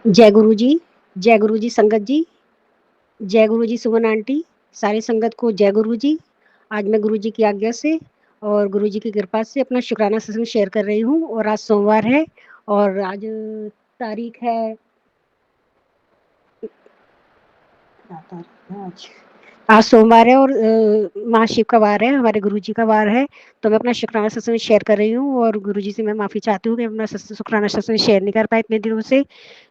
जय गुरु जी, जय गुरु जी संगत जी, जय गुरु जी सुमन आंटी, सारी संगत को जय गुरु जी। आज मैं गुरु जी की आज्ञा से और गुरु जी की कृपा से अपना शुक्राना सत्संग शेयर कर रही हूँ और आज सोमवार है और आज तारीख है क्या तारीख है आज? आज सोमवार है और महाशिव का वार है, हमारे गुरु जी का वार है। तो मैं अपना शुक्राना सत्संग शेयर कर रही हूँ और गुरु जी से मैं माफ़ी चाहती हूँ कि अपना शुक्राना सत्संग शेयर नहीं कर पाई इतने दिनों से,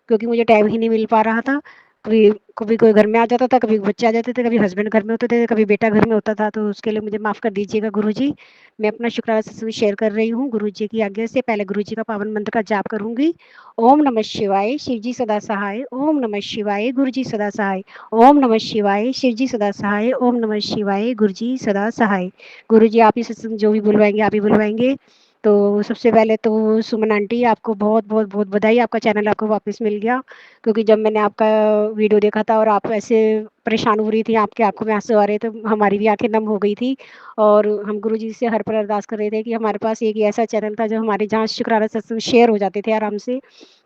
क्योंकि मुझे टाइम ही नहीं मिल पा रहा था। कभी कभी कोई घर में आ जाता था, कभी बच्चे आ जाते थे, कभी हस्बैंड घर में होते थे, कभी बेटा घर में होता था, तो उसके लिए मुझे माफ़ कर दीजिएगा गुरुजी। मैं अपना शुक्राना सत्संग शेयर कर रही हूँ गुरु जी की आज्ञा से। पहले गुरु जी का पावन मंत्र का जाप करूँगी। ओम नमः शिवाय, शिव जी सदा सहाय। ओम नमः शिवाय, गुरु जी सदा सहाय। ओम नमः शिवाय, शिव जी सदा सहाय। ओम नमः शिवाय, गुरु जी सदा सहाय। गुरु जी आप ही सत्संग जो भी बुलवाएंगे आप ही बुलवाएंगे। तो सबसे पहले तो सुमन आंटी आपको बहुत बहुत बहुत बधाई, आपका चैनल आपको वापस मिल गया। क्योंकि जब मैंने आपका वीडियो देखा था और आप ऐसे परेशान हो रही थी, आपकी आंखों में आंसू आ रहे थे, हमारी भी आंखें नम हो गई थी। और हम गुरु जी से हर पल अरदास कर रहे थे कि हमारे पास एक ऐसा चैनल था जो हमारे जहाँ शुक्राना सत्संग शेयर हो जाते थे आराम से,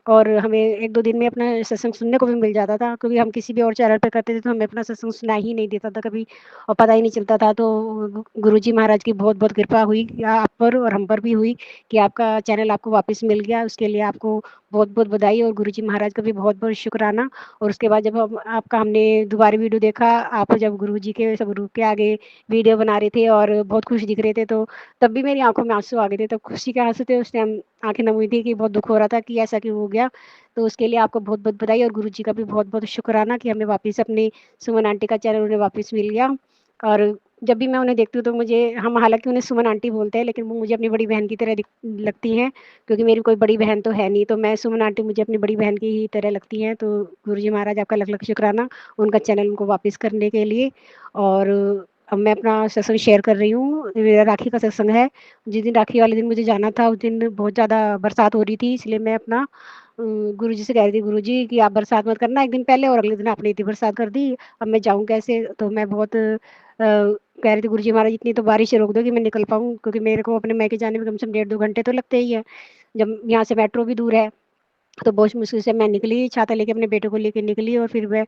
और हमें एक दो दिन में अपना सत्संग सुनने को भी मिल जाता था, क्योंकि हम किसी भी और चैनल पे करते थे तो हमें अपना सत्संग सुना ही नहीं देता था कभी, और पता ही नहीं चलता था। तो गुरु जी महाराज की बहुत बहुत कृपा हुई आप पर और हम पर भी हुई कि आपका चैनल आपको वापस मिल गया। उसके लिए आपको बहुत बहुत बधाई और गुरु जी महाराज का भी बहुत बहुत शुक्राना। और उसके बाद जब हम आपका हमने दोबारा वीडियो देखा, आप जब गुरु जी के सब रूप के आगे वीडियो बना रहे थे और बहुत खुश दिख रहे थे, तो तब भी मेरी आंखों में आंसू आ गए थे। तब खुशी के आंसू थे, उस टाइम आंखें नम हुई थी कि बहुत दुख हो रहा था कि ऐसा क्यों हो गया। तो उसके लिए आपको बहुत बहुत बधाई और गुरु जी का भी बहुत बहुत शुक्राना कि हमें वापस अपने सुमन आंटी का चैनल उन्हें वापस मिल गया। और जब भी मैं उन्हें देखती हूँ तो मुझे, हम हालांकि उन्हें सुमन आंटी बोलते हैं, लेकिन वो मुझे अपनी बड़ी बहन की तरह लगती हैं, क्योंकि मेरी कोई बड़ी बहन तो है नहीं। तो मैं सुमन आंटी मुझे अपनी बड़ी बहन की ही तरह लगती हैं। तो गुरु जी महाराज आपका लख लख शुक्राना उनका चैनल उनको वापस करने के लिए। और अब मैं अपना सत्संग शेयर कर रही हूँ। मेरा राखी का सत्संग है। जिस दिन राखी वाले दिन मुझे जाना था, उस दिन बहुत ज़्यादा बरसात हो रही थी, इसलिए मैं अपना गुरु जी से कह रही थी, गुरु जी कि आप बरसात मत करना एक दिन पहले, और अगले दिन आपने इतनी बरसात कर दी, अब मैं जाऊँ कैसे। तो मैं बहुत कह रही थी, गुरु जी महाराज इतनी तो बारिश रोक दो कि मैं निकल पाऊँ, क्योंकि मेरे को अपने मैके जाने में कम से कम 1.5 2 घंटे तो लगते ही है, जब यहाँ से मेट्रो भी दूर है। तो बहुत मुश्किल से मैं निकली, छाता लेके अपने बेटे को लेके निकली, और फिर मैं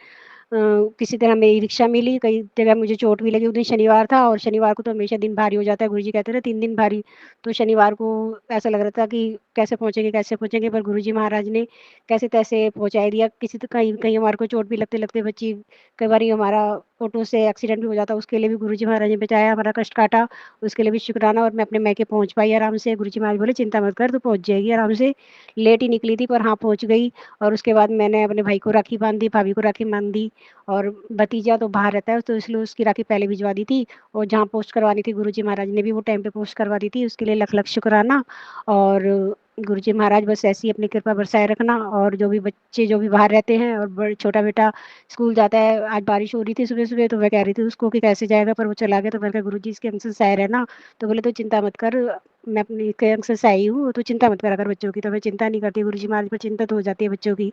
किसी तरह मेरी रिक्शा मिली। कई जगह मुझे चोट भी लगी। उस दिन शनिवार था, और शनिवार को तो हमेशा दिन भारी हो जाता है, गुरुजी कहते थे 3 दिन भारी। तो शनिवार को ऐसा लग रहा था कि कैसे पहुंचेंगे, पर गुरुजी महाराज ने कैसे तैसे पहुंचा दिया। किसी तो कहीं कहीं हमारे को चोट भी लगते लगते बच्ची, कई बार हमारा ऑटो से एक्सीडेंट भी हो जाता, उसके लिए भी गुरुजी महाराज ने बचाया, हमारा कष्ट काटा, उसके लिए भी शुक्राना। और मैं अपने मैके पहुंच पाई आराम से। गुरुजी महाराज बोले चिंता मत कर, तो पहुंच जाएगी आराम से। लेट ही निकली थी, पर हाँ पहुंच गई। और उसके बाद मैंने अपने भाई को राखी बांध दी, भाभी को राखी बांध दी, और भतीजा तो बाहर रहता है, तो इसलिए उसकी राखी पहले भिजवा दी थी। और जहाँ पोस्ट करवानी थी गुरुजी महाराज ने भी वो टाइम पे पोस्ट करवा दी थी, उसके लिए लख लख शुक्राना। और गुरुजी महाराज बस ऐसी अपनी कृपा बरसाए रखना। और जो भी बच्चे जो भी बाहर रहते हैं, और छोटा बेटा स्कूल जाता है, आज बारिश हो रही थी सुबह सुबह, तो मैं कह रही थी उसको कि कैसे जाएगा, पर वो चला गया। तो मैंने कहा गुरु जी इसके अंक से सहाय रहना। तो बोले तो चिंता मत कर, मैं अपनी के अंक से सहाय हूँ, तो चिंता मत करा कर बच्चों की। तो मैं चिंता नहीं करती, गुरुजी महाराज पर चिंता तो हो जाती है बच्चों की।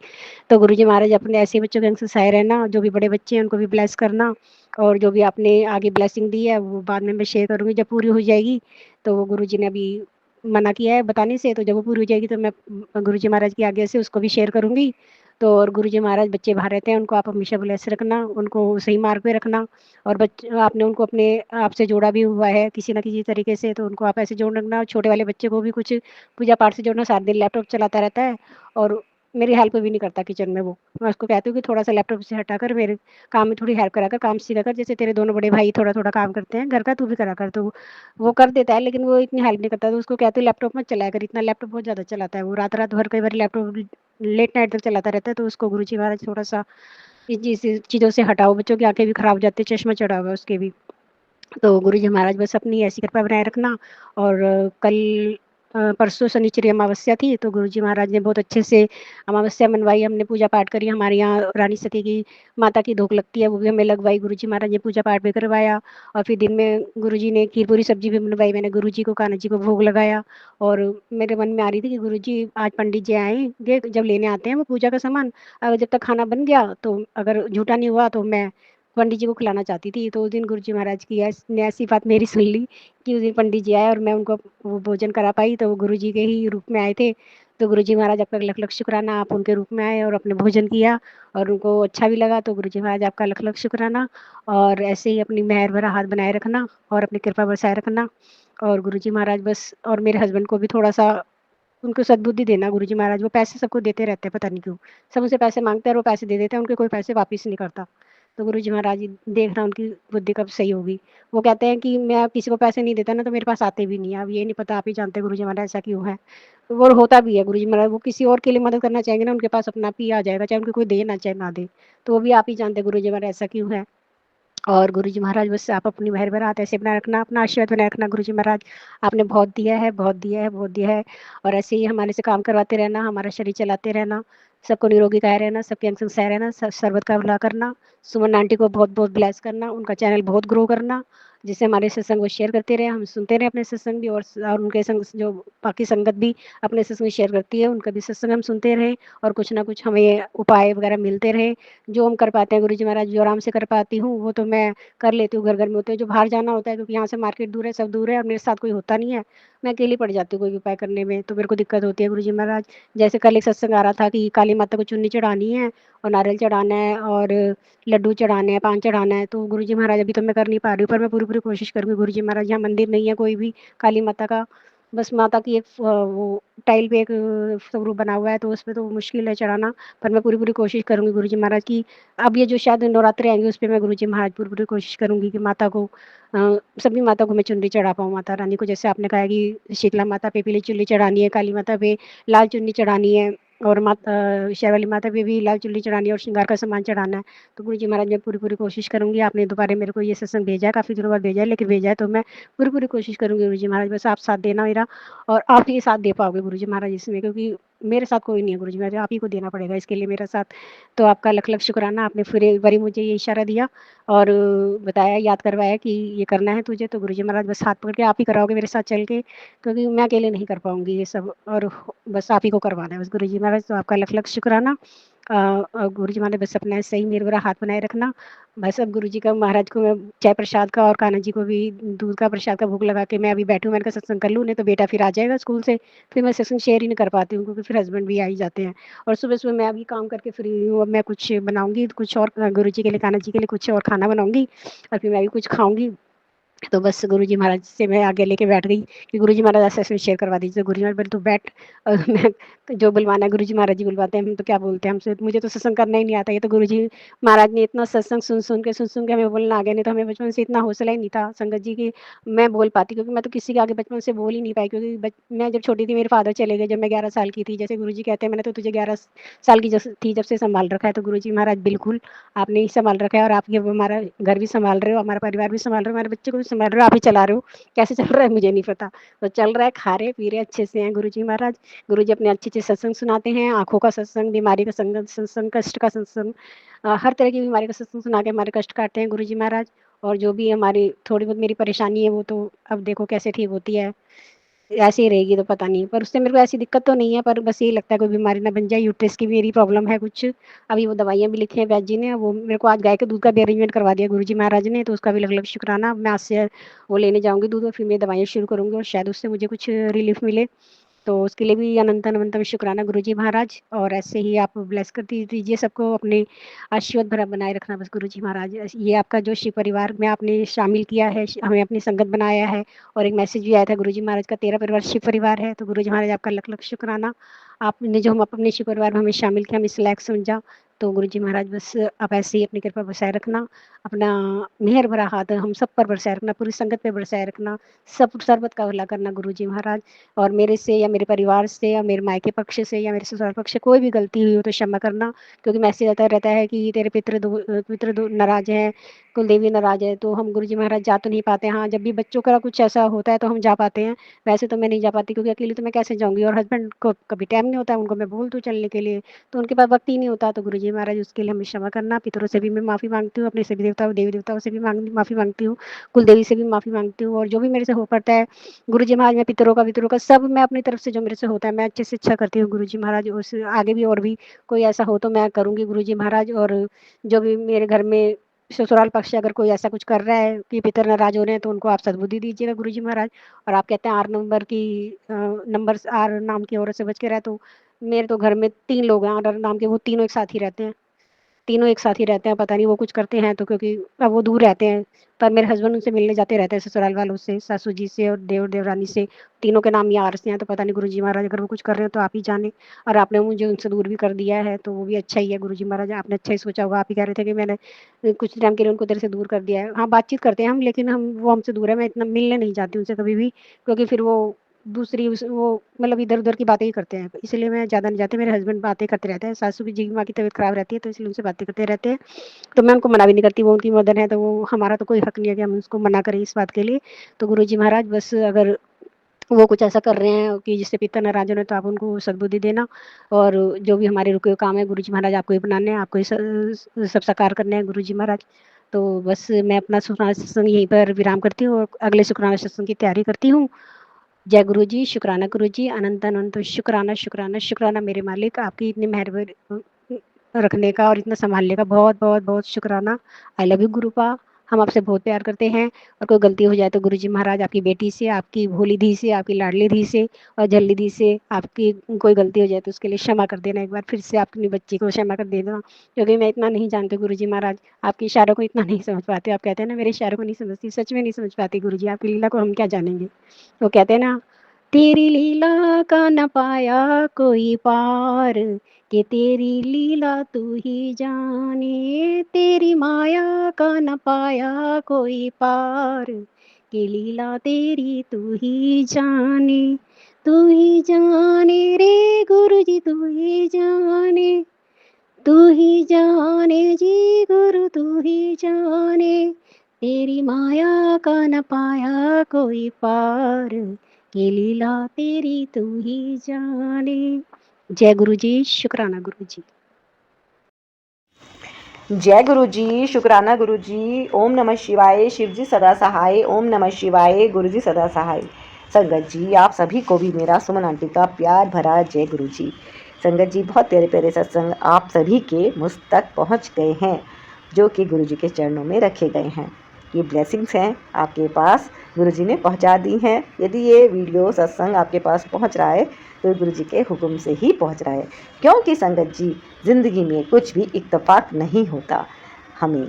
तो गुरुजी महाराज अपने ऐसे बच्चों के अंग से सहाय रहना, जो भी बड़े बच्चे हैं उनको भी ब्लेस करना। और जो भी आपने आगे ब्लेसिंग दी है वो बाद में मैं शेयर करूँगी जब पूरी हो जाएगी। तो वो गुरुजी ने अभी मना किया है बताने से, तो जब वो पूरी हो जाएगी तो मैं गुरुजी महाराज की आज्ञा से उसको भी शेयर करूँगी। तो और गुरुजी महाराज बच्चे बाहर रहते हैं, उनको आप हमेशा ब्लेस रखना, उनको सही मार्ग पे रखना। और बच्चे आपने उनको अपने आप से जोड़ा भी हुआ है किसी ना किसी तरीके से, तो उनको आप ऐसे जोड़ रखना। छोटे वाले बच्चे को भी कुछ पूजा पाठ से जोड़ना, सारा दिन लैपटॉप चलाता रहता है और मेरी हेल्प भी नहीं करता किचन में वो। मैं उसको कहती हूँ कि थोड़ा सा लैपटॉप से हटाकर मेरे काम में थोड़ी हेल्प करा कर, काम सीखा कर, जैसे तेरे दोनों बड़े भाई थोड़ा थोड़ा काम करते हैं घर का, तू भी करा कर। तो वो कर देता है, लेकिन वो इतनी हेल्प नहीं करता। तो उसको कहती हूँ लैपटॉप मत चलाया कर, इतना लैपटॉप बहुत ज़्यादा चलाता है वो, रात रात भर कई बार लैपटॉप लेट नाइट तक चलाता रहता है। तो उसको गुरुजी महाराज थोड़ा सा इन चीज़ों से हटाओ, बच्चों की आंखें भी खराब हो जाती है, चश्मा चढ़ा हुआ है उसके भी। तो गुरु जी महाराज बस अपनी ऐसी कृपा बनाए रखना। और कल परसों शनिचरी अमावस्या थी, तो गुरु जी महाराज ने बहुत अच्छे से अमावस्या मनवाई, हमने पूजा पाठ करी। हमारे यहाँ रानी सती की माता की धूप लगती है, वो भी हमें लगवाई, गुरु जी महाराज ने पूजा पाठ भी करवाया। और फिर दिन में गुरु जी ने खीर पूरी सब्जी भी बनवाई, मैंने गुरु जी को कान्हा जी को भोग लगाया। और मेरे मन में आ रही थी कि गुरु जी आज पंडित जी आएंगे, जब लेने आते हैं वो पूजा का सामान, अगर जब तक खाना बन गया तो अगर झूठा नहीं हुआ तो मैं पंडित जी को खिलाना चाहती थी। तो उस दिन गुरु जी महाराज की ने ऐसी बात मेरी सुन ली कि उस दिन पंडित जी आए और मैं उनको वो भोजन करा पाई। तो वो गुरु जी के ही रूप में आए थे। तो गुरुजी महाराज आपका लख-लख शुक्राना, आप उनके रूप में आए और आपने भोजन किया और उनको अच्छा भी लगा, तो गुरुजी महाराज आपका लख-लख शुक्राना। और ऐसे ही अपनी मेहर भरा हाथ बनाए रखना और अपनी कृपा बरसाए रखना। और गुरुजी महाराज बस, और मेरे हस्बैंड को भी थोड़ा-सा उनको सद्बुद्धि देना गुरुजी महाराज, वो पैसे सबको देते रहते हैं, पता नहीं क्यों। सब उनसे पैसे माँगते हैं और वो पैसे दे देते हैं, उनके कोई पैसे वापिस नहीं करता। तो गुरुजी महाराज देखना उनकी बुद्धि कब सही होगी। वो कहते हैं कि मैं किसी को पैसे नहीं देता ना, तो मेरे पास आते भी नहीं है। अब ये नहीं पता, आप ही जानते हैं गुरुजी महाराज ऐसा क्यों है। और होता भी है गुरुजी महाराज, वो किसी और के लिए मदद करना चाहेंगे ना, उनके पास अपना आप ही आ जाएगा, चाहे उनको कोई दे ना, चाहे ना दे। तो वो भी आप ही जानते हैं गुरुजी महाराज ऐसा क्यों है। और गुरुजी महाराज बस आप अपनी मेहर भरा हाथ ऐसे बनाए रखना, अपना आशीर्वाद बनाए रखना गुरुजी महाराज। आपने बहुत दिया है, बहुत दिया है, बहुत दिया है। और ऐसे ही हमारे से काम करवाते रहना, हमारा शरीर चलाते रहना, सबको निरोगी काये रहना, सबके अंग संग सह रहना, सर्वत का भला करना। सुमन आंटी को बहुत-बहुत ब्लेस करना, उनका चैनल बहुत ग्रो करना, जिससे हमारे सत्संग वो शेयर करते रहे, हम सुनते रहें अपने सत्संग भी, और उनके संग जो बाकी संगत भी अपने सत्संग शेयर करती है, उनका भी सत्संग हम सुनते रहें और कुछ ना कुछ हमें उपाय वगैरह मिलते रहे। जो हम कर पाते हैं गुरुजी महाराज, जो आराम से कर पाती हूँ, वो तो मैं कर लेती हूँ घर-घर में होते हैं। जो बाहर जाना होता है, क्योंकि यहाँ से मार्केट दूर है, सब दूर है और मेरे साथ कोई होता नहीं है, मैं अकेली पड़ जाती हूँ कोई भी उपाय करने में, तो मेरे को दिक्कत होती है गुरुजी महाराज। जैसे कल एक सत्संग आ रहा था कि काली माता को चुन्नी चढ़ानी है और नारियल चढ़ाना है और लड्डू चढ़ाने हैं, पान चढ़ाना है, तो गुरुजी महाराज अभी तो मैं कर नहीं पा रही हूँ, पर मैं पूरी-पूरी कोशिश करूँगी गुरुजी महाराज। यहाँ मंदिर नहीं है कोई भी काली माता का, बस माता की एक वो टाइल पे एक स्वरूप बना हुआ है, तो उसपे तो मुश्किल है चढ़ाना, पर मैं पूरी-पूरी कोशिश करूँगी गुरुजी महाराज की। अब ये जो शायद नवरात्रे आएँगे, उसपे मैं गुरुजी महाराज पूरी-पूरी कोशिश करूँगी कि माता को सभी माता को मैं चुनरी चढ़ा पाऊँ, माता रानी को। जैसे आपने कहा है कि शीतला माता पे पीली चुन्नी चढ़ानी है, काली माता पे लाल चुन्नी चढ़ानी है और शेरावाली माता पे भी लाल चुन्नी चढ़ानी है और श्रृंगार का सामान चढ़ाना है। तो गुरुजी महाराज मैं पूरी-पूरी कोशिश करूँगी। आपने दोबारा मेरे को ये सत्संग भेजा है, काफ़ी दिनों बाद भेजा है, लेकिन भेजा है तो मैं पूरी-पूरी कोशिश करूँगी गुरुजी महाराज। बस आप साथ देना मेरा, और आप ही साथ दे पाओगे गुरुजी महाराज इसमें, क्योंकि मेरे साथ कोई नहीं है गुरुजी महाराज, आप ही को देना पड़ेगा इसके लिए मेरा साथ। तो आपका लख-लख शुक्राना, आपने फिर एक बारी मुझे ये इशारा दिया और बताया, याद करवाया कि ये करना है तुझे, तो गुरुजी महाराज बस हाथ पकड़ के आप ही कराओगे मेरे साथ चल के, क्योंकि मैं अकेले नहीं कर पाऊँगी ये सब, और बस आप ही को करवाना है बस गुरुजी महाराज। तो आपका लख-लख शुक्राना। गुरुजी महाराज बस अपना सही मेरा भरा हाथ बनाए रखना। बस अब गुरुजी का, महाराज को मैं चाय प्रसाद का और कान्हा जी को भी दूध का प्रसाद का भोग लगा के मैं अभी बैठी हूँ, मैंने कहा सत्संग कर लूँ, नहीं तो बेटा फिर आ जाएगा स्कूल से, फिर मैं सत्संग शेयर ही नहीं कर पाती हूँ, क्योंकि फिर हस्बैंड भी आ ही जाते हैं। और सुबह-सुबह मैं अभी काम करके फ्री हुई हूँ, अब मैं कुछ बनाऊँगी, कुछ और गुरुजी के लिए, कान्हा जी के लिए कुछ और खाना बनाऊँगी और फिर मैं भी कुछ खाऊँगी। तो बस गुरुजी महाराज से मैं आगे लेके बैठ गई कि गुरुजी महाराज ऐसे-ऐसे शेयर करवा दीजिए। गुरुजी महाराज बोले, "तू बैठ।" मैं जो बुलवाना है गुरुजी महाराज जी बुलवाते हैं, हम तो क्या बोलते हैं हमसे, मुझे तो सत्संग करना ही नहीं आता। ये तो गुरुजी महाराज ने इतना सत्संग सुन-सुन के हमें बोलना आ गया, नहीं तो हमें बचपन से इतना हौसला ही नहीं था संगत जी की मैं बोल पाती, क्योंकि मैं तो किसी के आगे बचपन से बोल ही नहीं पाई, क्योंकि मैं जब छोटी थी मेरे फादर चले गए जब मैं 11 साल की थी। जैसे गुरुजी कहते हैं, मैंने तो तुझे 11 साल की जब से सँभाल रखा है, तो गुरुजी महाराज बिल्कुल आपने ही सँभाल रखा है, और आप ये हमारा घर भी सँभाल रहे हो, हमारा परिवार भी सँभाल रहे हो, हमारे बच्चे को भी सँभाल रहे हो, आप ही चला रहे हो। कैसे चल रहा है मुझे नहीं पता। तो चल रहा है, खा रहे, पी रहे अच्छे से हैं गुरुजी महाराज। गुरुजी अपने अच्छे-अच्छे सत्संग सुनाते हैं, आँखों का सत्संग, बीमारी का सत्संग, कष्ट का सत्संग, हर तरह की बीमारी का सत्संग सुना के हमारे कष्ट काटते हैं गुरुजी महाराज। और जो भी हमारी थोड़ी बहुत मेरी परेशानी है, वो तो अब देखो कैसे ठीक होती है। ऐसे ही रहेगी तो पता नहीं, पर उससे मेरे को ऐसी दिक्कत तो नहीं है, पर बस यही लगता है कोई बीमारी ना बन जाए, यूट्रस की मेरी प्रॉब्लम है कुछ। अभी वो दवाइयाँ भी लिखी हैं वैद्य जी ने, वो मेरे को आज गाय के दूध का भी अरेंजमेंट करवा दिया गुरुजी महाराज ने, तो उसका भी अलग-अलग शुक्राना। अब मैं आज से वो लेने जाऊँगी दूध और फिर मैं दवाइयाँ शुरू करूँगी और शायद उससे मुझे कुछ रिलीफ़ मिले। तो उसके लिए भी अनंतम-अनंतम शुक्राना गुरुजी महाराज, और ऐसे ही आप ब्लेस कर दीजिए सबको, अपने आशीर्वाद भरा बनाए रखना बस गुरुजी महाराज। ये आपका जो शिव परिवार में आपने शामिल किया है, हमें अपनी संगत बनाया है, और एक मैसेज भी आया था गुरुजी महाराज का, तेरा परिवार शिव परिवार है, तो गुरुजी महाराज आपका लख-लख शुक्राना। आपने जो हम अपने शिव परिवार में हमें शामिल किया, हमें इस लायक समझा, तो गुरुजी महाराज बस आप ऐसे ही अपनी कृपा बरसाए रखना, अपना मेहर भरा हाथ हम सब पर बरसाए रखना, पूरी संगत पे बरसाए रखना, सब सर्बत का भला करना गुरुजी महाराज। और मेरे से या मेरे परिवार से या मेरे मायके पक्ष से या मेरे ससुराल पक्ष से कोई भी गलती हुई हो तो क्षमा करना, क्योंकि मैसेज आता रहता है कि तेरे पितृ नाराज़ हैं, कुलदेवी नाराज़ है, तो हम गुरुजी महाराज जा तो नहीं पाते। हाँ, जब भी बच्चों का कुछ ऐसा होता है तो हम जा पाते हैं, वैसे तो मैं नहीं जा पाती, क्योंकि अकेली तो मैं कैसे जाऊँगी, और हस्बैंड को कभी टाइम नहीं होता है, उनको मैं बोल दूँ चलने के लिए, तो उनके पास वक़्त ही नहीं होता। तो गुरुजी महाराज उसके लिए हमें क्षमा करना, पितरों से भी मैं माफ़ी माँगती हूँ, अपने सभी देवताओं देवी-देवताओं से भी माफ़ी माँगती हूँ, कुलदेवी से भी माफ़ी माँगती हूँ, और जो भी मेरे से हो पाता है गुरुजी महाराज, मैं पितरों का सब मैं अपनी तरफ से जो मेरे से होता है मैं अच्छे से अच्छा करती हूँ गुरुजी महाराज। उससे आगे भी और भी कोई ऐसा हो तो मैं करूँगी गुरुजी महाराज। और जो भी मेरे घर में ससुराल पक्ष से अगर कोई ऐसा कुछ कर रहा है कि पितर नाराज हो रहे हैं तो उनको आप सद्बुद्धि दीजिएगा गुरुजी महाराज। और आप कहते हैं आर नंबर की नंबर आर नाम की औरत से बच के रहे, तो मेरे तो घर में 3 लोग हैं आर नाम के, वो तीनों एक साथ ही रहते हैं। तीनों एक साथ ही रहते हैं, पता नहीं वो कुछ करते हैं तो, क्योंकि अब वो दूर रहते हैं, पर मेरे हस्बैंड उनसे मिलने जाते रहते हैं ससुराल वालों से, सासू जी से और देवर देवरानी से। तीनों के नाम यार से हैं, तो पता नहीं गुरुजी महाराज अगर वो कुछ कर रहे हो तो आप ही जाने। और आपने मुझे उनसे दूर भी कर दिया है तो वो भी अच्छा ही है गुरुजी महाराज, आपने अच्छा ही सोचा होगा। आप ही कह रहे थे कि मैंने कुछ टाइम के लिए उनको तेरे से दूर कर दिया है। हाँ, बातचीत करते हैं हम, लेकिन हम वो हमसे दूर है, मैं इतना मिलने नहीं जाती उनसे कभी भी, क्योंकि फिर वो दूसरी वो मतलब इधर उधर की बातें ही करते हैं, इसलिए मैं ज़्यादा नहीं जाती। मेरे हस्बैंड बातें करते रहते हैं, सासू की जी माँ की तबीयत खराब रहती है तो इसलिए उनसे बातें करते रहते हैं। तो मैं उनको मना भी नहीं करती, वो उनकी मदर है तो वो हमारा तो कोई हक नहीं है कि हम उसको मना करें इस बात के लिए। तो गुरुजी महाराज बस अगर वो कुछ ऐसा कर रहे हैं कि जिससे पिता नाराज हो रहे हैं तो आप उनको सद्बुद्धि देना। और जो भी हमारे रुके हुए काम है गुरुजी महाराज, आपको ही बनाने हैं, आपको ही सब साकार करने हैं गुरुजी महाराज। तो बस मैं अपना शुक्राना सत्संग यहीं पर विराम करती हूँ और अगले शुक्राना सत्संग की तैयारी करती हूँ। जय गुरु जी, शुक्राना गुरु जी, अनंत अनंत शुक्राना शुक्राना शुक्राना मेरे मालिक, आपकी इतनी मेहरबानी रखने का और इतना संभालने का बहुत बहुत बहुत शुक्राना। आई लव यू गुरुपा, हम आपसे बहुत प्यार करते हैं। और कोई गलती हो जाए तो गुरुजी महाराज आपकी बेटी से, आपकी भोली धी से, आपकी लाडली धी से और जल्दी धी से आपकी कोई गलती हो जाए तो उसके लिए क्षमा कर देना, एक बार फिर से अपनी बच्ची को क्षमा कर देना, क्योंकि मैं इतना नहीं जानती गुरुजी महाराज, आपके इशारों को इतना नहीं समझ पाते। आप कहते हैं ना मेरे इशारों को नहीं समझती, सच में नहीं समझ पाती गुरुजी, आपकी लीला को हम क्या जानेंगे। वो कहते हैं ना, तेरी लीला का न पाया कोई पार, कि तेरी लीला तू ही जाने, तेरी माया का न पाया कोई पार, कि लीला तेरी तू ही जाने। तू ही जाने रे गुरु जी, तू ही जाने, तू ही जाने जी गुरु, तू ही जाने, तेरी माया का न पाया कोई पार, ये लीला तेरी तू ही जाने। जय गुरु जी, शुक्राना गुरु जी। जय गुरु जी, शुक्राना गुरु जी। ओम नमः शिवाय, शिव जी सदा सहाय। ओम नमः शिवाय, गुरु जी सदा सहाय। संगत जी, आप सभी को भी मेरा सुमन आंटी का प्यार भरा जय गुरु जी। संगत जी, बहुत प्यारे प्यारे सत्संग आप सभी के मुझ तक पहुंच गए हैं, जो कि गुरु जी के चरणों में रखे गए हैं। ये ब्लेसिंग्स हैं आपके पास, गुरु जी ने पहुंचा दी हैं। यदि ये वीडियो सत्संग आपके पास पहुंच रहा है तो गुरु जी के हुक्म से ही पहुंच रहा है, क्योंकि संगत जी ज़िंदगी में कुछ भी इत्तेफाक नहीं होता। हमें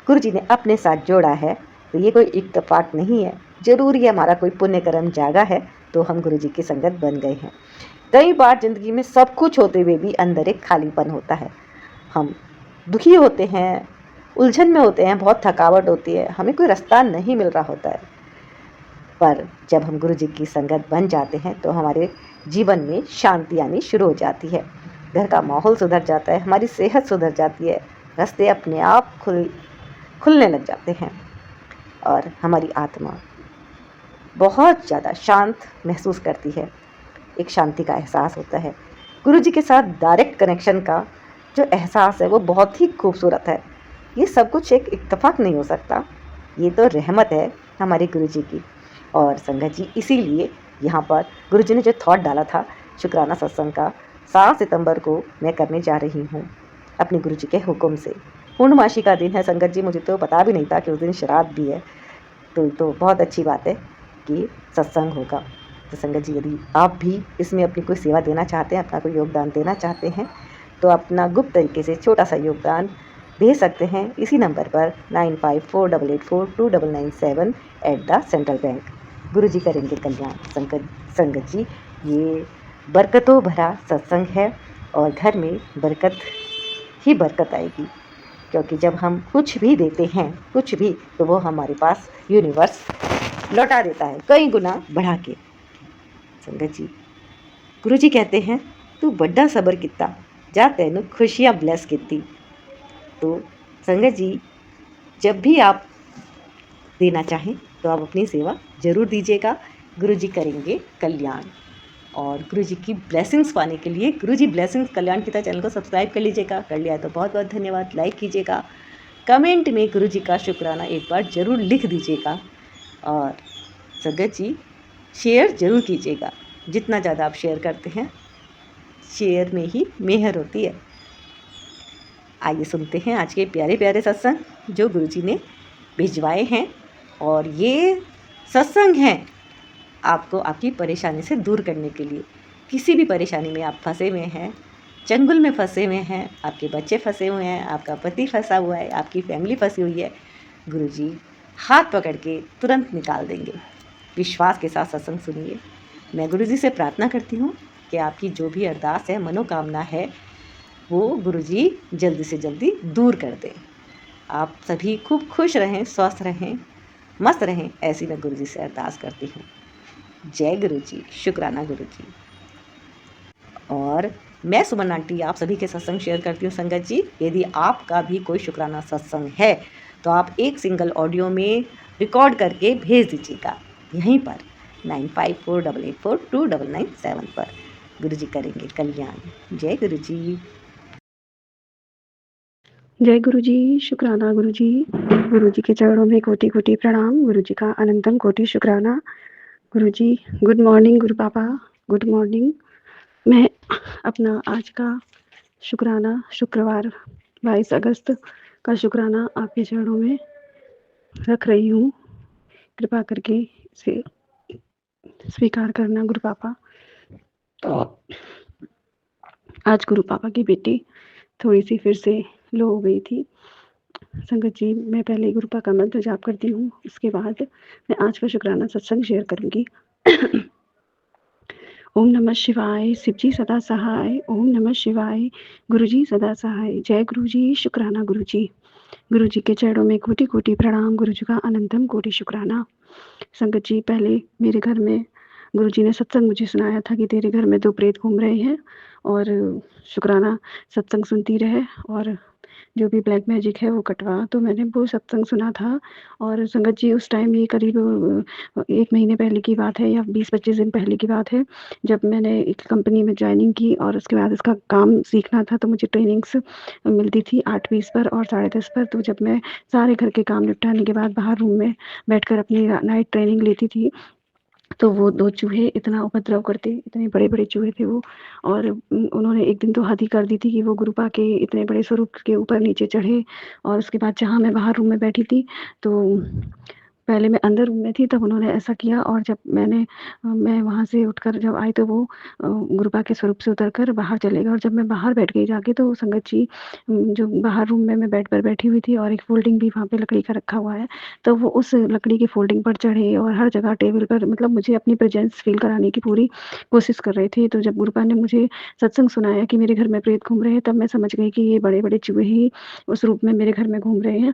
गुरु जी ने अपने साथ जोड़ा है तो ये कोई इत्तेफाक नहीं है, ज़रूर ये हमारा कोई पुण्य कर्म जागा है तो हम गुरु जी की संगत बन गए हैं। कई बार ज़िंदगी में सब कुछ होते हुए भी अंदर एक खालीपन होता है, हम दुखी होते हैं, उलझन में होते हैं, बहुत थकावट होती है, हमें कोई रास्ता नहीं मिल रहा होता है। पर जब हम गुरु जी की संगत बन जाते हैं तो हमारे जीवन में शांति आनी शुरू हो जाती है, घर का माहौल सुधर जाता है, हमारी सेहत सुधर जाती है, रास्ते अपने आप खुलने लग जाते हैं और हमारी आत्मा बहुत ज़्यादा शांत महसूस करती है। एक शांति का एहसास होता है। गुरु जी के साथ डायरेक्ट कनेक्शन का जो एहसास है वो बहुत ही खूबसूरत है। ये सब कुछ एक इत्तेफाक नहीं हो सकता, ये तो रहमत है हमारे गुरु जी की। और संगत जी, इसीलिए यहाँ पर गुरु जी ने जो थॉट डाला था शुक्राना सत्संग का, 7 सितंबर को मैं करने जा रही हूँ अपने गुरु जी के हुक्म से। पूर्णमासी का दिन है संगत जी, मुझे तो पता भी नहीं था कि उस दिन श्राद्ध भी है, तो बहुत अच्छी बात है कि सत्संग होगा। तो संगत जी, यदि आप भी इसमें अपनी कोई सेवा देना चाहते हैं, अपना कोई योगदान देना चाहते हैं, तो अपना गुप्त तरीके से छोटा सा योगदान भेज सकते हैं इसी नंबर पर 9548842997 @सेंट्रल बैंक। गुरु जी करेंगे कल्याण। संगत जी, ये बरकतों भरा सत्संग है और घर में बरकत ही बरकत आएगी, क्योंकि जब हम कुछ भी देते हैं, कुछ भी, तो वो हमारे पास यूनिवर्स लौटा देता है कई गुना बढ़ा के। संगत जी, गुरु जी कहते हैं तू बड़ा सबर किता, जा तैनू खुशियाँ ब्लेस कीती। तो संगत जी, जब भी आप देना चाहें तो आप अपनी सेवा ज़रूर दीजिएगा, गुरु जी करेंगे कल्याण। और गुरु जी की ब्लेसिंग्स पाने के लिए गुरु जी ब्लेसिंग्स कल्याण पिता चैनल को सब्सक्राइब कर लीजिएगा। कर लिया तो बहुत बहुत धन्यवाद। लाइक कीजिएगा, कमेंट में गुरु जी का शुक्राना एक बार ज़रूर लिख दीजिएगा। और संगत जी, शेयर ज़रूर कीजिएगा, जितना ज़्यादा आप शेयर करते हैं शेयर में ही मेहर होती है। आइए सुनते हैं आज के प्यारे प्यारे सत्संग जो गुरुजी ने भिजवाए हैं। और ये सत्संग हैं आपको आपकी परेशानी से दूर करने के लिए। किसी भी परेशानी में आप फंसे हुए हैं, चंगुल में फंसे हुए हैं, आपके बच्चे फंसे हुए हैं, आपका पति फंसा हुआ है, आपकी फैमिली फंसी हुई है, गुरुजी हाथ पकड़ के तुरंत निकाल देंगे। विश्वास के साथ सत्संग सुनिए। मैं गुरुजी से प्रार्थना करती हूँ कि आपकी जो भी अरदास है, मनोकामना है, वो गुरुजी जल्दी से जल्दी दूर कर दें। आप सभी खूब खुश रहें, स्वस्थ रहें, मस्त रहें, ऐसी मैं गुरुजी से अरदास करती हूँ। जय गुरुजी, शुक्राना गुरुजी। और मैं सुमन आंटी आप सभी के सत्संग शेयर करती हूँ संगत जी। यदि आपका भी कोई शुक्राना सत्संग है तो आप एक सिंगल ऑडियो में रिकॉर्ड करके भेज दीजिएगा यहीं पर 9548842997 पर। गुरुजी करेंगे कल्याण। जय गुरुजी। जय गुरुजी, शुक्राना गुरुजी। गुरुजी के चरणों में कोटि कोटि प्रणाम। गुरुजी का अनंतम कोटि शुक्राना। गुरुजी गुड मॉर्निंग गुरु पापा, गुड मॉर्निंग। मैं अपना आज का शुक्राना शुक्रवार 22 अगस्त का शुक्राना आपके चरणों में रख रही हूँ। कृपा करके इसे स्वीकार करना गुरु पापा। आज गुरु पापा की बेटी थोड़ी सी फिर से लो हो गई थी। संगत जी, मैं पहले गुरु पापा का मंत्र जाप करती हूँ, उसके बाद मैं आज का शुक्राना सत्संग शेयर करूँगी। ओम नमः शिवाय, शिवजी सदा सहाय। ओम नमः शिवाय, गुरुजी सदा सहाय। जय गुरुजी, शुक्राना गुरुजी। गुरुजी के चरणों में कोटि कोटि प्रणाम। गुरुजी का अनंतम कोटि शुक्राना। संगत जी, पहले मेरे घर में गुरुजी ने सत्संग मुझे सुनाया था कि तेरे घर में 2 प्रेत घूम रहे हैं, और शुक्राना सत्संग सुनती रहे और जो भी ब्लैक मैजिक है वो कटवा। तो मैंने वो सत्संग सुना था। और संगत जी, उस टाइम ये करीब 1 महीने पहले की बात है या 20-25 दिन पहले की बात है, जब मैंने एक कंपनी में जॉइनिंग की और उसके बाद इसका काम सीखना था। तो मुझे ट्रेनिंग्स मिलती थी 8:20 पर और 10:30 पर। तो जब मैं सारे घर के काम निपटाने के बाद बाहर रूम में बैठकर अपनी नाइट ट्रेनिंग लेती थी, तो वो 2 चूहे इतना उपद्रव करते, इतने बड़े-बड़े चूहे थे वो। और उन्होंने एक दिन तो हद ही कर दी थी कि वो गुरुपा के इतने बड़े स्वरूप के ऊपर नीचे चढ़े। और उसके बाद जहाँ मैं बाहर रूम में बैठी थी, तो पहले मैं अंदर रूम में थी, तब उन्होंने ऐसा किया। और जब मैं वहाँ से उठकर जब आई, तो वो गुरुपा के स्वरूप से उतरकर बाहर चले गए। और जब मैं बाहर बैठ गई जाके, तो संगत जी, जो बाहर रूम में मैं बेड पर बैठी हुई थी और एक फ़ोल्डिंग भी वहाँ पे लकड़ी का रखा हुआ है, तो वो उस लकड़ी की फ़ोल्डिंग पर चढ़े और हर जगह टेबल पर, मतलब मुझे अपनी प्रेज़ेंस फ़ील कराने की पूरी कोशिश कर रहे थे। तो जब गुरुपा ने मुझे सत्संग सुनाया कि मेरे घर में प्रेत घूम रहे हैं, तब मैं समझ गई कि ये बड़े-बड़े चूहे ही उस रूप में मेरे घर में घूम रहे हैं।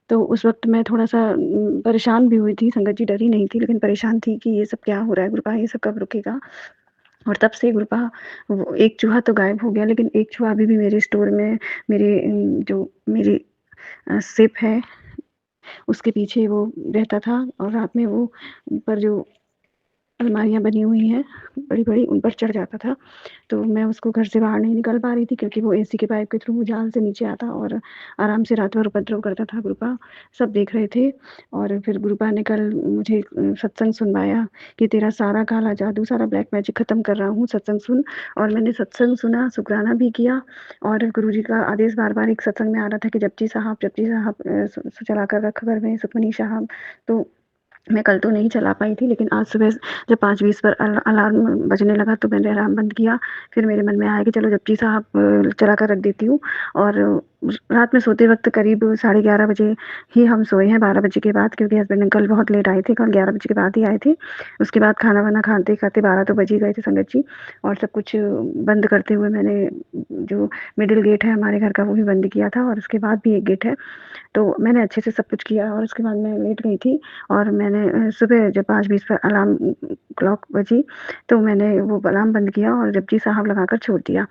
तो उस वक़्त मैं थोड़ा-सा परेशान भी हुई थी। संगत जी, डरी नहीं थी, लेकिन परेशान थी कि ये सब क्या हो रहा है गुरुपा, ये सब कब रुकेगा? और तब से गुरुपा, वो एक चूहा तो गायब हो गया, लेकिन एक चूहा अभी भी मेरे स्टोर में, मेरे जो मेरी सिप है उसके पीछे वो रहता था। और रात में वो ऊपर जो अलमारियाँ बनी हुई हैं बड़ी-बड़ी, उन पर चढ़ जाता था। तो मैं उसको घर से बाहर नहीं निकाल पा रही थी, क्योंकि वो एसी के पाइप के थ्रू जाल से नीचे आता और आराम से रात भर उपद्रव करता था। गुरुपा सब देख रहे थे। और फिर गुरुपा ने कल मुझे सत्संग सुनवाया कि तेरा सारा काला जादू, सारा ब्लैक मैजिक ख़त्म कर रहा हूँ, सत्संग सुन। और मैंने सत्संग सुना, शुकराना भी किया। और गुरुजी का आदेश बार-बार एक सत्संग में आ रहा था कि जपजी साहब चला कर रख घर में, सुखमनी साहब। तो मैं कल तो नहीं चला पाई थी, लेकिन आज सुबह जब 5:20 पर अलार्म बजने लगा, तो मैंने अलार्म बंद किया। फिर मेरे मन में आया कि चलो जपजी साहब चला कर रख देती हूँ। और रात में सोते वक़्त करीब 11:30 बजे ही हम सोए हैं, 12 बजे के बाद, क्योंकि हस्बैंड अंकल बहुत लेट आए थे, कल 11 बजे के बाद ही आए थे। उसके बाद खाना-वाना खाते-खाते 12 तो बज ही गए थे संगत जी। और सब कुछ बंद करते हुए मैंने जो मिडल गेट है हमारे घर का, वो भी बंद किया था। और उसके बाद भी एक गेट है, तो मैंने अच्छे से सब कुछ किया। और उसके बाद मैं लेट गई थी। और मैंने सुबह जब 5:20 पर अलार्म क्लॉक बजी, तो मैंने वो अलार्म बंद किया और जपजी साहब लगाकर छोड़ दिया।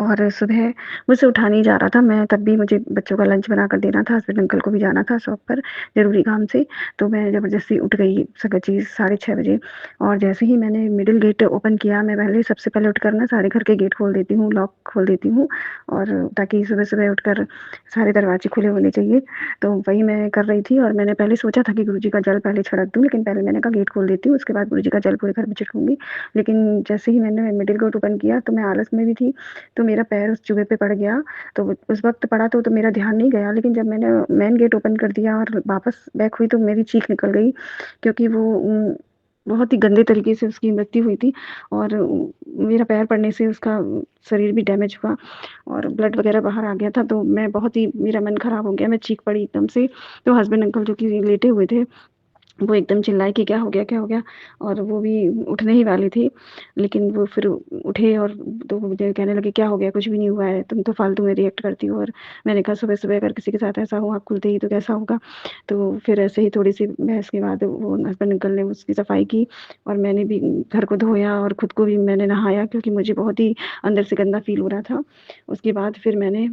और सुबह मुझसे उठा नहीं जा रहा था। मैं तब भी, मुझे बच्चों का लंच बनाकर देना था, हस्बैंड अंकल को भी जाना था शॉप पर ज़रूरी काम से। तो मैं ज़बरदस्ती उठ गई संगत जी 6:30 बजे। और जैसे ही मैंने मिडल गेट ओपन किया, मैं सबसे पहले उठकर ना सारे घर के गेट खोल देती हूँ, लॉक खोल देती हूँ, और ताकि सुबह-सुबह उठकर सारे दरवाजे खुले होने चाहिए। तो वही मैं कर रही थी। और मैंने पहले सोचा था कि गुरुजी का जल पहले छिड़क दूँ, लेकिन पहले मैंने कहा गेट खोल देती हूँ, उसके बाद गुरुजी का जल पूरे घर में छिड़कूँगी। लेकिन जैसे ही मैंने मिडल गेट ओपन किया, तो मैं आलस में भी थी, तो मेरा पैर उस चूहे पे पड़ गया। तो उस वक़्त पड़ा तो मेरा ध्यान नहीं गया, लेकिन जब मैंने मेन गेट ओपन कर दिया और वापस बैक हुई तो मेरी चीख निकल गई, क्योंकि वो बहुत ही गंदे तरीके से उसकी मृत्यु हुई थी और मेरा पैर पड़ने से उसका शरीर भी डैमेज हुआ और ब्लड वगैरह बाहर आ गया था। तो मैं बहुत ही, मेरा मन खराब हो गया, मैं चीख पड़ी एकदम से। तो हस्बैंड अंकल जो कि लेटे हुए थे, वो एकदम चिल्लाए कि क्या हो गया, क्या हो गया? और वो भी उठने ही वाली थी, लेकिन वो फिर उठे और तो मुझे कहने लगे, क्या हो गया? कुछ भी नहीं हुआ है, तुम तो फालतू में रिएक्ट करती हो। और मैंने कहा, सुबह-सुबह अगर किसी के साथ ऐसा हो आँख खुलते ही तो कैसा होगा? तो फिर ऐसे ही थोड़ी-सी बहस के बाद वो हस्बैंड अंकल ने उसकी सफाई की और मैंने भी घर को धोया और खुद को भी मैंने नहाया, क्योंकि मुझे बहुत ही अंदर से गंदा फ़ील हो रहा था। उसके बाद फिर मैंने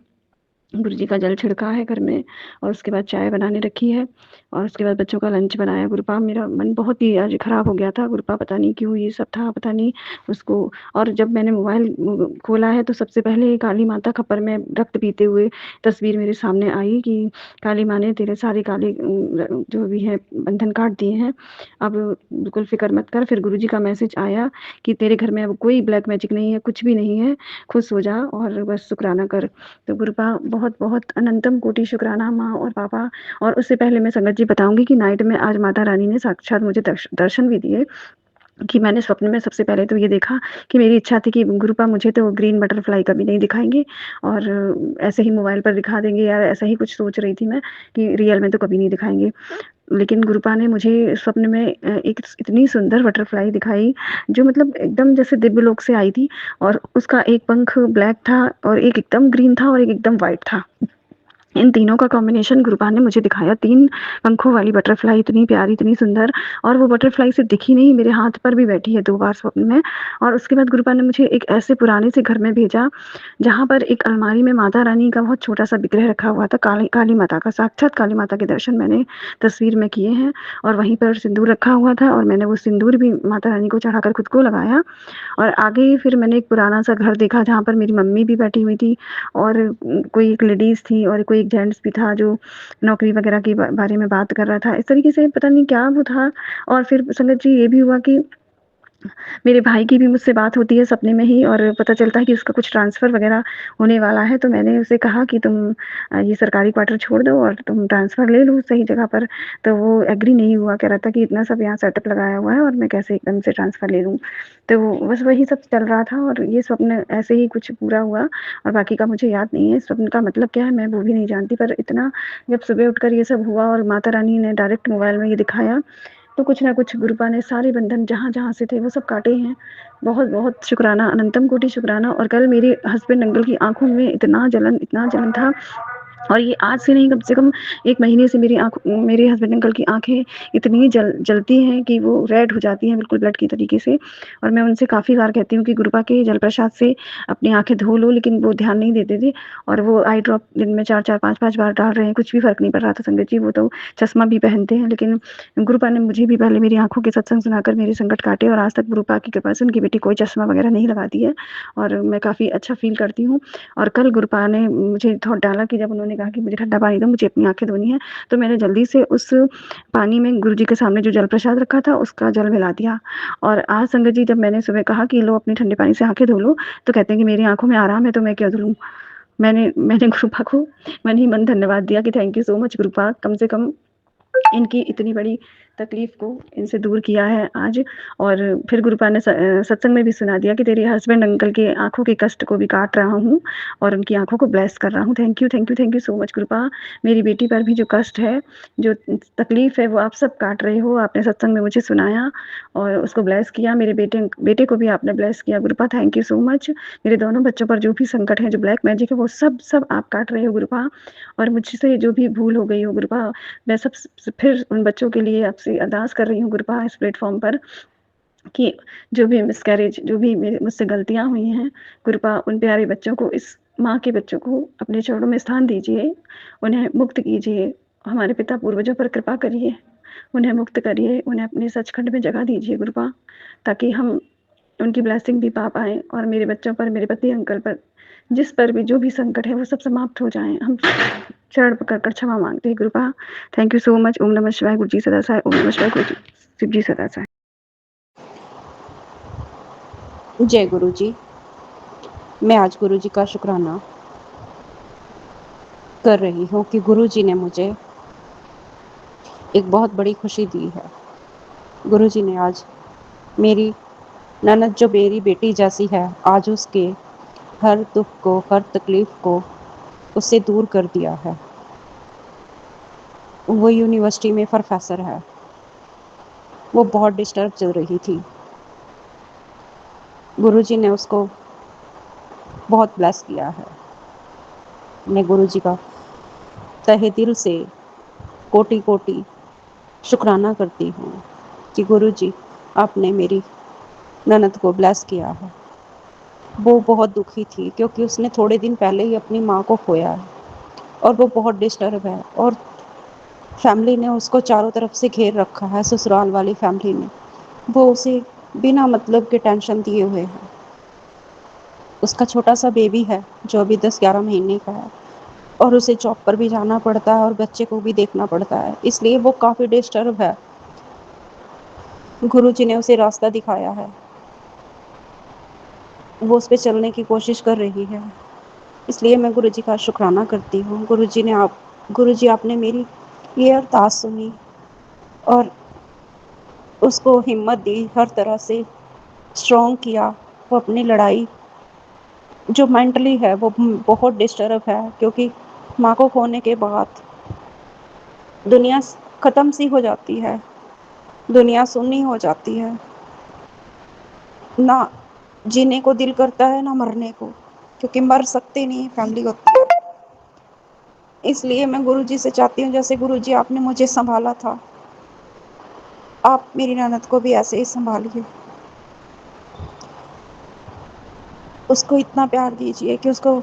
गुरु जी का जल छिड़का है घर में और उसके बाद चाय बनाने रखी है और उसके बाद बच्चों का लंच बनाया। गुरुपा, मेरा मन बहुत ही आज खराब हो गया था। गुरुपा, पता नहीं क्यों ये सब था, पता नहीं उसको। और जब मैंने मोबाइल खोला है तो सबसे पहले काली माता खप्पर में रक्त पीते हुए तस्वीर मेरे सामने आई कि काली माँ ने तेरे सारे काले जो भी है बंधन काट दिए हैं, अब बिल्कुल फ़िक्र मत कर। फिर गुरु जी का मैसेज आया कि तेरे घर में अब कोई ब्लैक मैजिक नहीं है, कुछ भी नहीं है, खुश हो जा और बस शुक्राना कर। तो गुरुपा, बहुत-बहुत अनंतम कोटि शुक्राना माँ और पापा। और उससे पहले मैं संगत जी बताऊँगी कि नाइट में आज माता रानी ने साक्षात मुझे दर्शन भी दिए, कि मैंने स्वप्न में सबसे पहले तो ये देखा कि मेरी इच्छा थी कि गुरुपा मुझे तो ग्रीन बटरफ्लाई कभी नहीं दिखाएँगे और ऐसे ही मोबाइल पर दिखा देंगे या ऐसा ही कुछ सोच रही थी मैं कि रियल में तो कभी नहीं दिखाएँगे। लेकिन गुरुपा ने मुझे स्वप्न में एक इतनी सुंदर बटरफ्लाई दिखाई, जो मतलब एकदम जैसे दिव्यलोक से आई थी और उसका एक पंख ब्लैक था और एक एकदम ग्रीन था और एक एकदम व्हाइट था। इन तीनों का कॉम्बिनेशन गुरुपा ने मुझे दिखाया। 3 पंखों वाली बटरफ्लाई, इतनी प्यारी, इतनी सुंदर, और वो बटरफ्लाई सिर्फ़ दिखी नहीं, मेरे हाथ पर भी बैठी है 2 बार स्वप्न में। और उसके बाद गुरुपा ने मुझे एक ऐसे पुराने से घर में भेजा, जहाँ पर एक अलमारी में माता रानी का बहुत छोटा-सा विग्रह रखा हुआ था, काली काली माता का। साक्षात काली माता के दर्शन मैंने तस्वीर में किए हैं और वहीं पर सिंदूर रखा हुआ था और मैंने वो सिंदूर भी माता रानी को चढ़ाकर खुद को लगाया। और आगे ही फिर मैंने एक पुराना-सा घर देखा, जहाँ पर मेरी मम्मी भी बैठी हुई थी और कोई एक लेडीज़ थी और कोई एक जेंट्स भी था, जो नौकरी वगैरह के बारे में बात कर रहा था। इस तरीके से पता नहीं क्या वो था। और फिर संगत जी ये भी हुआ कि मेरे भाई की भी मुझसे बात होती है सपने में ही और पता चलता है कि उसका कुछ ट्रांसफ़र वग़ैरह होने वाला है। तो मैंने उसे कहा कि तुम ये सरकारी क्वार्टर छोड़ दो और तुम ट्रांसफ़र ले लो सही जगह पर। तो वो एग्री नहीं हुआ, कह रहा था कि इतना सब यहाँ सेटअप लगाया हुआ है और मैं कैसे एकदम से ट्रांसफ़र ले लूँ। तो बस वही सब चल रहा था और ये स्वप्न ऐसे ही कुछ पूरा हुआ और बाकी का मुझे याद नहीं है। स्वप्न का मतलब क्या है मैं वो भी नहीं जानती, पर इतना जब सुबह उठकर ये सब हुआ और माता रानी ने डायरेक्ट मोबाइल में ये दिखाया, तो कुछ ना कुछ गुरुपा ने सारे बंधन जहाँ-जहाँ से थे वो सब काटे हैं। बहुत-बहुत शुक्राना, अनंतम कोटि शुक्राना। और कल मेरे हस्बैंड अंकल की आँखों में इतना जलन था और ये आज से नहीं, कम से कम 1 महीने से मेरे हस्बैंड अंकल की आँखें इतनी जलती हैं कि वो रेड हो जाती हैं बिल्कुल ब्लड की तरीके से। और मैं उनसे काफ़ी बार कहती हूँ कि गुरुपा के जल प्रसाद से अपनी आँखें धो लो, लेकिन वो ध्यान नहीं देते थे और वो आई ड्रॉप दिन में 4-4 5-5 बार डाल रहे हैं, कुछ भी फ़र्क नहीं पड़ रहा था संगत जी। वो तो चश्मा भी पहनते हैं, लेकिन गुरुपा ने मुझे भी पहले मेरी आँखों के सत्संग सुनाकर मेरे संकट काटे और आज तक गुरुपा की कृपा से उनकी बेटी कोई चश्मा वगैरह नहीं लगाती है और मैं काफ़ी अच्छा फ़ील करती हूँ। और कल गुरुपा ने मुझे थॉट डाला कि जब उन्होंने कहा कि मुझे ठंडा पानी दो, मुझे अपनी आँखें धोनी है, तो मैंने जल्दी से उस पानी में गुरुजी के सामने जो जल प्रसाद रखा था, उसका जल मिला दिया। और आज संगत जी जब मैंने सुबह कहा कि लो अपने ठंडे पानी से आँखें धो लो, तो कहते हैं कि मेरी आँखों में आराम है तो मैं क्यों धुलूँ? मैंने गुरुपा को मन ही मन धन्यवाद दिया कि थैंक यू सो मच गुरुपा, कम से कम इनकी इतनी बड़ी तकलीफ़ को इनसे दूर किया है आज। और फिर गुरुपा ने सत्संग में भी सुना दिया कि तेरे हस्बैंड अंकल के आँखों के कष्ट को भी काट रहा हूँ और उनकी आँखों को ब्लेस कर रहा हूँ। Thank you, thank you, thank you so much गुरुपा। मेरी बेटी पर भी जो कष्ट है, जो तकलीफ़ है, वो आप सब काट रहे हो। आपने सत्संग में मुझे सुनाया और उसको ब्लेस किया। मेरे बेटे को भी आपने ब्लेस किया गुरुपा, थैंक यू सो मच। मेरे दोनों बच्चों पर जो भी संकट है, जो ब्लैक मैजिक है, वो सब आप काट रहे हो गुरुपा। और मुझसे जो भी भूल हो गई हो गुरुपा, मैं सब फिर उन बच्चों के लिए आपसे अरदास कर रही हूँ गुरुपा इस प्लेटफ़ॉर्म पर कि जो भी मिसकैरेज, जो भी मेरे मुझसे गलतियाँ हुई हैं, गुरुपा उन प्यारे बच्चों को, इस माँ के बच्चों को अपने चरणों में स्थान दीजिए, उन्हें मुक्त कीजिए। हमारे पिता पूर्वजों पर कृपा करिए, उन्हें मुक्त करिए, उन्हें अपने सचखंड में जगह दीजिए गुरुपा, ताकि हम उनकी ब्लेसिंग भी पा पाएँ और मेरे बच्चों पर, मेरे पति अंकल पर, जिस पर भी जो भी संकट है, वो सब समाप्त हो जाएँ। हम चरण पकड़कर क्षमा माँगते हैं गुरुपा। Thank you so much. ओम नमः शिवाय। गुरु जी सदा सहाय। ओम नमः शिवाय। गुरु जी, शिव जी सदा सहाय। जय गुरु जी। मैं आज गुरुजी का शुक्राना कर रही हूँ कि गुरुजी ने मुझे एक बहुत बड़ी खुशी दी है। गुरुजी ने आज मेरी ननद जो मेरी बेटी जैसी है, आज उसके हर दुख को, हर तकलीफ को उससे दूर कर दिया है। वो यूनिवर्सिटी में प्रोफेसर है। वो बहुत डिस्टर्ब चल रही थी। गुरुजी ने उसको बहुत ब्लेस किया है। मैं गुरुजी का तहे दिल से कोटि कोटि शुक्राना करती हूँ कि गुरुजी आपने मेरी ननद को ब्लेस किया है। वो बहुत दुखी थी क्योंकि उसने थोड़े दिन पहले ही अपनी माँ को खोया है और वो बहुत डिस्टर्ब है और फैमिली ने उसको चारों तरफ से घेर रखा है, ससुराल वाली फैमिली ने। वो उसे बिना मतलब के टेंशन दिए हुए है। उसका छोटा सा बेबी है जो अभी 10-11 महीने का है और उसे जॉब पर भी जाना पड़ता है और बच्चे को भी देखना पड़ता है, इसलिए वो काफ़ी डिस्टर्ब है। गुरुजी ने उसे रास्ता दिखाया है। वो उस पे चलने की कोशिश कर रही है। इसलिए मैं गुरुजी का शुक्राना करती हूँ। गुरुजी आपने मेरी ये अरदास सुनी और उसको हिम्मत दी, हर तरह से स्ट्रॉन्ग किया। वो अपनी लड़ाई जो मेंटली है वो बहुत डिस्टर्ब है क्योंकि माँ को खोने के बाद दुनिया ख़त्म सी हो जाती है, दुनिया सुन्नी हो जाती है। ना जीने को दिल करता है ना मरने को, क्योंकि मर सकते नहीं, फैमिली होती है। इसलिए मैं गुरुजी से चाहती हूँ जैसे गुरुजी आपने मुझे संभाला था, आप मेरी ननद को भी ऐसे ही संभालिए। उसको इतना प्यार दीजिए कि उसको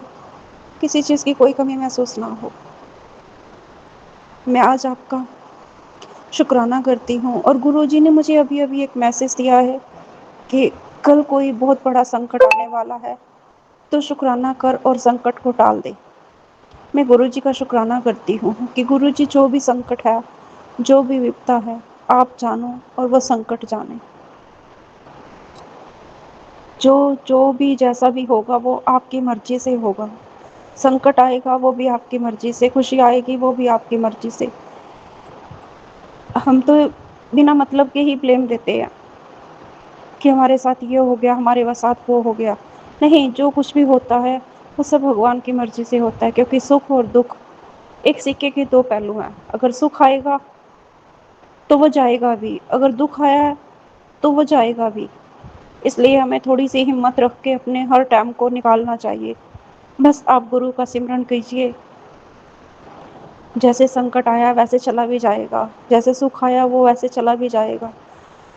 किसी चीज़ की कोई कमी महसूस ना हो। मैं आज आपका शुक्राना करती हूँ और गुरुजी ने मुझे अभी-अभी एक मैसेज दिया है कि कल कोई बहुत बड़ा संकट आने वाला है, तो शुक्राना कर और संकट को टाल दे। मैं गुरुजी का शुक्राना करती हूँ कि गुरुजी जो भी संकट है, जो भी विपदा है, आप जानो और वो संकट जाने। जो भी जैसा भी होगा वो आपकी मर्ज़ी से होगा। संकट आएगा वो भी आपकी मर्ज़ी से, खुशी आएगी वो भी आपकी मर्ज़ी से। हम तो बिना मतलब के ही ब्लेम देते हैं कि हमारे साथ ये हो गया, हमारे साथ वो हो गया। नहीं, जो कुछ भी होता है वो सब भगवान की मर्ज़ी से होता है, क्योंकि सुख और दुख एक सिक्के के दो पहलू हैं। अगर सुख आएगा तो वो जाएगा भी, अगर दुख आया है तो वो जाएगा भी। इसलिए हमें थोड़ी-सी हिम्मत रख के अपने हर टाइम को निकालना चाहिए। बस आप गुरु का सिमरन कीजिए, जैसे संकट आया वैसे चला भी जाएगा, जैसे सुख आया वो वैसे चला भी जाएगा।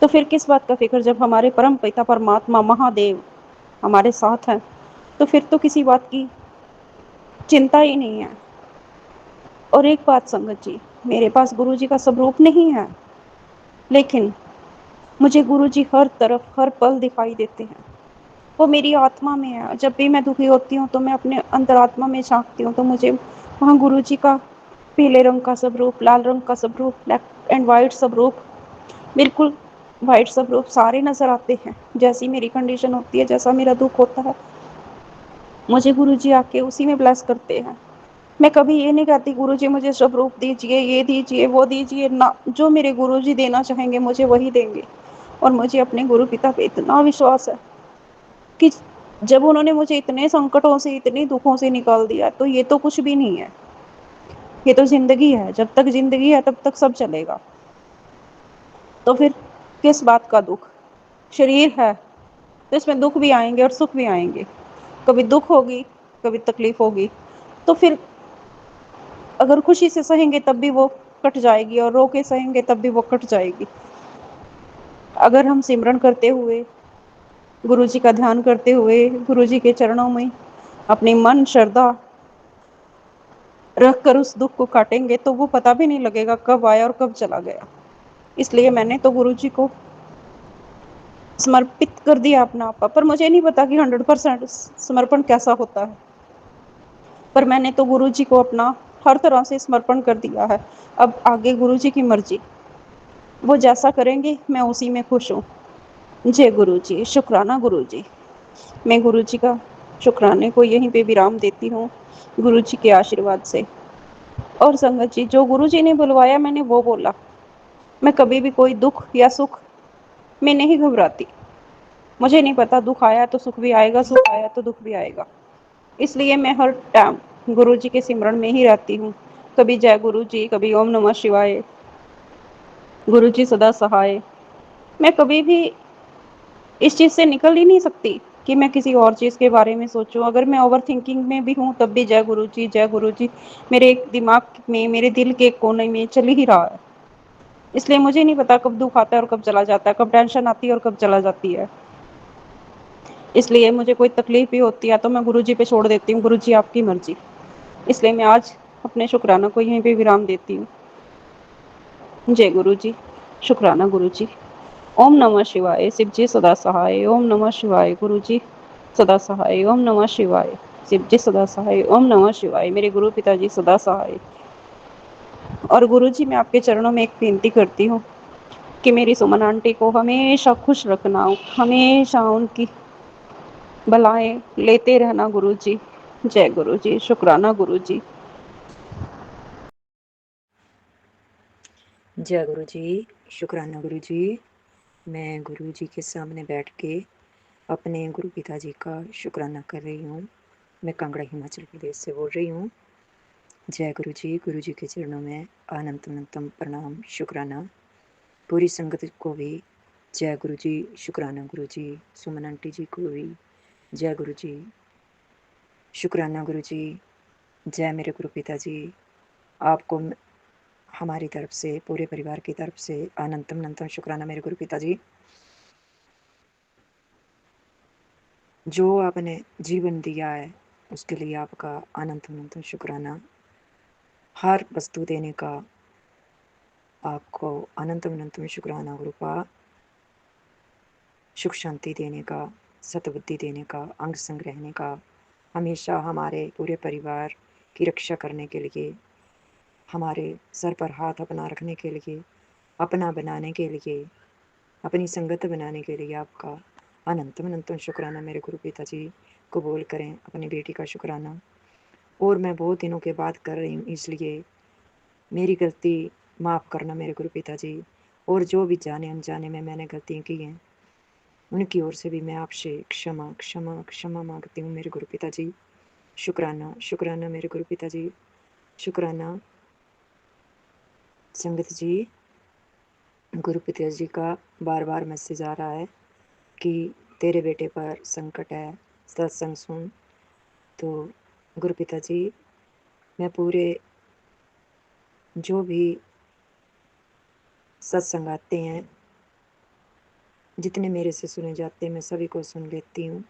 तो फिर किस बात का फ़िक्र, जब हमारे परम पिता परमात्मा महादेव हमारे साथ हैं, तो फिर तो किसी बात की चिंता ही नहीं है। और एक बात संगत जी, मेरे पास गुरुजी का स्वरूप नहीं है, लेकिन मुझे गुरुजी हर तरफ, हर पल दिखाई देते हैं। वो मेरी आत्मा में है। जब भी मैं दुखी होती हूँ तो मैं अपने अंतरात्मा में झाँकती हूँ तो मुझे वहाँ गुरुजी का पीले रंग का स्वरूप, लाल रंग का स्वरूप, ब्लैक एंड वाइट स्वरूप, बिल्कुल वाइट स्वरूप सारे नज़र आते हैं। जैसी मेरी कंडीशन होती है, जैसा मेरा दुःख होता है, मुझे गुरुजी आके उसी में ब्लेस करते हैं। मैं कभी ये नहीं कहती गुरुजी मुझे स्वरूप दीजिए, ये दीजिए, वो दीजिए, ना, जो मेरे गुरुजी देना चाहेंगे मुझे वही देंगे। और मुझे अपने गुरु पिता पे इतना विश्वास है कि जब उन्होंने मुझे इतने संकटों से, इतने दुखों से निकाल दिया, तो ये तो कुछ भी नहीं है। ये तो ज़िंदगी है, जब तक ज़िंदगी है तब तक सब चलेगा। तो फिर किस बात का दुःख? शरीर है, तो इसमें दुःख भी आएँगे और सुख भी आएँगे। कभी दुःख होगी, कभी तकलीफ़ होगी, तो फिर अगर खुशी से सहेंगे तब भी वो कट जाएगी और रो के सहेंगे तब भी वो कट जाएगी। अगर हम सिमरन करते हुए, गुरुजी का ध्यान करते हुए, गुरुजी के चरणों में अपनी मन श्रद्धा रख कर उस दुःख को काटेंगे तो वो पता भी नहीं लगेगा कब आया और कब चला गया। इसलिए मैंने तो गुरुजी को समर्पित कर दिया अपना आपा, पर मुझे नहीं पता कि 100% समर्पण कैसा होता है। पर मैंने तो गुरुजी को अपना हर तरह से समर्पण कर दिया है। अब आगे गुरुजी की मर्ज़ी, वो जैसा करेंगे मैं उसी में खुश हूँ। जय गुरुजी, शुक्राना गुरुजी। मैं गुरुजी का शुक्राने को यहीं पे विराम देती हूँ गुरु जी के आशीर्वाद से। और संगत जी, जो गुरु जी ने बुलवाया मैंने वो बोला। मैं कभी भी कोई दुख या सुख में नहीं घबराती। मुझे नहीं पता दुख आया तो सुख भी आएगा, सुख आया तो दुख भी आएगा। इसलिए मैं हर टाइम गुरु जी के सिमरन में ही रहती हूँ। कभी जय गुरु जी, कभी ओम नमः शिवाय, गुरु जी सदा सहाय। मैं कभी भी इस चीज़ से निकल ही नहीं सकती कि मैं किसी और चीज़ के बारे में सोचूं। अगर मैं ओवर थिंकिंग में भी हूँ तब भी जय गुरु जी मेरे दिमाग में, मेरे दिल के कोने में चल ही रहा है। इसलिए मुझे नहीं पता कब दुख आता है और कब चला जाता है, कब टेंशन आती है और कब चला जाती है। इसलिए मुझे कोई तकलीफ भी होती है तो मैं गुरु जी पे छोड़ देती हूँ, गुरु जी आपकी मर्जी। इसलिए मैं आज अपने शुक्राना को यहीं पे विराम देती हूँ। जय गुरु जी, शुक्राना गुरु जी। ओम नमः शिवाय, शिव जी सदा सहाय। ओम नमः शिवाय, गुरु जी सदा सहाय। ओम नमः शिवाय, शिव जी सदा सहाय। ओम नमः शिवाय, मेरे गुरु पिताजी सदा सहाय। और गुरु जी, मैं आपके चरणों में एक विनती करती हूँ कि मेरी सुमन आंटी को हमेशा खुश रखना, हमेशा उनकी भलाएं लेते रहना गुरु जी। जय गुरु जी, शुक्राना गुरु जी। जय गुरु जी, शुक्राना गुरु जी। मैं गुरु जी के सामने बैठ के अपने गुरु पिताजी का शुक्राना कर रही हूँ। मैं कांगड़ा हिमाचल प्रदेश से बोल रही हूँ। जय गुरु जी के चरणों में अनंतम अनंतम प्रणाम, शुक्राना। पूरी संगत को भी जय गुरु जी, शुक्राना गुरु जी। सुमन आंटी जी को भी जय गुरु जी, शुक्राना गुरु जी। जय मेरे गुरु पिताजी। आपको हमारी तरफ से, पूरे परिवार की तरफ से अनंतम अनंतम शुक्राना मेरे गुरु पिताजी। जो आपने जीवन दिया है उसके लिए आपका अनंतम अनंतम शुक्राना। हर वस्तु देने का आपको अनंतम अनंतम शुक्राना गुरुपा। सुख शांति देने का, सतबुद्धि देने का, अंग संग रहने का, हमेशा हमारे पूरे परिवार की रक्षा करने के लिए, हमारे सर पर हाथ अपना रखने के लिए, अपना बनाने के लिए, अपनी संगत बनाने के लिए आपका अनंतम अनंतम शुक्राना मेरे गुरु पिताजी। कबूल करें अपनी बेटी का शुक्राना। और मैं बहुत दिनों के बाद कर रही हूँ, इसलिए मेरी गलती माफ़ करना मेरे गुरु पिताजी। और जो भी जाने अनजाने में मैंने गलतियाँ की हैं उनकी ओर से भी मैं आपसे क्षमा क्षमा क्षमा मांगती हूँ मेरे गुरु पिताजी। शुक्राना शुक्राना मेरे गुरु पिताजी, शुक्राना। संगत जी, गुरु पिताजी का बार बार मैसेज आ रहा है कि तेरे बेटे पर संकट है, सत्संग सुन। तो गुरु पिताजी, मैं पूरे जो भी सत्संग आते हैं, जितने मेरे से सुने जाते हैं, मैं सभी को सुन लेती हूँ।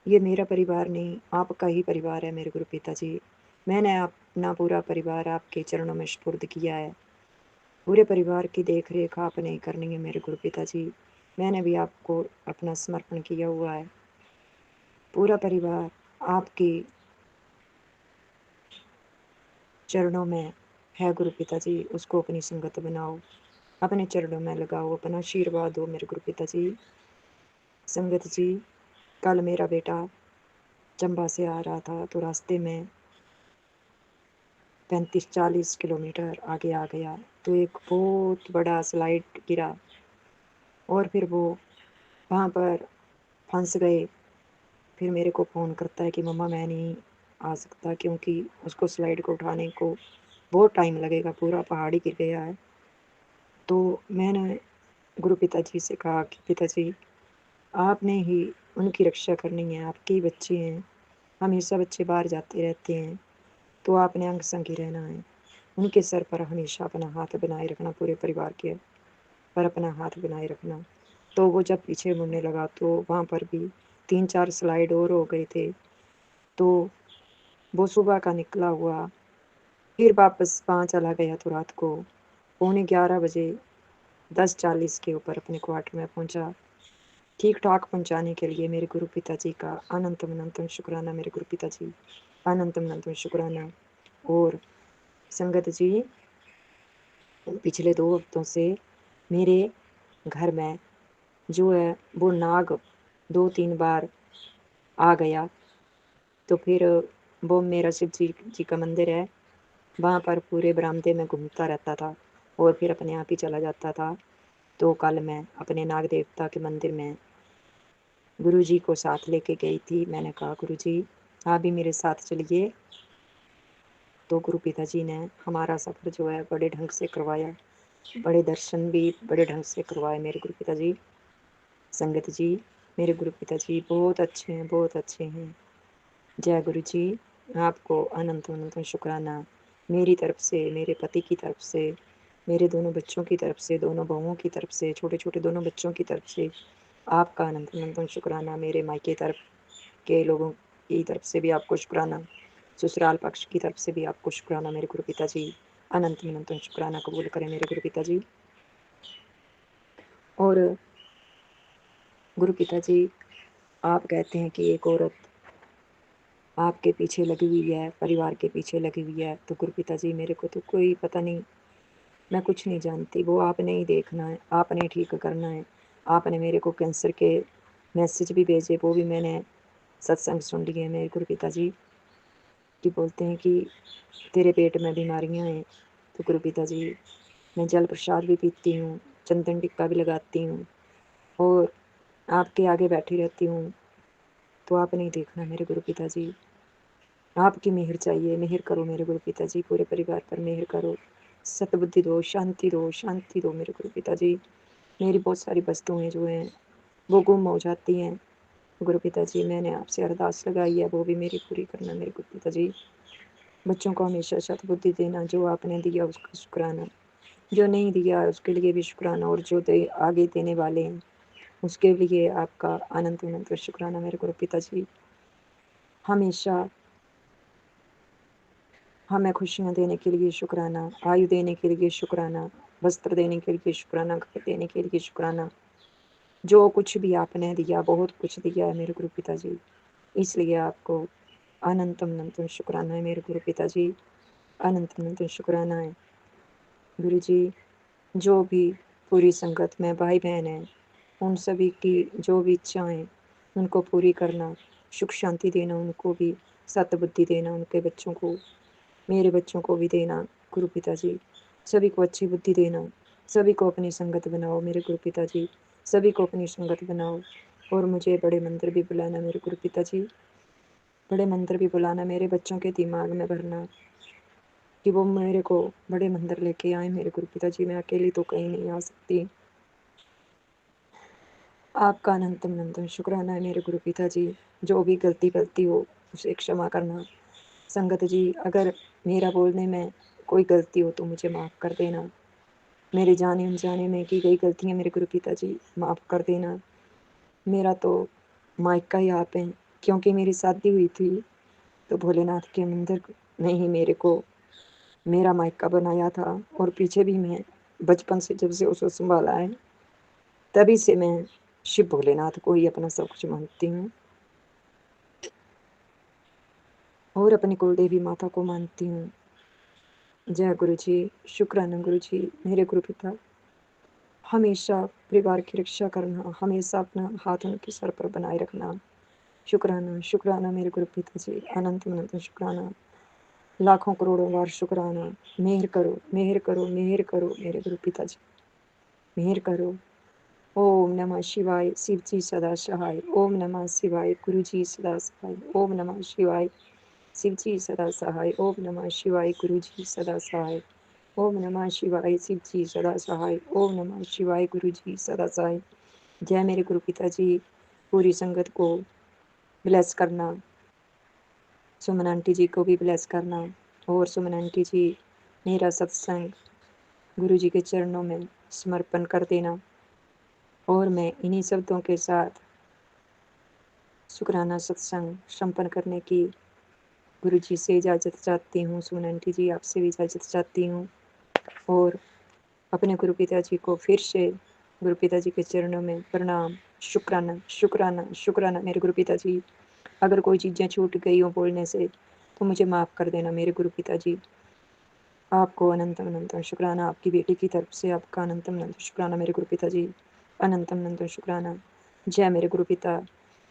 ये मेरा परिवार नहीं, आपका ही परिवार है मेरे गुरु पिताजी। मैंने अपना पूरा परिवार आपके चरणों में सुपुर्द किया है। पूरे परिवार की देख रेख आपने ही करनी है मेरे गुरु पिताजी। मैंने भी आपको अपना समर्पण किया हुआ है। पूरा परिवार आपकी चरणों में है गुरु पिताजी। उसको अपनी संगत बनाओ, अपने चरणों में लगाओ, अपना आशीर्वाद दो मेरे गुरु पिताजी। संगत जी, कल मेरा बेटा चंबा से आ रहा था तो रास्ते में 35-40 किलोमीटर आगे आ गया तो एक बहुत बड़ा स्लाइड गिरा और फिर वो वहाँ पर फंस गए। फिर मेरे को फ़ोन करता है कि मम्मा मैं नहीं आ सकता क्योंकि उसको स्लाइड को उठाने को बहुत टाइम लगेगा, पूरा पहाड़ ही गिर गया है। तो मैंने गुरु पिताजी से कहा कि पिताजी आपने ही उनकी रक्षा करनी है, आपके ही बच्चे हैं, हमेशा बच्चे बाहर जाते रहते हैं, तो आपने अंग संग ही रहना है। उनके सर पर हमेशा अपना हाथ बनाए रखना, पूरे परिवार के पर अपना हाथ बनाए रखना। तो वो जब पीछे मुड़ने लगा तो वहाँ पर भी 3-4 स्लाइड और हो गए थे। तो वो सुबह का निकला हुआ फिर वापस वहाँ चला गया तो रात को 11:15 बजे 10:40 के ऊपर अपने क्वार्टर में पहुँचा। ठीक ठाक पहुँचाने के लिए मेरे गुरु पिताजी का अनंतम अनंतम शुक्राना मेरे गुरु पिताजी, अनंतम अनंतम शुक्राना। और संगत जी, पिछले 2 हफ्तों से मेरे घर में जो है वो नाग 2-3 बार आ गया। तो फिर वो मेरा शिव जी का मंदिर है, वहाँ पर पूरे बरामदे में घूमता रहता था और फिर अपने आप ही चला जाता था। तो कल मैं अपने नाग देवता के मंदिर में गुरुजी को साथ लेके गई थी। मैंने कहा गुरुजी आप भी मेरे साथ चलिए। तो गुरु पिताजी ने हमारा सफ़र जो है बड़े ढंग से करवाया, बड़े दर्शन भी बड़े ढंग से करवाए मेरे गुरु पिताजी। संगत जी, मेरे गुरु पिताजी बहुत अच्छे हैं, बहुत अच्छे हैं। जय गुरु जी। आपको अनंत अनंत शुक्राना मेरी तरफ से, मेरे पति की तरफ से, मेरे दोनों बच्चों की तरफ से, दोनों बहुओं की तरफ से, छोटे छोटे दोनों बच्चों की तरफ से आपका अनंत अनंत शुक्राना। मेरे मायके तरफ के लोगों की तरफ से भी आपको शुक्राना, ससुराल पक्ष की तरफ से भी आपको शुक्राना मेरे गुरु पिताजी। अनंत अनंत शुक्राना कबूल करें मेरे गुरु पिताजी। और गुरु पिताजी आप कहते हैं कि एक औरत आपके पीछे लगी हुई है, परिवार के पीछे लगी हुई है, तो गुरु पिताजी मेरे को तो कोई पता नहीं, मैं कुछ नहीं जानती। वो आपने ही देखना है, आपने ठीक करना है। आपने मेरे को कैंसर के मैसेज भी भेजे, वो भी मैंने सत्संग सुन लिए मेरे गुरु पिताजी कि बोलते हैं कि तेरे पेट में बीमारियां हैं। तो गुरु पिताजी मैं जल प्रसाद भी पीती हूँ, चंदन टिक्का भी लगाती हूँ और आपके आगे बैठी रहती हूँ। तो आपने ही देखना मेरे गुरु पिताजी, आपकी मेहर चाहिए, मेहर करो मेरे गुरु पिताजी, पूरे परिवार पर मेहर करो, सतबुद्धि दो, शांति दो, शांति दो मेरे गुरु पिताजी। मेरी बहुत सारी वस्तुएं जो हैं वो गुम हो जाती हैं। गुरु पिताजी मैंने आपसे अरदास लगाई है, वो भी मेरी पूरी करना मेरे गुरु पिताजी। बच्चों को हमेशा सतबुद्धि देना, जो आपने दिया उसका शुक्राना, जो नहीं दिया उसके लिए भी शुक्राना, और जो दे आगे देने वाले हैं उसके लिए आपका अनंत अनंत शुक्राना मेरे गुरु पिताजी। हमेशा हमें खुशियाँ देने के लिए शुक्राना, आयु देने के लिए शुक्राना, वस्त्र देने के लिए शुक्राना, घर देने के लिए शुक्राना। जो कुछ भी आपने दिया बहुत कुछ दिया है मेरे गुरु पिताजी, इसलिए आपको अनंत अनंत शुक्राना है मेरे गुरु पिताजी। अनंत अनंत शुक्राना है गुरु जी। जो भी पूरी संगत में भाई बहन हैं उन सभी की जो भी इच्छाएं उनको पूरी करना, सुख शांति देना, उनको भी सतबुद्धि देना, उनके बच्चों को, मेरे बच्चों को भी देना गुरु पिताजी। सभी को अच्छी बुद्धि देना, सभी को अपनी संगत बनाओ मेरे गुरु पिताजी, सभी को अपनी संगत बनाओ। और मुझे बड़े मंदिर भी बुलाना मेरे गुरु पिताजी, बड़े मंदिर भी बुलाना, मेरे बच्चों के दिमाग में भरना कि वो मेरे को बड़े मंदिर लेके आए मेरे गुरु पिताजी। मैं अकेली तो कहीं नहीं आ सकती। आपका अनंत अनंत शुक्राना है मेरे गुरु पिताजी। जो भी गलती हो उसे क्षमा करना। संगत जी, अगर मेरा बोलने में कोई गलती हो तो मुझे माफ़ कर देना। मेरे जाने अनजाने में की गई गलतियाँ मेरे गुरु पिताजी माफ़ कर देना। मेरा तो मायका ही आप हैं, क्योंकि मेरी शादी हुई थी तो भोलेनाथ के मंदिर ने ही मेरे को मेरा मायका बनाया था। और पीछे भी मैं बचपन से जब से उसे संभाला है तभी से मैं शिव भोलेनाथ को ही अपना सब कुछ मानती हूँ और अपनी कुलदेवी माता को मानती हूँ। जय गुरु जी। शुक्राना गुरु जी, मेरे गुरु पिता। हमेशा परिवार की रक्षा करना, हमेशा अपना हाथ उनके सर पर बनाए रखना। शुक्राना शुक्राना मेरे गुरु पिताजी, अनंत अनंत शुक्राना, लाखों करोड़ों बार शुक्राना। मेहर करो, मेहर करो, मेहर करो मेरे गुरु पिताजी, मेहर करो। ओम नमः शिवाय, शिव जी सदा सहाय। ओम नमः शिवाय, गुरु जी सदा सहाय। ओम नमः शिवाय, शिव जी सदा सहाय। ओम नमः शिवाय, गुरु जी सदा सहाय। ओम नमः शिवाय, शिव जी सदा सहाय। ओम नमः शिवाय, गुरु जी सदा सहाय। जय मेरे गुरु पिताजी। पूरी संगत को ब्लेस करना, सुमन आंटी जी को भी ब्लेस करना। और सुमन आंटी जी, मेरा सत्संग गुरु जी के चरणों में समर्पण कर देना। और मैं इन्हीं शब्दों के साथ शुक्राना सत्संग संपन्न करने की गुरु जी से इजाज़त चाहती हूँ। सुमन आंटी जी, आपसे भी इजाज़त चाहती हूँ। और अपने गुरु पिताजी को फिर से गुरु पिताजी के चरणों में प्रणाम। शुक्राना शुक्राना शुक्राना मेरे गुरु पिताजी। अगर कोई चीज़ें छूट गई हो बोलने से तो मुझे माफ़ कर देना मेरे गुरु पिताजी। आपको अनंत अनंत शुक्राना, आपकी बेटी की तरफ से आपका अनंत अनंत शुक्राना मेरे गुरु पिताजी। अनंत अनंत शुक्राना। जय मेरे गुरु पिता।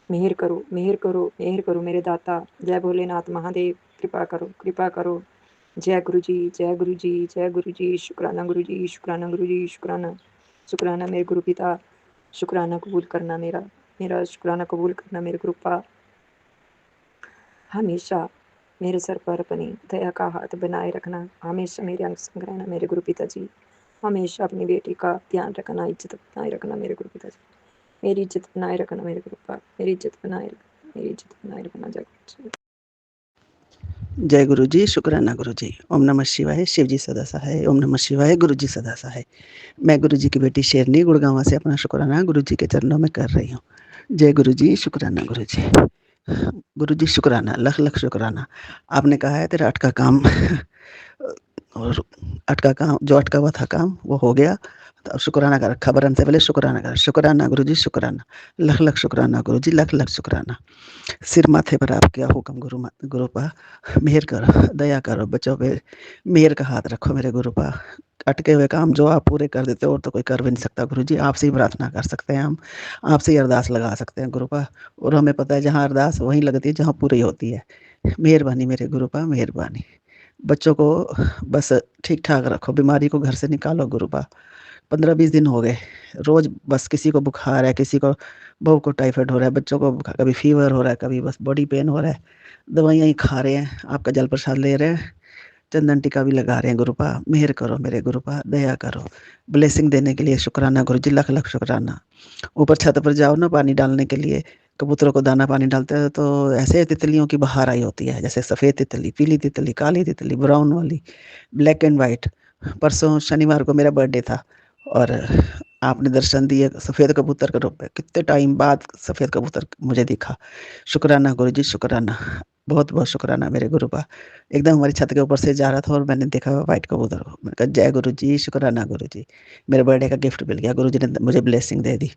मेहर करो, मेहर करो, मेहर करो मेरे दाता। जय भोलेनाथ महादेव, कृपा करो, कृपा करो। जय गुरु जी, जय गुरु जी, जय गुरु जी। शुक्राना गुरु जी, शुक्राना गुरु जी, शुक्राना। शुक्राना मेरे गुरु पिता, शुक्राना कबूल करना मेरा, मेरा शुक्राना कबूल करना मेरे गुरु पा। हमेशा मेरे सर पर अपनी दया का हाथ बनाए रखना, हमेशा मेरे अंग संग रहना मेरे गुरु पिताजी। हमेशा अपनी बेटी का ध्यान रखना, इज्जत बनाए रखना मेरे गुरु पिताजी। मेरी इज्जत बनाए रखना मेरे गुरु पा, मेरी इज्जत बनाए रखना, मेरी इज्जत बनाए रखना। जय गुरु जी। जय गुरु जी, शुक्राना गुरु जी। ओम नमः शिवाय, शिव जी सदा सहाय। ओम नमः शिवाय, गुरु जी सदा सहाय। मैं गुरु जी की बेटी शेरनी गुड़गांव से अपना शुक्राना गुरु जी के चरणों में कर रही हूँ। जय गुरु जी, शुक्राना गुरु जी। गुरु जी शुक्राना, लख लख शुक्राना। आपने कहा है तेरा अटका काम और अटका काम, जो अटका हुआ था काम वो हो गया। तो अब शुक्राना कर, खबरन से पहले शुक्राना कर। शुक्राना गुरु जी, शुक्राना। लख लख शुक्राना गुरु जी, लख लख शुक्राना। सिर माथे पर आप क्या हुक्म गुरु पा, मेहर करो, दया करो, बच्चों पे मेहर का हाथ रखो मेरे गुरु पा। अटके हुए काम जो आप पूरे कर देते हो और तो कोई कर भी नहीं सकता गुरु जी। आपसे ही प्रार्थना कर सकते हैं हम, आपसे ही अरदास लगा सकते हैं गुरु पा। और हमें पता है जहाँ अरदास वहीं लगती है जहाँ पूरी होती है। मेहरबानी मेरे गुरु पा, मेहरबानी। बच्चों को बस ठीक ठाक रखो, बीमारी को घर से निकालो गुरु पा। 15-20 दिन हो गए, रोज बस किसी को बुखार है, किसी को बहू को टाइफाइड हो रहा है, बच्चों को कभी फीवर हो रहा है, कभी बस बॉडी पेन हो रहा है। दवाइयाँ ही खा रहे हैं, आपका जल प्रसाद ले रहे हैं, चंदन टीका भी लगा रहे हैं गुरुपा। मेहर करो मेरे गुरुपा, दया करो। ब्लेसिंग देने के लिए शुक्राना गुरु जी, लख लख शुक्राना। ऊपर छत पर जाओ ना पानी डालने के लिए, कबूतरों को दाना पानी डालते हैं तो ऐसे तितलियों की बहार आई होती है, जैसे सफ़ेद तितली, पीली तितली, काली तितली, ब्राउन वाली, ब्लैक एंड वाइट। परसों शनिवार को मेरा बर्थडे था और आपने दर्शन दिए सफ़ेद कबूतर के रूप में। कितने टाइम बाद सफ़ेद कबूतर मुझे दिखा। शुक्राना गुरु जी, शुक्राना। बहुत बहुत शुक्राना मेरे गुरु का। एकदम हमारी छत के ऊपर से जा रहा था और मैंने देखा वाइट कबूतर को। मैंने कहा जय गुरु जी, शुक्राना गुरु जी। मेरे बर्थडे का गिफ्ट मिल गया, गुरु जी ने मुझे ब्लेसिंग दे दी।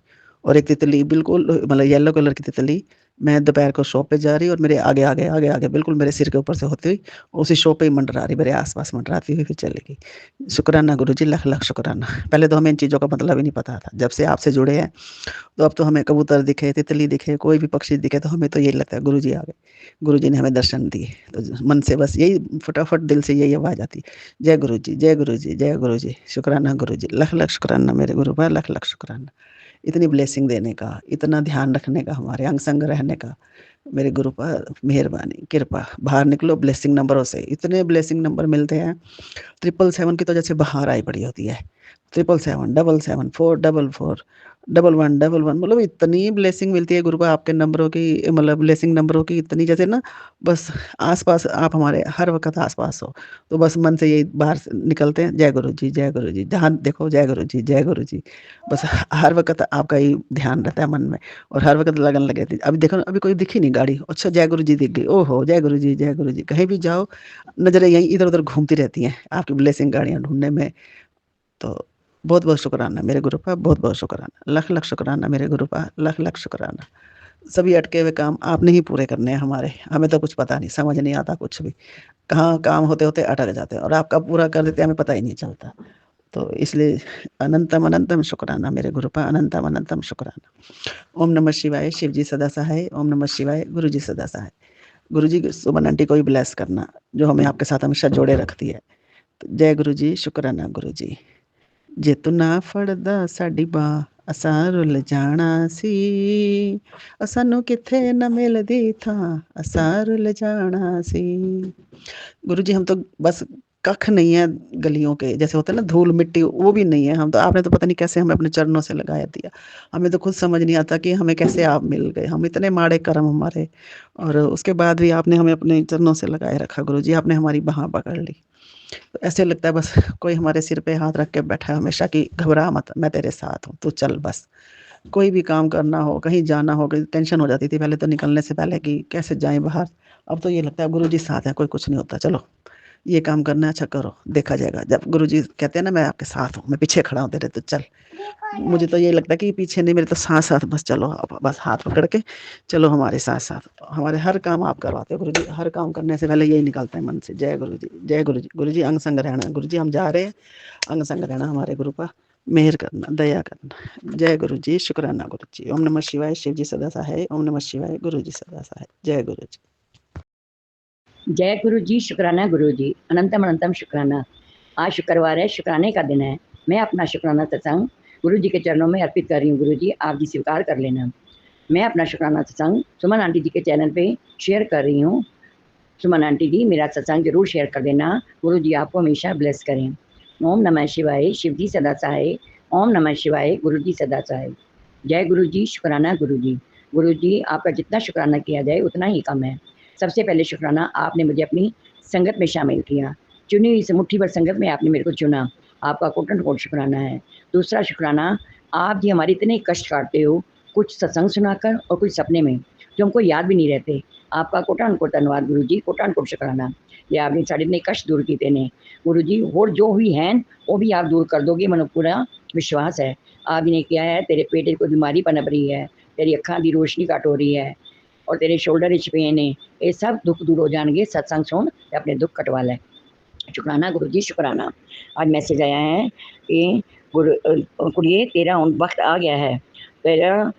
और एक तितली बिल्कुल मतलब येलो कलर की तितली, मैं दोपहर को शॉप पे जा रही और मेरे आगे आगे आगे आगे बिल्कुल मेरे सिर के ऊपर से होती हुई उसी शॉप पे ही मंडरा रही, मेरे आसपास मंडराती हुई फिर चली गई। शुक्राना गुरु जी, लख लख शुक्राना। पहले तो हमें इन चीज़ों का मतलब ही नहीं पता था। जब से आपसे जुड़े हैं तो अब तो हमें कबूतर दिखे, तितली दिखे, कोई भी पक्षी दिखे तो हमें तो यही लगता है गुरु जी आ गए, गुरु जी ने हमें दर्शन दिए। तो मन से बस यही फटाफट दिल से यही आवाज़ आती है, जय गुरु जी, जय गुरु जी, जय गुरु जी। शुक्राना गुरु जी, लख लख शुक्राना मेरे गुरु पर, लख लख शुक्राना। इतनी ब्लेसिंग देने का, इतना ध्यान रखने का, हमारे अंग संग रहने का मेरे गुरु पर मेहरबानी, कृपा। बाहर निकलो ब्लेसिंग नंबरों से, इतने ब्लेसिंग नंबर मिलते हैं। 777 की तो जैसे बाहर आई पड़ी होती है। 777, 774, 44, 11, 11, मतलब इतनी ब्लेसिंग मिलती है गुरु को आपके नंबरों की, मतलब ब्लेसिंग नंबरों की इतनी, जैसे ना बस आसपास आप हमारे हर वक्त आसपास हो। तो बस मन से यही बाहर से निकलते हैं, जय गुरु जी, जय गुरु जी। जहाँ देखो जय गुरु जी, जय गुरु जी। बस हर वक्त आपका ही ध्यान रहता है मन में और हर वक्त लगन लगे थी। अभी देखो अभी कोई दिखी नहीं गाड़ी, अच्छा जय गुरु जी दिख गई, ओहो जय गुरु जी, जय गुरु जी। कहीं भी जाओ नजरें यहीं इधर उधर घूमती रहती हैं आपकी ब्लेसिंग गाड़ियाँ ढूंढने में। तो बहुत बहुत शुक्राना मेरे गुरु का, बहुत बहुत शुक्राना, लख लख शुक्राना मेरे गुरु का, लख लख शुक्राना। सभी अटके हुए काम आपने ही पूरे करने हैं हमारे, हमें तो कुछ पता नहीं, समझ नहीं आता कुछ भी, कहाँ काम होते होते अटक जाते हैं और आपका पूरा कर देते हैं, हमें पता ही नहीं चलता। तो इसलिए अनंतम अनंतम शुक्राना मेरे गुरु का, अनंतम अनंतम शुक्राना। ओम नमः शिवाय, शिव जी सदा सहाय। ओम नमः शिवाय, गुरु जी सदा सहाय। गुरु जी सुमन आंटी को भी ब्लेस करना, जो हमें आपके साथ हमेशा जोड़े रखती है। तो जय गुरु जी, शुक्राना गुरु जी। ਜੇ ਤੂੰ ਨਾ ਫੜਦਾ ਸਾਡੀ ਬਾਂਹ ਅਸਾਂ ਰੁੱਲ ਜਾਣਾ ਸੀ, ਸਾਨੂੰ ਕਿੱਥੇ ਨਾ ਮਿਲਦੀ ਥਾਂ ਅਸਾਂ ਰੁੱਲ जाना सी। गुरु जी हम तो बस कख नहीं है गलियों के, जैसे होते हैं ना धूल मिट्टी, वो भी नहीं है हम तो। आपने तो पता नहीं कैसे हमें अपने चरणों से लगाया दिया, हमें तो खुद समझ नहीं आता कि हमें कैसे आप मिल गए। हम इतने माड़े कर्म हमारे, और उसके बाद भी आपने हमें अपने चरणों से लगाए रखा गुरु जी। आपने हमारी बाह पकड़ ली, तो ऐसे लगता है बस कोई हमारे सिर पे हाथ रख के बैठा है हमेशा कि घबरा मत, मैं तेरे साथ हूँ, तू चल बस। कोई भी काम करना हो, कहीं जाना हो, कहीं टेंशन हो जाती थी पहले तो निकलने से पहले कि कैसे जाएं बाहर। अब तो ये लगता है गुरु जी साथ हैं, कोई कुछ नहीं होता, चलो ये काम करना है, अच्छा करो, देखा जाएगा। जब गुरु जी कहते हैं ना मैं आपके साथ हूँ, मैं पीछे खड़ा हूँ तेरे, तो चल। मुझे तो ये लगता है कि पीछे नहीं, मेरे तो साथ साथ बस चलो, बस हाथ पकड़ के चलो हमारे साथ साथ। हमारे हर काम आप करवाते हो गुरु जी, हर काम करने से पहले यही निकलता है मन से, जय गुरु जी, जय गुरु जी। गुरु जी अंग संग रहना, गुरु जी हम जा रहे हैं, अंग संग रहना हमारे गुरु का। मेहर करना, दया करना। जय गुरु जी, शुक्राना गुरु जी। ओम नमः शिवाय, शिव जी सदा सहाय। ओम नमः शिवाय, गुरु जी सदा सहाय। जय गुरु जी। जय गुरु जी, शुक्राना गुरु जी, अनंतम अनंतम शुक्राना। आज शुक्रवार है, शुक्राने का दिन है। मैं अपना शुक्राना सत्संग गुरु जी के चरणों में अर्पित कर रही हूँ। गुरु जी आप जी स्वीकार कर लेना। मैं अपना शुक्राना सत्संग सुमन आंटी जी के चैनल पे शेयर कर रही हूँ। सुमन आंटी जी मेरा सत्संग जरूर शेयर कर देना। गुरु जी आपको हमेशा ब्लेस करें। ओम नमः शिवाय, शिव जी सदा सहाय। ओम नमः शिवाय, गुरु जी सदा सहाय। जय गुरु जी, शुक्राना गुरु जी। गुरु जी आपका जितना शुक्राना किया जाए उतना ही कम है। सबसे पहले शुक्राना आपने मुझे अपनी संगत में शामिल किया। चुनी हुई इस मुट्ठी भर संगत में आपने मेरे को चुना। आपका कोटन कोट शुक्राना है। दूसरा शुक्राना, आप जी हमारे इतने कष्ट काटते हो, कुछ सत्संग सुनाकर और कुछ सपने में, जो हमको याद भी नहीं रहते। आपका कोटान कोट धन्यवाद गुरु जी, कोटान कोट शुक्राना। ये आपने साढ़े इतने कष्ट दूर किए ने गुरु जी, और जो हुई हैं वो भी आप दूर कर दोगे, मनो पूरा विश्वास है। आपने किया है, तेरे पेट में कोई बीमारी पनप रही है, तेरी अखा की रोशनी घट हो रही है और तेरे शोल्डर च पेन है, ये सब दुख दूर हो जाएंगे। सत्संग सुन ते अपने दुख कटवा ले। शुक्राना गुरु जी, शुक्राना। आज मैसेज आया है कि कुड़िए तेरा हुण वक्त आ गया है, तेरा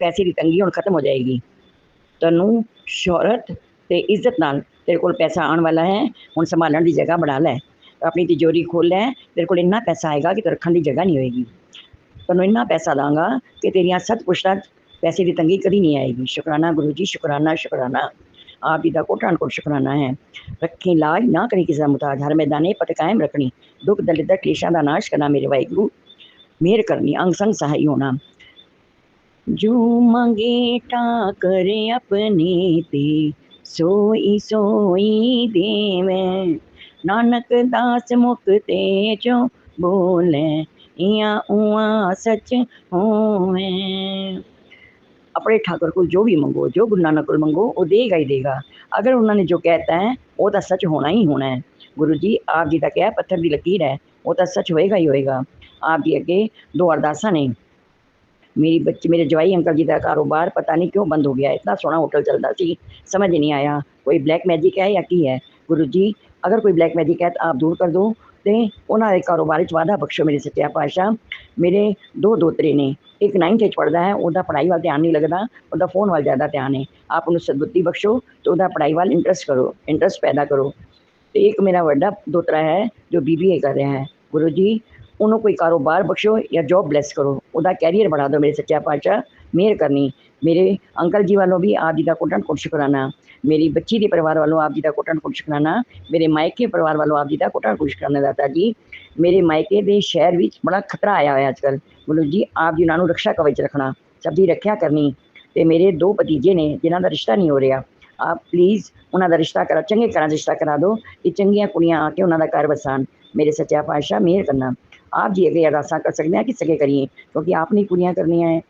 पैसे की तंगी हुण खत्म हो जाएगी। तैनूं शोहरत ते इज्जत नाल तेरे कोल पैसा आने वाला है। हुण संभालण की जगह बना लै, अपनी तिजोरी खोल लै। तेरे कोल इन्ना पैसा आएगा कि तेरे रखण की जगह नहीं होएगी। तैनूं इन्ना पैसा दांगा कि तेरियां सत पुश्तां पैसे की तंगी कभी नहीं आएगी। शुक्राना गुरु जी, शुक्राना शुक्राना। आप जी का कोटान कोट शुक्राना है। रखी लाज ना करी किसी का मुताज, हर मैदाने पत कायम रखनी, दुख दलित क्लेशां का नाश करना। मेरे वाहिगुरू मेहर करनी, अंग संग सहाय होना। जो मांगे ठाकर अपने ते, सोई सोई देवै। नानक दास मुख ते जो बोले, इया उआ सच होवे। अपने ठाकुर को जो भी मंगो, जो गुरु नानक को मंगो, वो देगा ही देगा। अगर उन्होंने जो कहता है वो तो सच होना ही होना है। गुरु जी आप जी का क्या पत्थर की लकीर है, वो तो सच होएगा ही होएगा। आप जी अगे दो अरदासा ने। मेरे जवाई अंकल जी का कारोबार पता नहीं क्यों बंद हो गया। इतना सोहना होटल चलता सी, समझ नहीं आया कोई ब्लैक मैजिक है या की है। गुरु जी अगर कोई ब्लैक मैजिक है तो आप दूर कर दो, तो उन्होंने कारोबार वाधा बख्शो मेरे सच्चा पातशाह। मेरे दो दोतरे ने, एक 9th पढ़ता है, वह पढ़ाई वाल ध्यान नहीं लगता, वह फोन वाल ज़्यादा ध्यान है। आप उन्हें सदबुद्धि बख्शो तो वह पढ़ाई वाल इंटरस्ट करो, इंटरस्ट पैदा करो। तो एक मेरा बड़ा दोतरा है जो BBA कर रहा है। गुरु जी उन्होंने कोई कारोबार बख्शो या जॉब ब्लैस करो, वह कैरियर बढ़ा दो। मेरे सच्चा पातशाह मेहर करनी। मेरे अंकल जी वालों भी आप जी का कोटन कोट शुक्राना। मेरी बच्ची के परिवार वालों आप जी का कोटन कोट शुक्राना। मेरे मायके परिवार वालों आप जी का कोटन कोट शुक्राना। दाता जी मेरे मायके के शहर में बड़ा खतरा आया है अजकल। गुरु जी आप जी उन्होंने रक्षा कवच रखना, सबकी रक्षा करनी। तो मेरे दो भतीजे ने जिन्हों का रिश्ता नहीं हो रहा, आप प्लीज़ उन्होंने रिश्ता करा, चंगे घर रिश्ता करा दो कि चंगियां कुड़ियां आके उन्होंने घर बसान। मेरे सच्चा पातशाह मेहर करना। आप जी अगे अरदासा कर सकते हैं कि सके करिए, क्योंकि आपने पूरियां करनियां है,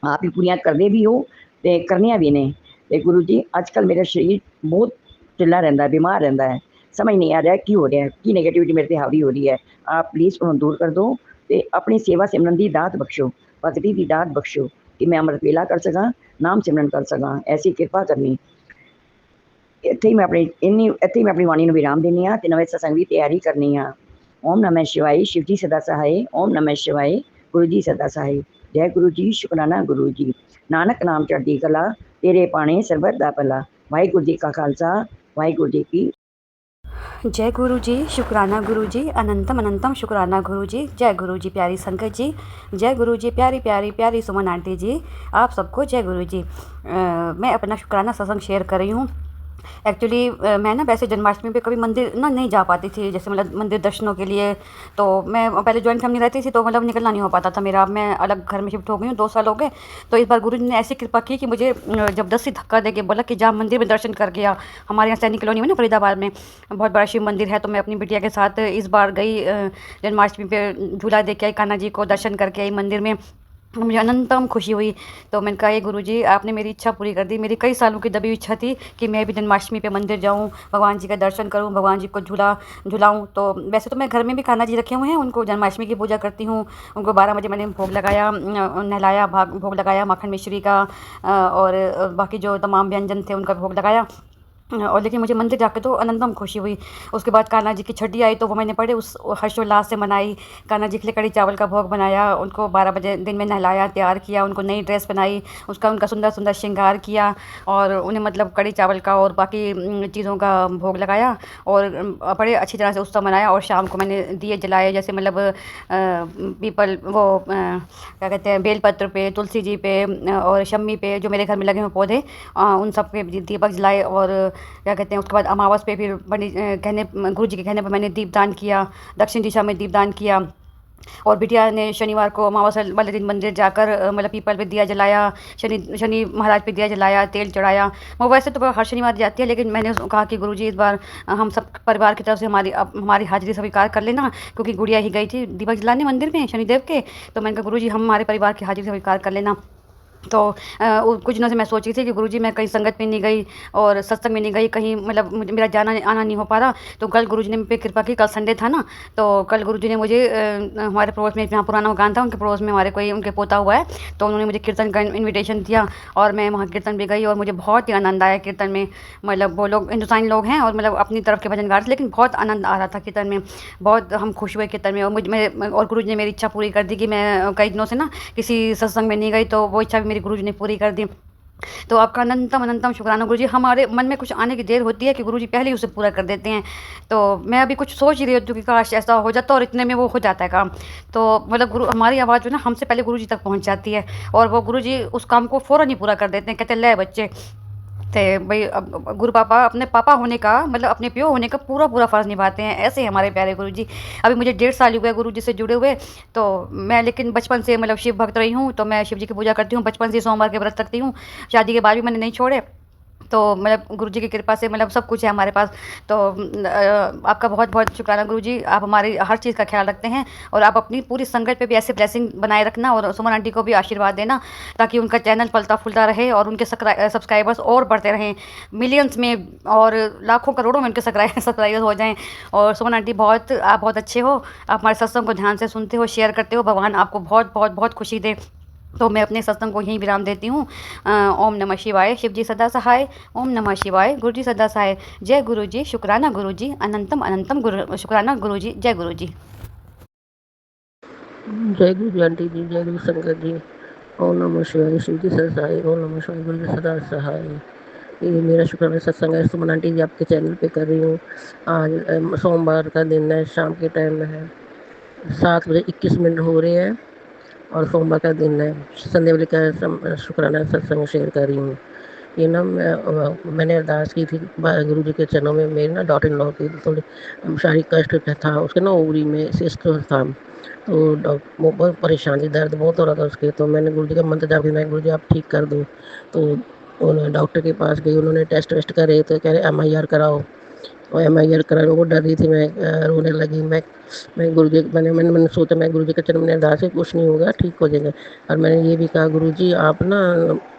आप ही पूरियां करते भी हो तो करनियां भी ने। तो गुरु जी अजकल मेरा शरीर बहुत ढिला रहता है, बीमार रहता है, समझ नहीं आ रहा की हो रहा है, की नेगेटिविटी मेरे से हावी हो रही है। आप प्लीज़ उन्हें दूर कर दो तो अपनी सेवा सिमरन की दात बख्शो, भगती की दात बख्शो कि मैं अमृत वेला कर सका, नाम सिमरन कर सका। ऐसी कृपा करनी। ਇੱਥੇ ਹੀ ਮੈਂ ਆਪਣੀ वाणी ਨੂੰ विराम देनी हाँ तो नवे सत्संग की तैयारी करनी हाँ। ओम नमः शिवाय, शिव जी सदा सहाय। ओम नमः शिवाय, गुरु जी सदा सहाय। जय गुरु जी, शुक्राना गुरु जी। नानक नाम चढ़ती कला, तेरे पाने सरबत दा भला। वाहिगुरु जी का खालसा, वाहिगुरु जी की। जय गुरु जी, शुक्राना गुरु जी, अनंतम अनंतम शुक्राना गुरु जी। जय गुरु जी प्यारी संगत जी, जय गुरु जी प्यारी प्यारी प्यारी सुमन आंटी जी, आप सबको जय गुरु जी। मैं अपना शुक्राना सत्संग शेयर कर रही हूँ। एक्चुअली मैं ना वैसे जन्माष्टमी पे कभी मंदिर ना नहीं जा पाती थी, जैसे मतलब मंदिर दर्शनों के लिए। तो मैं पहले जॉइंट फैमिली रहती थी तो मतलब निकलना नहीं हो पाता था मेरा। मैं अलग घर में शिफ्ट हो गई हूँ, 2 साल हो गए। तो इस बार गुरु जी ने ऐसी कृपा की कि मुझे ज़बरदस्ती धक्का दे के बोला कि जा मंदिर में दर्शन कर गया। हमारे यहाँ सैनिक कॉलोनी में ना फरीदाबाद में बहुत बड़ा शिव मंदिर है। तो मैं अपनी बिटिया के साथ इस बार गई, जन्माष्टमी पे झूला दे के आई, कान्हा जी को दर्शन करके आई मंदिर में। मुझे अनंतम खुशी हुई। तो मैंने कहा ये गुरुजी आपने मेरी इच्छा पूरी कर दी। मेरी कई सालों की दबी इच्छा थी कि मैं भी जन्माष्टमी पे मंदिर जाऊं, भगवान जी का दर्शन करूं, भगवान जी को झुलाऊं। तो वैसे तो मैं घर में भी कान्हा जी रखे हुए हैं, उनको जन्माष्टमी की पूजा करती हूं। उनको 12 बजे मैंने भोग लगाया, नहलाया, भोग लगाया माखन मिश्री का, और बाकी जो तमाम व्यंजन थे उनका भोग लगाया। और लेकिन मुझे मंदिर जाकर तो अनंतम खुशी हुई। उसके बाद कान्हा जी की छठी आई तो वो मैंने बड़े उस हर्षोल्लास से मनाई। कान्हा जी के लिए कढ़ी चावल का भोग बनाया, उनको 12 बजे दिन में नहलाया, तैयार किया, उनको नई ड्रेस पहनाई, उसका उनका सुंदर-सुंदर श्रृंगार किया और उन्हें मतलब कढ़ी चावल का और बाकी चीज़ों का भोग लगाया और बड़े अच्छी तरह से उत्सव मनाया। और शाम को मैंने दिए जलाए, जैसे मतलब पीपल वो क्या कहते हैं, बेलपत्र पे, तुलसी जी पे और शम्मी पे जो मेरे घर में लगे हुए पौधे, उन सब पे दीपक जलाए। और क्या कहते हैं, उसके बाद अमावस पे फिर गुरु जी के कहने पर मैंने दीपदान किया, दक्षिण दिशा में दीपदान किया। और बिटिया ने शनिवार को अमावस वाले दिन मंदिर जाकर मतलब पीपल पे दिया जलाया, शनि शनि महाराज पे दिया जलाया, तेल चढ़ाया। वो वैसे तो हर शनिवार जाती है, लेकिन मैंने कहा कि गुरुजी इस बार हम सब परिवार की तरफ से हमारी हाजिरी स्वीकार कर लेना, क्योंकि गुड़िया ही गई थी दीपक जलाने मंदिर में शनिदेव के। तो मैंने कहा गुरुजी हम हमारे परिवार की हाजिरी स्वीकार कर लेना। तो कुछ दिनों से मैं सोच रही थी कि गुरुजी मैं कहीं संगत में नहीं गई और सत्संग में नहीं गई, कहीं मतलब मेरा जाना आना नहीं हो पा रहा। तो कल गुरुजी ने मुझ पे कृपा की, कल संडे था ना, तो कल गुरुजी ने मुझे हमारे पड़ोस में जहाँ पुराना मकान था उनके पड़ोस में हमारे कोई उनके पोता हुआ है, तो उन्होंने मुझे कीर्तन का इन्विटेशन दिया और मैं वहाँ कीर्तन भी गई और मुझे बहुत ही आनंद आया कीर्तन में। मतलब वो लोग हिंदुस्तानी लोग हैं और मतलब अपनी तरफ के भजन गा रहे थे, लेकिन बहुत आनंद आ रहा था कीर्तन में, बहुत हम खुश हुए कीर्तन में। और और गुरुजी ने मेरी इच्छा पूरी कर दी कि मैं कई दिनों से ना किसी सत्संग में नहीं गई, तो वो इच्छा भी मेरी गुरुजी ने पूरी कर दी। तो आपका अनंतम अनंतम शुक्राना गुरुजी। हमारे मन में कुछ आने की देर होती है कि गुरुजी पहले ही उसे पूरा कर देते हैं। तो मैं अभी कुछ सोच ही रही होती हूँ कि काश ऐसा हो जाता, और इतने में वो हो जाता है काम। तो मतलब गुरु हमारी आवाज़ जो है ना हमसे पहले गुरुजी तक पहुँच जाती है और वो गुरुजी उस काम को फ़ौरन ही पूरा कर देते हैं। कहते हैं ले बच्चे थे भाई, अब गुरु पापा अपने पापा होने का मतलब अपने प्यो होने का पूरा पूरा फ़र्ज़ निभाते हैं। ऐसे ही हमारे प्यारे गुरुजी। अभी मुझे 1.5 साल ही हुए गुरुजी से जुड़े हुए। तो मैं लेकिन बचपन से मतलब शिव भक्त रही हूँ, तो मैं शिव जी की पूजा करती हूँ, बचपन से सोमवार के व्रत रखती हूँ। शादी के बाद भी मैंने नहीं छोड़े। तो मतलब गुरुजी की कृपा से मतलब सब कुछ है हमारे पास। तो आपका बहुत बहुत शुक्राना गुरुजी, आप हमारी हर चीज़ का ख्याल रखते हैं और आप अपनी पूरी संगत पे भी ऐसे ब्लेसिंग बनाए रखना और सुमन आंटी को भी आशीर्वाद देना, ताकि उनका चैनल फलता फूलता रहे और उनके सब्सक्राइबर्स और बढ़ते रहें मिलियंस में और लाखों करोड़ों में उनके सब्सक्राइबर्स हो जाएँ। और सुमन आंटी आप बहुत अच्छे हो, आप हमारे सत्संग को ध्यान से सुनते हो, शेयर करते हो। भगवान आपको बहुत बहुत बहुत खुशी दे। तो मैं अपने सत्संग को यहीं विराम देती हूँ। ओम नमः शिवाय, शिव जी सदा सहाय। ओम नमः शिवाय, गुरु जी सदा सहाय। जय गुरु जी, शुक्राना गुरु जी, अनंतम अनंतम शुक्राना गुरु जी। जय गुरु जी। जय गुरु जी आंटी जी, जय गुरु संगत जी। ओम नमः शिवाय, शिव जी सदा सहाय। ओम नमः शिवाय, गुरु जी सदा सहाय। ये मेरा शुक्राना सत्संग है, सुमन आंटी जी आपके चैनल पे कर रही हूँ। आज सोमवार का दिन है, शाम के टाइम में है, 7:21 हो रहे हैं और सोमवार का दिन है। संध्या वाले का शुक्राना सत्संग शेयर कर रही हूँ। ये ना मैंने अरदास की थी गुरु जी के चरणों में। मेरी ना डॉटर इन लॉ की थोड़ी शारीरिक कष्ट था, उसके ना ओवरी में सिस्ट था, तो वो बहुत परेशान थी, दर्द बहुत हो रहा था उसके। तो मैंने गुरु जी का मंत्र जाप किया, गुरु जी आप ठीक कर दो। तो उन्होंने डॉक्टर के पास गई, उन्होंने टेस्ट वेस्ट करे तो कह रहे MIR कराओ। और MIR कराने वो डर रही थी, मैं रोने लगी। मैं गुरु जी मैंने सोचा मैं गुरु जी के चरण में अरदास है, कुछ नहीं होगा, ठीक हो जाएगा। और मैंने ये भी कहा गुरु जी आप ना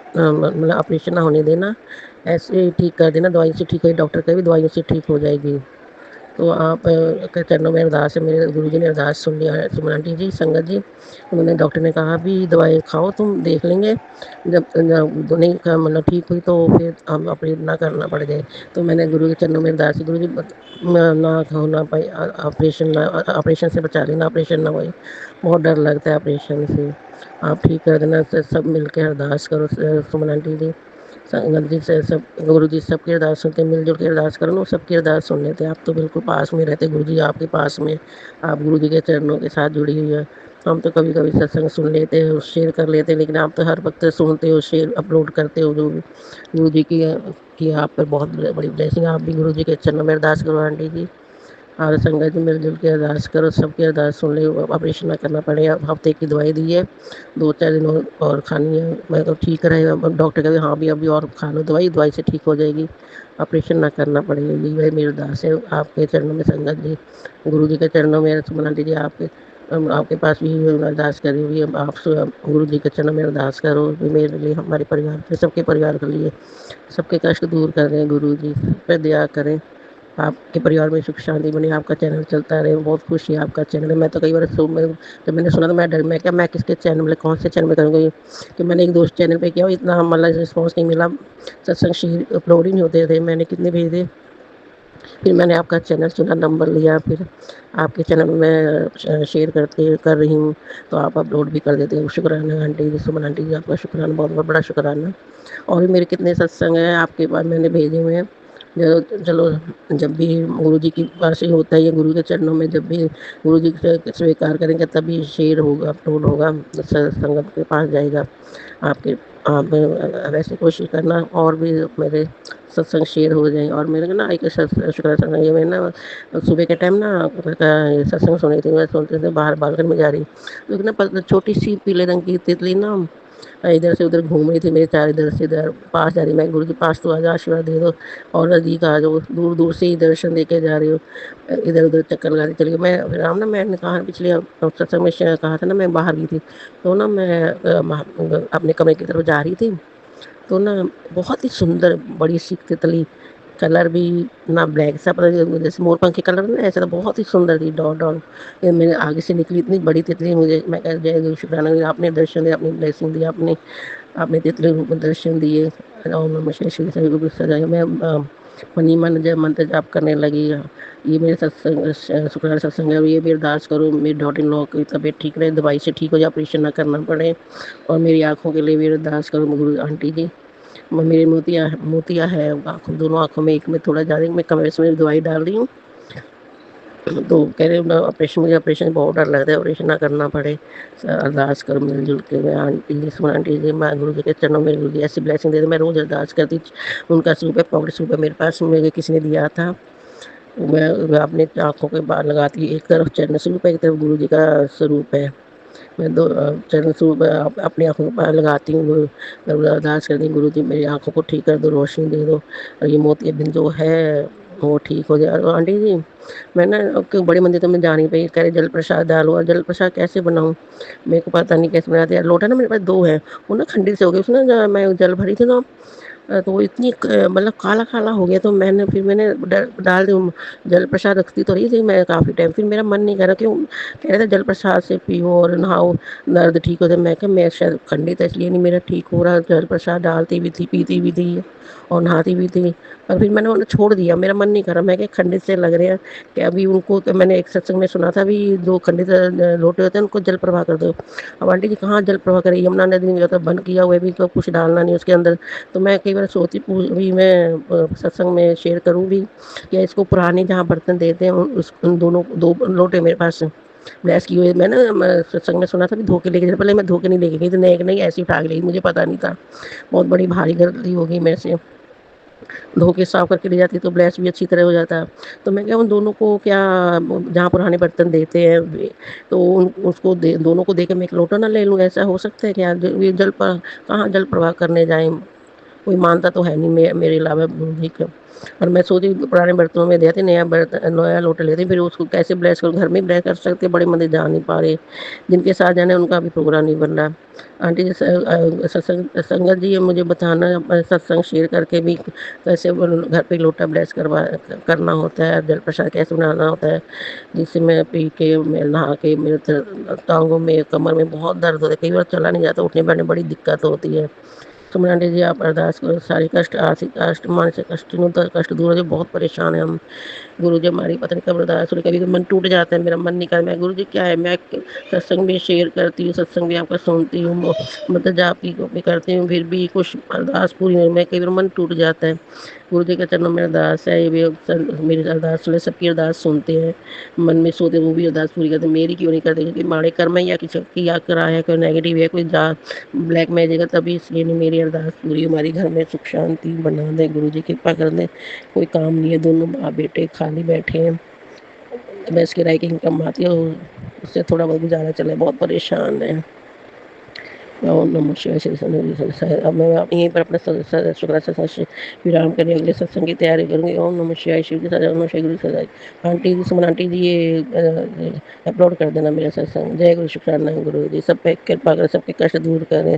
मतलब ऑपरेशन ना होने देना, ऐसे ही ठीक कर देना, दवाई से ठीक हो, डॉक्टर का भी दवाइयों से ठीक हो जाएगी। तो आप के चरणों में अरदास है। मेरे गुरुजी ने अरदास सुन लिया है, सुमन आंटी जी, संगत जी। उन्होंने डॉक्टर ने कहा भी दवाई खाओ, तुम देख लेंगे, जब नहीं मतलब ठीक हुई तो फिर हम ऑपरेट ना करना पड़ जाए। तो मैंने गुरु के चरणों में अरदास की, गुरु जी ना होना पाए ऑपरेशन से बचा लेना, ऑपरेशन ना होए, बहुत डर लगता है ऑपरेशन से, आप ठीक कर देना। सब मिल के अरदास करो सुमन आंटी जी, संगत जी से सब। गुरु जी सबकी अरदास सुनते, मिलजुल के अरदास करो ना, सबकी अरदास सुन लेते। आप तो बिल्कुल पास में रहते, गुरु जी आपके पास में, आप गुरु जी के चरणों के साथ जुड़ी हुई है। हम तो कभी कभी सत्संग सुन लेते हैं, शेयर कर लेते हैं, लेकिन आप तो हर वक्त सुनते हो, शेयर अपलोड करते हो। जो भी गुरु जी की आप पर बहुत बड़ी ब्लेसिंग। आप भी गुरु जी के चरणों में अरदास करो आंटी जी, और संगत जी मिलजुल के अरदास करो, सबकी अरदास सुन ले, ऑपरेशन ना करना पड़े। हफ्ते की दवाई दी है, 2-4 दिन और खानी है। मैं तो ठीक रहे, डॉक्टर कहते हाँ भी अभी और खा लो दवाई, दवाई से ठीक हो जाएगी, ऑपरेशन ना करना पड़ेगा। यही भाई मेरी अरदास है आपके चरणों में संगत जी, गुरु जी के चरणों में। सुमन आंटी जी आपके पास भी अरदास करी हुई है, आप गुरु जी के चरणों में अरदास करो मेरे लिए, हमारे परिवार के, सबके परिवार के लिए, सबके कष्ट दूर कर दें गुरु जी, सब पे दया करें। आपके परिवार में सुख शांति बनी, आपका चैनल चलता रहे, बहुत खुशी है आपका चैनल है। मैं तो कई बार जब मैंने सुना तो मैं क्या मैं किसके चैनल में कौन से चैनल में करूँगी, कि मैंने एक दोस्त चैनल पे किया, इतना मतलब रिस्पॉन्स नहीं मिला, सत्संग शील अपलोड ही नहीं होते थे, मैंने कितने भेजे। फिर मैंने आपका चैनल चुना, नंबर लिया, फिर आपके चैनल में शेयर कर रही हूँ, तो आप अपलोड भी कर देते हो। शुक्राना आंटी जी, सुमन आंटी जी, आपका शुक्राना, बहुत बहुत बड़ा शुक्राना। और भी मेरे कितने सत्संग हैं आपके पास मैंने भेजे हुए हैं। चलो, जब भी गुरु जी के पास ही होता है, ये गुरु के चरणों में जब भी गुरु जी से स्वीकार करेंगे तभी शेयर होगा, अपलोड होगा, संगत के पास जाएगा आपके। आप वैसे कोशिश करना और भी मेरे सत्संग शेयर हो जाए। और मेरे को ना एक शुक्र सत्संग, ये मैं ना सुबह के टाइम ना सत्संग सुनी थी, मैं सुनते थे बाहर बालकनी में जा रही, तो ना छोटी सी पीले रंग की तितली ना इधर से उधर घूम रही थी, मेरे चार इधर से इधर पास जा रही। मैं गुरु जी पास तो आज आशीर्वाद दे दो, और नज़दीक आ जाओ, दूर दूर से ही दर्शन दे के जा रही हो, इधर उधर चक्कर लगाती चली गई। मैं फिर ना मैंने कहा पिछले सत्संग में कहा था ना, मैं बाहर गई थी, तो ना मैं अपने कमरे की तरफ जा रही थी, तो ना बहुत ही सुंदर बड़ी सी तितली, कलर भी ना ब्लैक सा, पता नहीं जैसे मोरपंख के कलर ना, ऐसा तो बहुत ही सुंदर थी, डॉट डॉट। ये मेरे आगे से निकली इतनी बड़ी तितली, मुझे मैं कह जय गुरु शुक्राना, आपने दर्शन दिया, आपने ब्लेसिंग दी, आपने आपने तितली रूप में दर्शन दिए। ओम नमः शिवाय, श्री सभी गुरु सजाए। मैं मनी मन जब मंत्र जाप करने लगी। ये मेरे सत्संग शुक्राना सत्संग है, ये मेरी अरदास करो मेरी डॉटर इन लॉ की तबीयत ठीक रहे, दवाई से ठीक हो जाए, ऑपरेशन ना करना पड़े, और मेरी आँखों के लिए भी अरदास करो गुरु आंटी जी। मेरी मोतिया है आँखों, दोनों आँखों में, एक में थोड़ा ज़्यादा, मैं कमरे से दवाई डाल रही हूँ, तो कह रहे ऑपरेशन, मुझे ऑपरेशन बहुत डर लगता है, ऑपरेशन ना करना पड़े, अरदास करो मिलजुल के। मैं आंटी जी, सुमन आंटी जी, मैं गुरु जी के चरणों में, गुरु जी ऐसी ब्लेसिंग दे दे। मैं रोज़ अरदास करती, उनका सूप है, पॉकेट सूप है मेरे पास, मुझे किसी ने दिया था, मैं अपने आँखों के बाहर लगाती, एक तरफ चरण स्वरूप है, एक तरफ गुरु जी का स्वरूप है। मैं दो चरण स्वरूप अपनी आँखों के बाहर लगाती हूँ, अरदास करती हूँ, गुरु जी मेरी आँखों को ठीक कर दो, रोशनी दे दो, और ये मोतियाबिंद जो है वो ठीक हो जाए। और आंटी जी, मैं ना बड़ी मंदिर तो मैं जा नहीं पाई, कह रहे जल प्रसाद डालो, और जल प्रसाद कैसे बनाऊँ, मेरे को पता नहीं कैसे बनाते। लोटा ना मेरे पास दो है, वो ना खंडित से हो गए, उसमें मैं जल भरी थी ना, तो वो इतनी मतलब काला-काला हो गया, तो मैंने डाल दी, जल प्रसाद रखती तो रही थी मैं काफ़ी टाइम, फिर मेरा मन नहीं कर रहा, क्यों कह रहे थे जल प्रसाद से पियो और नहाओ, दर्द ठीक हो जाए। मैं कहा मैं शायद खंडित है इसलिए नहीं मेरा ठीक हो रहा, जल प्रसाद डालती भी थी, पीती भी थी और नहाती भी थी, पर फिर मैंने उन्हें छोड़ दिया, मेरा मन नहीं कर रहा। मैं क्या खंडित से लग रहे हैं कि अभी उनको, तो मैंने एक सत्संग में सुना था भी, जो खंडित लोटे होते हैं उनको जल प्रवाह कर दो। अब आंटी जी कहाँ जल प्रवाह करें, यमुना नदी में तो बंद किया हुआ है भी, तो कुछ डालना नहीं उसके अंदर। तो मैं कई बार सोचती भी मैं सत्संग में शेयर करूँ भी, या इसको पुराने जहाँ बर्तन देते हैं उन दोनों दो लोटे मेरे पास ब्लेस किए हुए, मैं सत्संग में सुना था भी धो के लेके, पहले मैं धो के नहीं लेके गई थी, नए नहीं ऐसी उठा के ली, मुझे पता नहीं था, बहुत बड़ी भारी गलती हो गई मेरे से। धो के साफ करके ले जाती तो ब्लेस भी अच्छी तरह हो जाता। तो मैं क्या उन दोनों को क्या, जहाँ पुराने बर्तन देते हैं तो उसको दोनों को दे के मैं एक लोटा ना ले लूँ, ऐसा हो सकता है क्या? ये जल पर कहाँ जल प्रवाह करने जाएँ, कोई मानता तो है नहीं मेरे अलावा गुरुजी का। और मैं सोची पुराने बर्तनों में देती, नया लोटा लेती, फिर उसको कैसे ब्लेस करूँ, घर में ब्लेस कर सकते, बड़े मंदिर जा नहीं पा रहे, जिनके साथ जाना है उनका भी प्रोग्राम नहीं बन रहा। आंटी जी सत्संग संगत जी, ये मुझे बताना सत्संग शेयर करके भी कैसे घर पे लोटा ब्लेस करना होता है, जल प्रसाद कैसे बनाना होता है, जिससे मैं पी के, मैं नहा के, मेरे टांगों में, कमर में बहुत दर्द होता है, कई बार चला नहीं जाता, उठने बैठने बड़ी दिक्कत होती है। सुमन आंटी जी आप अरदास करो, सारे कष्ट, आर्थिक कष्ट, मानसिक कष्ट, तीनों कष्ट दूर हो जाए, बहुत परेशान है हम। गुरु जी हमारी पत्नी का अरदास सुन, कभी तो मन टूट जाता है, मेरा मन नहीं कर, मैं गुरु जी क्या है, मैं सत्संग भी शेयर करती हूँ, सत्संग भी आपका सुनती हूँ, मतलब जाप की भी करती हूँ, फिर भी कुछ अरदास पूरी नहीं, मैं कई बार मन टूट जाता है। गुरु जी के चरणों में अरदास है, ये भी मेरी अरदास सुने, सबकी अरदास सुनते हैं, मन में सोते वो भी अरदास पूरी करते, मेरी क्यों नहीं करते, क्योंकि माड़े कर्म है या किसी की या करा है, कोई नेगेटिव है, कोई ब्लैक मैजिक है, तभी इसलिए नहीं मेरी अरदास पूरी। हमारी घर में सुख शांति बना दे, गुरु जी कृपा कर दे, कोई काम नहीं है, दोनों बाप बेटे खाली बैठे हैं, मैं इसकी राय की इनकम आती है, उससे थोड़ा बहुत गुजारा चले, बहुत परेशान है। ओम नमः शिवाय, श्री सन्निधि। अब मैं यहीं पर अपना शुक्र सत्संग विराम करने अगले सत्संग की तैयारी करूँगी। ओम नमः शिवाय, शिव जी सदा, ओम नमः शिवाय, गुरु सदा। आंटी जी, सुमन आंटी जी, ये अपलोड कर देना मेरा सत्संग। जय गुरु, शुक्राना गुरु जी, सब पे कृपा करें, सबके कष्ट दूर करें।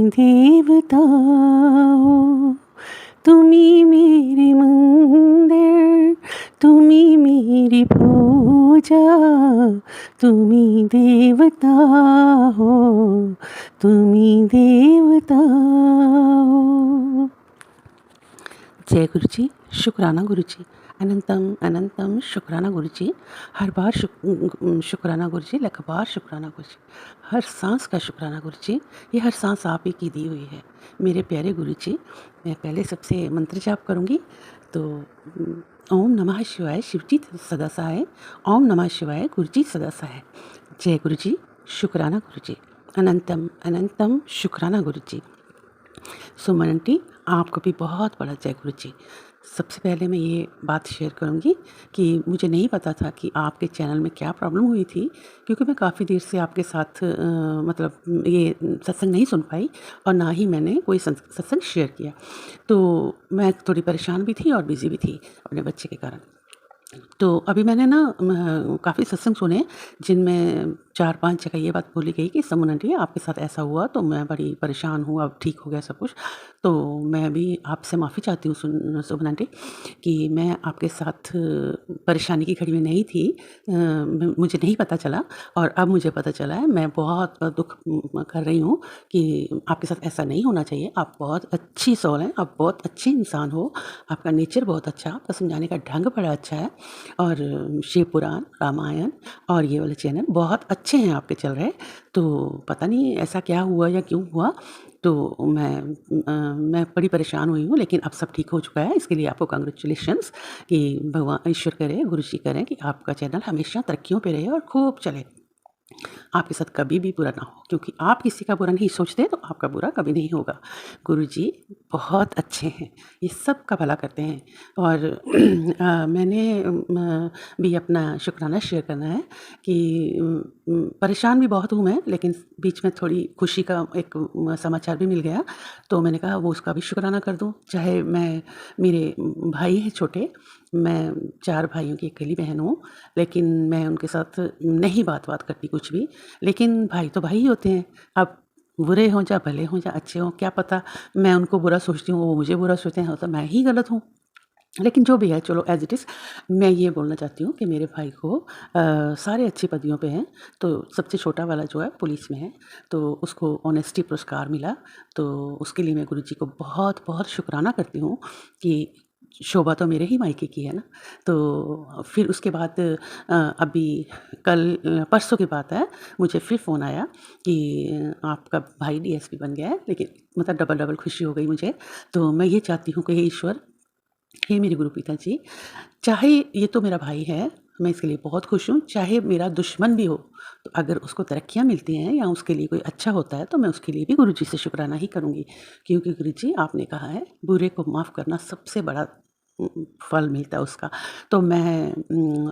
देवता हो, तुम्ही मेरे मंदिर, तुम्ही मेरी पूजा, तुम्ही देवता हो, तुम्ही देवता हो। जय गुरु जी, शुक्राना गुरु जी, अनंतम अनंतम शुक्राना गुरु जी। हर बार शुक्राना गुरु जी, लखबार शुक्राना गुरु जी, हर सांस का शुक्राना गुरु जी। ये हर सांस आप ही की दी हुई है मेरे प्यारे गुरु जी। मैं पहले सबसे मंत्र जाप करूँगी। तो ओम नमः शिवाय, शिव जी सदा सहाय। ओम नमः शिवाय, गुरु जी सदा सहाय। जय गुरु जी, शुक्राना गुरु जी, अनंतम अनंतम शुक्राना गुरु जी। सुमन आंटी, आपको भी बहुत बड़ा जय गुरु जी। सबसे पहले मैं ये बात शेयर करूँगी कि मुझे नहीं पता था कि आपके चैनल में क्या प्रॉब्लम हुई थी, क्योंकि मैं काफ़ी देर से आपके साथ मतलब ये सत्संग नहीं सुन पाई और ना ही मैंने कोई सत्संग शेयर किया। तो मैं थोड़ी परेशान भी थी और बिज़ी भी थी अपने बच्चे के कारण। तो अभी मैंने ना काफ़ी सत्संग सुने जिनमें 4-5 जगह ये बात बोली गई कि समून आंटी आपके साथ ऐसा हुआ, तो मैं बड़ी परेशान हूँ, अब ठीक हो गया सब कुछ। तो मैं भी आपसे माफ़ी चाहती हूँ सुमन आंटी कि मैं आपके साथ परेशानी की घड़ी में नहीं थी। मुझे नहीं पता चला और अब मुझे पता चला है। मैं बहुत दुख कर रही हूँ कि आपके साथ ऐसा नहीं होना चाहिए। आप बहुत अच्छी सोल हैं, आप बहुत अच्छे इंसान हो, आपका नेचर बहुत अच्छा है, आपका समझाने का ढंग बड़ा अच्छा है और शिव पुराण, रामायण और ये वाले चैनल बहुत अच्छे हैं आपके चल रहे। तो पता नहीं ऐसा क्या हुआ या क्यों हुआ, तो मैं बड़ी परेशान हुई हूँ, लेकिन अब सब ठीक हो चुका है। इसके लिए आपको कांग्रेचुलेशंस कि भगवान ईश्वर करे, गुरु जी करें कि आपका चैनल हमेशा तरक्कियों पे रहे और खूब चले, आपके साथ कभी भी बुरा ना हो, क्योंकि आप किसी का बुरा नहीं सोचते तो आपका बुरा कभी नहीं होगा। गुरुजी बहुत अच्छे हैं, ये सब का भला करते हैं। और मैंने भी अपना शुक्राना शेयर करना है कि परेशान भी बहुत हूँ मैं, लेकिन बीच में थोड़ी खुशी का एक समाचार भी मिल गया, तो मैंने कहा वो उसका भी शुक्राना कर दूँ। चाहे मैं, मेरे भाई हैं छोटे, मैं 4 भाइयों की अकेली बहन हूँ, लेकिन मैं उनके साथ नहीं बात करती कुछ भी। लेकिन भाई तो भाई ही होते हैं, अब बुरे हों या भले हों या अच्छे हों, क्या पता मैं उनको बुरा सोचती हूँ, वो मुझे बुरा सोचते हैं, तो मैं ही गलत हूँ। लेकिन जो भी है चलो एज़ इट इज़। मैं ये बोलना चाहती हूँ कि मेरे भाई को सारे अच्छी पदवियों पे हैं, तो सबसे छोटा वाला जो है पुलिस में है, तो उसको ऑनेस्टी पुरस्कार मिला। तो उसके लिए मैं गुरुजी को बहुत बहुत शुक्राना करती हूँ कि शोभा तो मेरे ही मायके की है ना। तो फिर उसके बाद अभी परसों की बात है, मुझे फिर फ़ोन आया कि आपका भाई डीएसपी बन गया है, लेकिन मतलब डबल खुशी हो गई मुझे। तो मैं ये चाहती हूँ कि हे ईश्वर, हे मेरे गुरु पिता जी, चाहे ये तो मेरा भाई है, मैं इसके लिए बहुत खुश हूँ, चाहे मेरा दुश्मन भी हो, तो अगर उसको तरक्कियाँ मिलती हैं या उसके लिए कोई अच्छा होता है, तो मैं उसके लिए भी गुरुजी से शुक्राना ही करूँगी, क्योंकि गुरुजी आपने कहा है बुरे को माफ़ करना सबसे बड़ा फल मिलता है उसका। तो मैं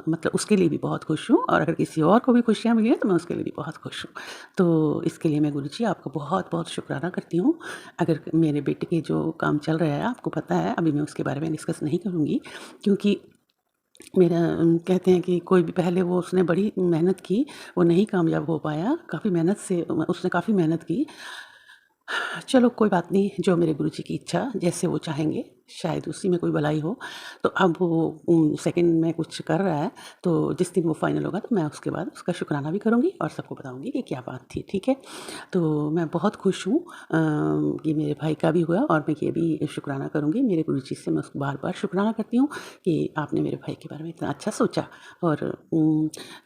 मतलब उसके लिए भी बहुत खुश हूँ, और अगर किसी और को भी खुशियाँ मिली हैं तो मैं उसके लिए भी बहुत खुश हूँ। तो इसके लिए मैं गुरुजी आपका बहुत बहुत शुक्राना करती हूँ। अगर मेरे बेटे के जो काम चल रहा है, आपको पता है, अभी मैं उसके बारे में डिस्कस नहीं करूँगी, क्योंकि मेरा कहते हैं कि कोई भी पहले वो उसने बड़ी मेहनत की, वो नहीं कामयाब हो पाया, काफ़ी मेहनत से उसने काफ़ी मेहनत की। चलो कोई बात नहीं, जो मेरे गुरुजी की इच्छा, जैसे वो चाहेंगे, शायद उसी में कोई भलाई हो। तो अब वो सेकंड में कुछ कर रहा है, तो जिस दिन वो फाइनल होगा तो मैं उसके बाद उसका शुक्राना भी करूँगी और सबको बताऊँगी कि क्या बात थी, ठीक है? तो मैं बहुत खुश हूँ कि मेरे भाई का भी हुआ, और मैं ये भी शुक्राना करूँगी मेरे गुरुजी से, मैं उसको बार-बार शुक्राना करती हूँ कि आपने मेरे भाई के बारे में इतना अच्छा सोचा। और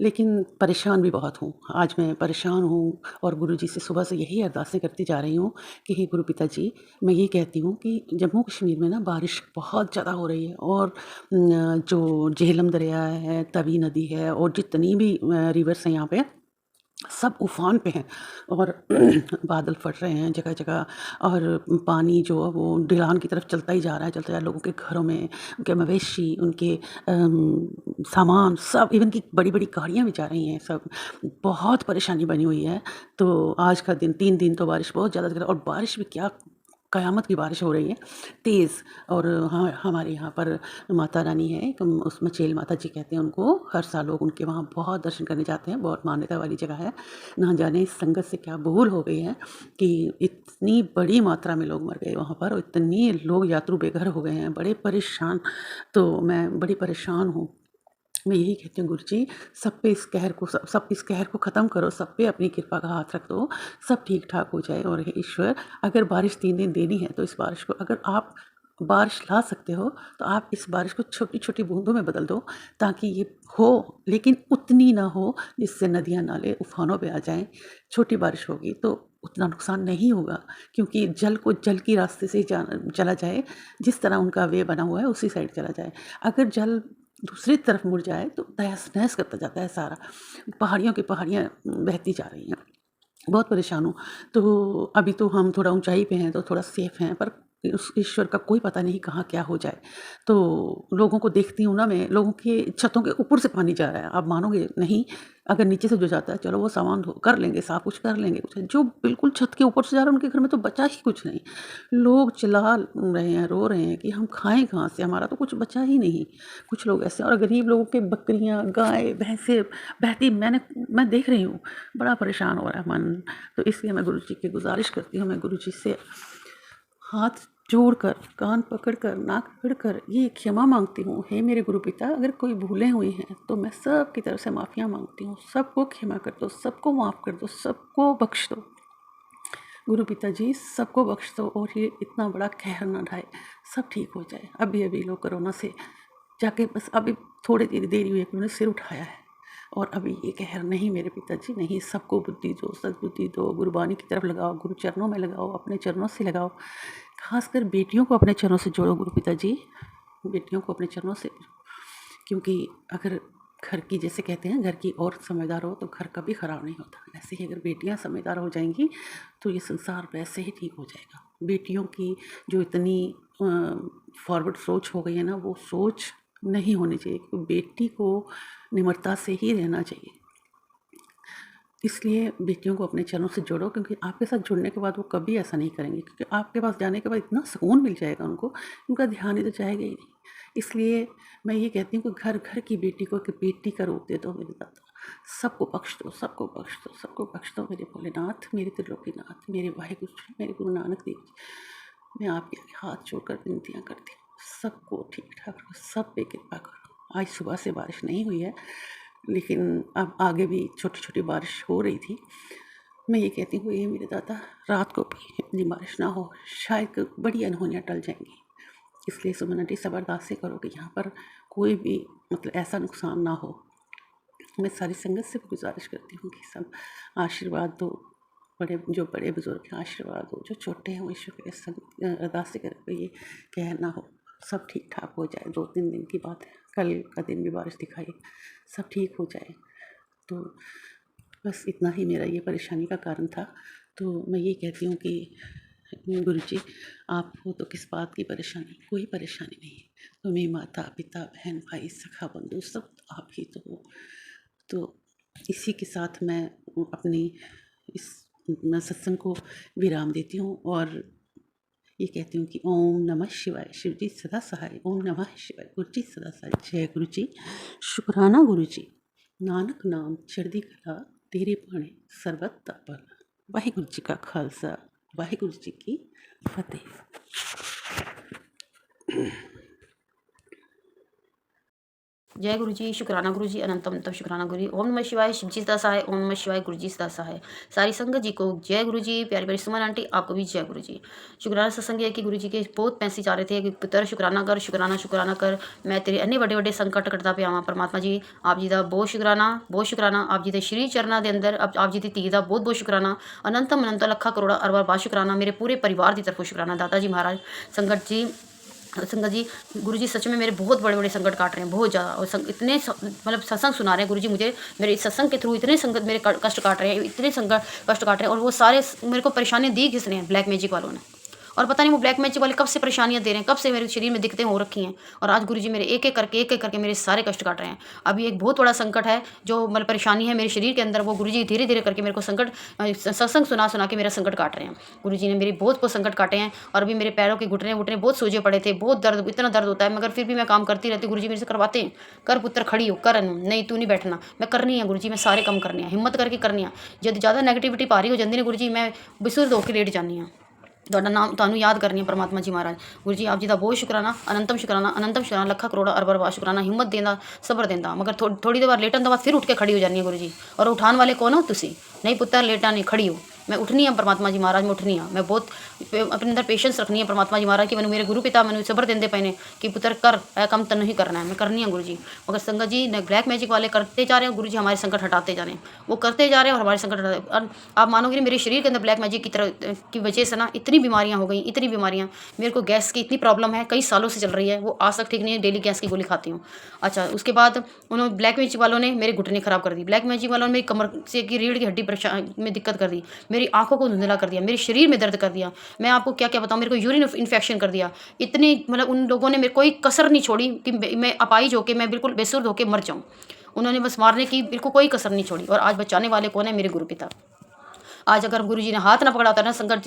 लेकिन परेशान भी बहुत हूँ, आज मैं परेशान हूँ और गुरुजी से सुबह से यही अरदासें करती जा रही हूँ कि हे गुरु पिता जी, मैं ये कहती हूँ कि जम्मू कश्मीर में ना बारिश बहुत ज़्यादा हो रही है, और जो झेलम दरिया है, तवी नदी है, और जितनी भी रिवर्स हैं यहाँ पे, सब उफान पे हैं, और बादल फट रहे हैं जगह जगह, और पानी जो है वो ढलान की तरफ चलता ही जा रहा है, चलता जा रहा है। लोगों के घरों में उनके मवेशी, उनके सामान, सब, इवन की बड़ी बड़ी गाड़ियाँ भी जा रही हैं, सब बहुत परेशानी बनी हुई है। तो आज का दिन, 3 दिन तो बारिश बहुत ज़्यादा, और बारिश भी क्या क़यामत की बारिश हो रही है तेज़। और हाँ, हमारे यहाँ पर माता रानी है, एक उस मचेल माता जी कहते हैं उनको। हर साल लोग उनके वहाँ बहुत दर्शन करने जाते हैं, बहुत मान्यता वाली जगह है। ना जाने इस संगत से क्या भूल हो गई है कि इतनी बड़ी मात्रा में लोग मर गए वहाँ पर, और इतने लोग यात्रु बेघर हो गए हैं, बड़े परेशान। तो मैं बड़ी परेशान हूँ। मैं यही कहती हूँ गुरु जी, सब पे इस कहर को सब इस कहर को ख़त्म करो, सब पे अपनी कृपा का हाथ रख दो, सब ठीक ठाक हो जाए। और हे ईश्वर, अगर बारिश 3 दिन देनी है तो इस बारिश को, अगर आप बारिश ला सकते हो तो आप इस बारिश को छोटी छोटी बूंदों में बदल दो, ताकि ये हो, लेकिन उतनी ना हो जिससे नदियाँ नाले उफानों पे आ जाएं। छोटी बारिश होगी तो उतना नुकसान नहीं होगा, क्योंकि जल को जल की रास्ते से ही चला जाए, जिस तरह उनका वे बना हुआ है उसी साइड चला जाए। अगर जल दूसरी तरफ मुड़ जाए तो तहस नहस करता जाता है सारा, पहाड़ियों की पहाड़ियाँ बहती जा रही हैं। बहुत परेशान हूँ। तो अभी तो हम थोड़ा ऊंचाई पे हैं तो थोड़ा सेफ हैं, पर उस ईश्वर का कोई पता नहीं कहाँ क्या हो जाए। तो लोगों को देखती हूँ ना मैं, लोगों के छतों के ऊपर से पानी जा रहा है, आप मानोगे नहीं। अगर नीचे से जो जाता है चलो वो सामान कर लेंगे, साफ कुछ कर लेंगे, कुछ जो बिल्कुल छत के ऊपर से जा रहा है उनके घर में तो बचा ही कुछ नहीं। लोग चिल्ला रहे हैं, रो रहे हैं कि हम खाएं कहाँ से, हमारा तो कुछ बचा ही नहीं। कुछ लोग ऐसे, और गरीब लोगों के बकरियां गाय भैंसे बहती मैं देख रही हूँ। बड़ा परेशान हो रहा है मन। तो इसलिए मैं गुरु जी की गुजारिश करती हूँ, मैं गुरु जी से हाथ जोड़कर, कान पकड़कर, नाक पकड़कर ये क्षमा मांगती हूँ। हे मेरे गुरु पिता, अगर कोई भूलें हुई हैं तो मैं सब की तरफ से माफ़िया मांगती हूँ। सबको क्षमा कर दो, सबको माफ़ कर दो, सबको बख्श दो। गुरु पिता जी सबको बख्श दो, और ये इतना बड़ा कहर ना ढाए, सब ठीक हो जाए। अभी लोग कोरोना से जाके बस अभी थोड़ी देरी हुई है कि उन्होंने सिर उठाया है, और अभी ये कहर नहीं मेरे पिताजी नहीं। सबको बुद्धि दो, सद्बुद्धि दो, गुरुबानी की तरफ लगाओ, गुरु चरणों में लगाओ, अपने चरणों से लगाओ। खासकर बेटियों को अपने चरणों से जोड़ो गुरु पिताजी, बेटियों को अपने चरणों से, क्योंकि अगर घर की, जैसे कहते हैं घर की औरत समझदार हो तो घर कभी ख़राब नहीं होता, ऐसे ही अगर बेटियां समझदार हो जाएंगी तो ये संसार वैसे ही ठीक हो जाएगा। बेटियों की जो इतनी फॉरवर्ड सोच हो गई है ना, वो सोच नहीं होनी चाहिए, क्योंकि बेटी को निम्रता से ही रहना चाहिए। इसलिए बेटियों को अपने चरणों से जोड़ो, क्योंकि आपके साथ जुड़ने के बाद वो कभी ऐसा नहीं करेंगे, क्योंकि आपके पास जाने के बाद इतना सुकून मिल जाएगा उनको, उनका ध्यान ही तो जाएगा ही नहीं। इसलिए मैं ये कहती हूँ कि घर घर की बेटी को, कि बेटी का रूप दे दो मेरे दादा, सबको बख्श दो, सबको बख्श दो, सबको बख्श दो मेरे भोलेनाथ, मेरे त्रिलोकीनाथ, मेरे वाहिगुरु जी, मेरे गुरु नानक देव जी। मैं आपके आगे हाथ जोड़कर विनतियाँ करती हूँ, सबको ठीक ठाक रखो, सब पे कृपा करो। आज सुबह से बारिश नहीं हुई है, लेकिन अब आगे भी छोटी छोटी बारिश हो रही थी। मैं ये कहती हूँ ये मेरे दादा, रात को भी इतनी बारिश ना हो, शायद बड़ी अनहोनियाँ टल जाएंगी। इसलिए सुमन आंटी ज़बरदस्ती करो कि यहाँ पर कोई भी मतलब ऐसा नुकसान ना हो। मैं सारी संगत से भी गुजारिश करती हूँ कि सब आशीर्वाद दो, जो बड़े बुजुर्ग हैं आशीर्वाद दो, जो छोटे हैं वो ईश्वर के अरदास करें ये कहना हो, सब ठीक ठाक हो जाए। 2-3 दिन की बात है, कल का दिन भी बारिश दिखाई, सब ठीक हो जाए। तो बस इतना ही मेरा ये परेशानी का कारण था। तो मैं ये कहती हूँ कि गुरुजी, आपको तो किस बात की परेशानी, कोई परेशानी नहीं है। तुम्हें माता पिता बहन भाई सखा बंधु सब आप ही तो हो। तो इसी के साथ मैं अपनी इस सत्संग को विराम देती हूँ, और ये कहती हूँ कि ओम नमः शिवाय, शिव जी सदा सहाय। ओम नमः शिवाय, गुरु जी सदा सहाय। जय गुरु जी, शुक्राना गुरु जी। नानक नाम चढ़दी कला, तेरे बाणे सरबत दा भला। वाहिगुरु जी का खालसा, वाहिगुरु जी की फतेह। जय गुरु जी, शुक्राना गुरु जी, अनंतम अनंतम शुक्राना गुरु जी। ओम नमः शिवाय, शिव जी सदा सहाय। ओम नमः शिवाय, गुरु जी सदा सहाय। सारी संगत जी को जय गुरु जी। प्यारी प्यारी सुमन आंटी, आपको भी जय गुरु जी। शुक्राना सत्संग है कि गुरु जी के बहुत मैसेज आ रहे थे कि पुत्र शुक्राना कर, शुक्राना शुक्राना कर, मैं तेरे अन्य बड़े बड़े संकट कटदा पिया वां। परमात्मा जी आप जी का बहुत शुक्राना। आप जी के श्री चरणों के अंदर आप जी की धी का बहुत बहुत शुक्राना। अनंतम अनंत लखा करोड़ा अरबार बार शुक्राना। मेरे पूरे परिवार की तरफों शुक्राना। दादा जी महाराज संगत जी गुरु जी सच में मेरे बहुत बड़े बड़े संकट काट रहे हैं, बहुत ज़्यादा। और इतने मतलब सत्संग सुना रहे हैं गुरु जी मुझे, मेरे सत्संग के थ्रू इतने संगत मेरे कष्ट काट रहे हैं, इतने संकट कष्ट काट रहे हैं। और वो सारे मेरे को परेशानी दी किसने, ब्लैक मैजिक वालों ने। और पता नहीं वो ब्लैक मैजिक वाले कब से परेशानियाँ दे रहे हैं, कब से मेरे शरीर में दिक्कतें हो रखी हैं, और आज गुरुजी मेरे एक एक करके मेरे सारे कष्ट काट रहे हैं। अभी एक बहुत बड़ा संकट है, जो मतलब परेशानी है मेरे शरीर के अंदर, वो गुरुजी धीरे धीरे करके मेरे को संकट सत्संग सुना के मेरा संकट काट रहे हैं। गुरुजी ने मेरी बहुत संकट काटे हैं, और अभी मेरे पैरों के घुटने बहुत सूजे पड़े थे, बहुत दर्द, इतना दर्द होता है, मगर फिर भी मैं काम करती रहती। गुरुजी मेरे से करवाते हैं, कर पुत्र खड़ी हो, कर, नहीं तू नहीं बैठना, मैं करनी है गुरुजी, मैं सारे काम करने हैं, हिम्मत करके करनी है। जब ज़्यादा नेगेटिविटी पारी हो जाती है गुरुजी, मैं बेसुध होकर लेट जानी हाँ। ਤੁਹਾਡਾ ਨਾਮ ਤੁਹਾਨੂੰ ਯਾਦ ਕਰਨੀ ਹੈ ਪਰਮਾਤਮਾ ਜੀ ਮਹਾਰਾਜ। ਗੁਰੂ ਜੀ ਆਪ ਜੀ ਦਾ ਬਹੁਤ ਸ਼ੁਕਰਾਨਾ, ਅਨੰਤਮ ਸ਼ੁਕਰਾਨਾ, ਲੱਖਾਂ ਕਰੋੜਾ ਅਰਬਾਂ ਅਰਬਾਂ ਸ਼ੁਕਰਾਨਾ, ਹਿੰਮਤ ਦੇਂਦਾ, ਸਬਰ ਦੇਂਦਾ। ਮਗਰ ਥੋੜੀ ਦੇਰ ਬਾਅਦ ਲੇਟਣ ਤੋਂ ਬਾਅਦ ਫਿਰ ਉੱਠ ਕੇ ਖੜੀ ਹੋ ਜਾਨੀ ਹੈ ਗੁਰੂ ਜੀ, ਔਰ ਉਠਾਉਣ ਵਾਲੇ ਕੌਣ ਹੋ ਤੁਸੀਂ? नहीं पुत्र लेटा नहीं, खड़ी हो, मैं उठनी है परमात्मा जी महाराज, मैं उठनी है। मैं बहुत अपने अंदर पेशेंस रखनी है परमात्मा जी महाराज कि मैंने मेरे गुरु पिता मैंने सबर देंदे पे ने कि पुत्र कर, कम तो नहीं करना है, मैं करनी है गुरु जी। मगर संगत जी ने ब्लैक मैजिक वाले करते जा रहे हैं गुरु जी, हमारे संकट हटाते जा रहे हैं, वो करते जा रहे हैं और हमारे संकट हटाते। आप मानोगे नहीं, मेरे शरीर के अंदर ब्लैक मैजिक की वजह से ना इतनी बीमारियाँ हो गई, इतनी बीमारियाँ। मेरे को गैस की इतनी प्रॉब्लम है, कई सालों से चल रही है, वो आज तक ठीक नहीं है, डेली गैस की गोली खाती हूँ। अच्छा, उसके बाद उन्होंने ब्लैक मैजिक वालों ने मेरे घुटने खराब कर दी, ब्लैक मैजिक वालों ने मेरी कमर से की रीढ़ की हड्डी में दिक्कत कर दी, मेरी आंखों को धुंधला कर दिया, मेरे शरीर में दर्द कर दिया। मैं आपको क्या क्या बताऊं, मेरे को यूरिन इन्फेक्शन कर दिया। इतनी मतलब उन लोगों ने मेरे कोई कसर नहीं छोड़ी कि मैं अपाहिज होकर, मैं बिल्कुल बेसुध होकर मर जाऊं। उन्होंने बस मारने की बिल्कुल कोई कसर नहीं छोड़ी। और आज बचाने वाले कौन है? मेरे गुरु पिता। आज अगर गुरु जी ने हाथ ना पकड़ा होता ना संगत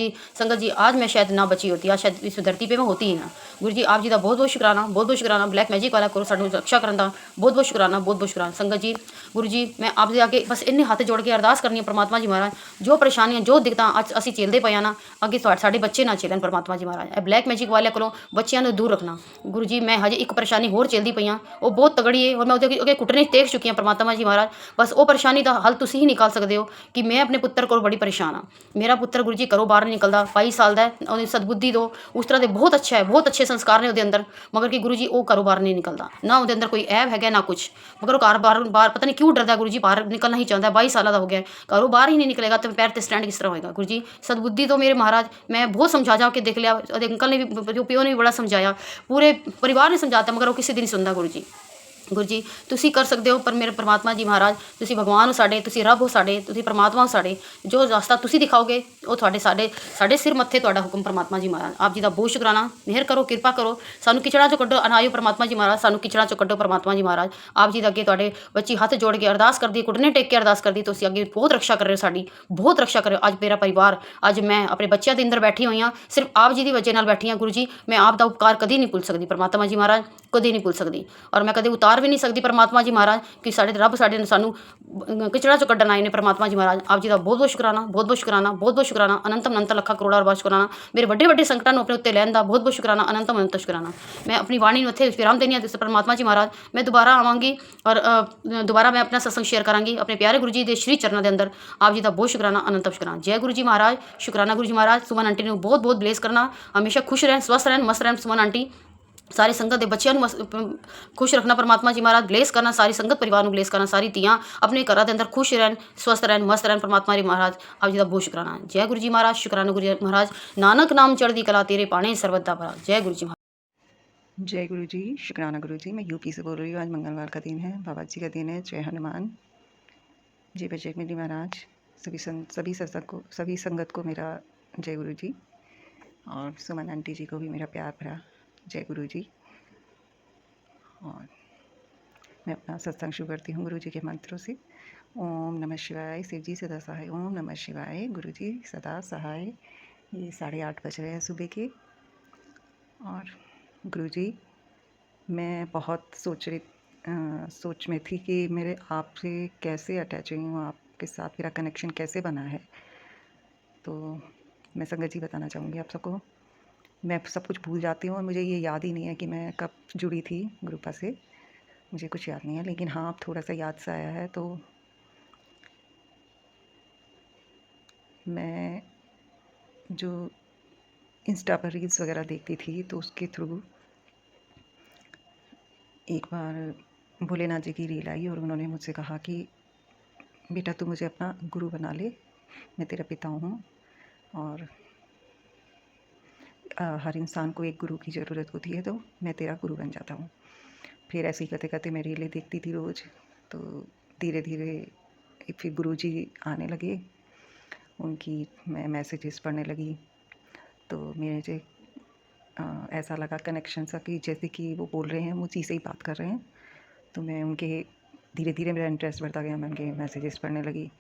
जी, आज मैं शायद ना बची होती, आज शायद इस धरती पे मैं होती ही ना। गुरु जी आप जी का बहुत बहुत शुक्राना, ब्लैक मैजिक वाला करो सानू रक्षा करन दा बहुत शुक्राना, बहुत शुक्राना। संगत जी, गुरु जी मैं आप जी आगे बस इन्ने हत्थ जोड़ के अरदास करनी है परमात्मा जी महाराज, जो परेशानियां जो दिक्कत अज असीं झेलदे पए ना, अगे साडे बच्चे ना झेलन परमात्मा जी महाराज। ब्लैक मैजिक वाले कोलों बच्चों को दूर रखना गुरु जी। मैं हजे एक परेशानी होर झेलदी पई हाँ, वो बहुत तगड़ी है, और मैं उसके अगे घुटने टेक चुकी हाँ परमात्मा जी महाराज। बस वो परेशानी का हल तुसीं ही निकाल सकते हो कि मैं अपने पुत्र को बड़ी परेशान हाँ। मेरा पुत्र गुरु जी घरों बाहर नहीं निकलता, 22 साल का है, उन्हें सदबुद्धि दो उस तरह के बहुत अच्छा है, बहुत अच्छे संस्कार ने उसके अंदर, मगर कि गुरु जी वो घरों बाहर नहीं निकलता, ना उसके अंदर कोई ऐब है ना कुछ, मगर वो घर बाहर पता नहीं क्यों डरता है गुरु जी, बाहर निकलना ही चाहता है। 22 साल का हो गया, घरों बाहर ही नहीं निकलेगा तो पैर से स्टैंड किस तरह होगा? गुरु जी सदबुद्धि तो मेरे महाराज, मैं बहुत समझा जा के देख लिया, अंकल ने भी, प्यो ने भी बड़ा समझाया, पूरे परिवार ने समझाता, मगर वो किसी दिन नहीं सुनता। गुरु जी तुसी कर सकते हो, पर मेरे परमात्मा जी महाराज तुसी भगवान हो साडे, तुसी रब हो साडे, तुसी परमात्मा हो साडे, जो रास्ता तुसी दिखाओगे वो थोड़े साडे सिर मत्थे तुहाडा हुक्म परमात्मा जी महाराज। आप जी का बहुत शुकराना, मेहर करो, कृपा करो, सानू किचड़ा चो कड्डो, अनायो परमात्मा जी महाराज, सानू किचड़ा चो कड्डो परमात्मा जी महाराज। आप जी अगे तुहाडे बच्ची हत्थ जोड़ के अरदास करदी, घुटने टेक के अरदास करदी, तुसी अगे बहुत रक्षा कर रहे हो साडी, बहुत रक्षा कर रहे हो। अज मेरा परिवार, अज मैं अपने बच्चों के अंदर बैठी हुई हाँ, सिर्फ आप जी की वजह नाल बैठी हाँ गुरु जी। मैं आप दा उपकार कभी नहीं भूल सकती परमात्मा जी महाराज, कभी नहीं भूल सकती, और मैं कभी उतार भी नहीं सकती परमात्मा जी महाराज कि साडे रब साडे सानू किचड़ा चो कड्डन आए ने परमात्मा जी महाराज। आप जी का बहुत शुकराना, बहुत शुकराना, बहुत शुकराना, अनंत लखा करोड़ा अरबां शुकराना, मेरे वड्डे संकटां नूं अपने उत्ते लैण दा बहुत शुकराना, अनंत शुकराना। मैं अपनी वाणी नूं इत्थे विराम देनी है परमात्मा जी महाराज। मैं दोबारा आवांगी और दोबारा मैं अपना सत्संग शेयर करांगी अपने प्यारे गुरु जी के श्री चरणों के अंदर। आप जी का बहुत शुकराना, अनंत शुकराना। जय गुरु जी महाराज, शुकराना गुरु जी महाराज। सुमन आंटी नूं बहुत ब्लेस करना, हमेशा खुश रहन, स्वस्थ रहन, मस्त रहन सुमन आंटी। सारी संगत के बच्चों खुश रखना परमात्मा जी महाराज, ब्लेस करना सारी संगत परिवार को, ब्लेस करना सारी तियाँ अपने घर के अंदर खुश रहन, स्वस्थ रहन, मस्त रहन परमात्मा जी महाराज। आप जी का बहुत शुकराना। जय गुरु जी महाराज, शुकराना गुरु जी महाराज। नानक नाम चढ़दी कला तेरे पाने सर्वदा भरा। जय गुरु जी महाराज। जय गुरु जी, शुकराना गुरु जी। मैं यूपी से बोल रही हूँ। आज मंगलवार का दिन है, बाबा जी का दिन है। जय हनुमान, जय बजरंग बली महाराज। सभी संगत को मेरा जय गुरु जी, और सुमन आंटी जी को भी मेरा प्यार भरा जय गुरु जी। और मैं अपना सत्संग शुरू करती हूँ गुरु जी के मंत्रों से। ओम नमः शिवाय, शिव जी सदा सहाय। ओम नमः शिवाय, गुरु जी सदा सहाय। ये 8:30 बज रहे हैं सुबह के। और गुरु जी, मैं बहुत सोच में थी कि मेरे आपसे कैसे अटैच हुई हूँ, आपके साथ मेरा कनेक्शन कैसे बना है। तो मैं संगत जी बताना चाहूँगी आप सबको। मैं सब कुछ भूल जाती हूँ और मुझे ये याद ही नहीं है कि मैं कब जुड़ी थी ग्रुपा से, मुझे कुछ याद नहीं है। लेकिन हाँ, अब थोड़ा सा याद सा आया है। तो मैं जो इंस्टा पर रील्स वगैरह देखती थी, तो उसके थ्रू एक बार भोलेनाथ जी की रील आई और उन्होंने मुझसे कहा कि बेटा तू मुझे अपना गुरु बना ले, मैं तेरा पिता हूँ, और हर इंसान को एक गुरु की ज़रूरत होती है, तो मैं तेरा गुरु बन जाता हूँ। फिर ऐसे ही करते करते मैं रीलें देखती थी रोज़। तो धीरे धीरे फिर गुरु जी आने लगे, उनकी मैं मैसेजेस पढ़ने लगी। तो मुझे ऐसा लगा कनेक्शन सा कि जैसे कि वो बोल रहे हैं, मुझे से ही बात कर रहे हैं। तो मैं उनके धीरे धीरे मेरा इंटरेस्ट बढ़ता गया, मैं उनके मैसेजेस पढ़ने लगी।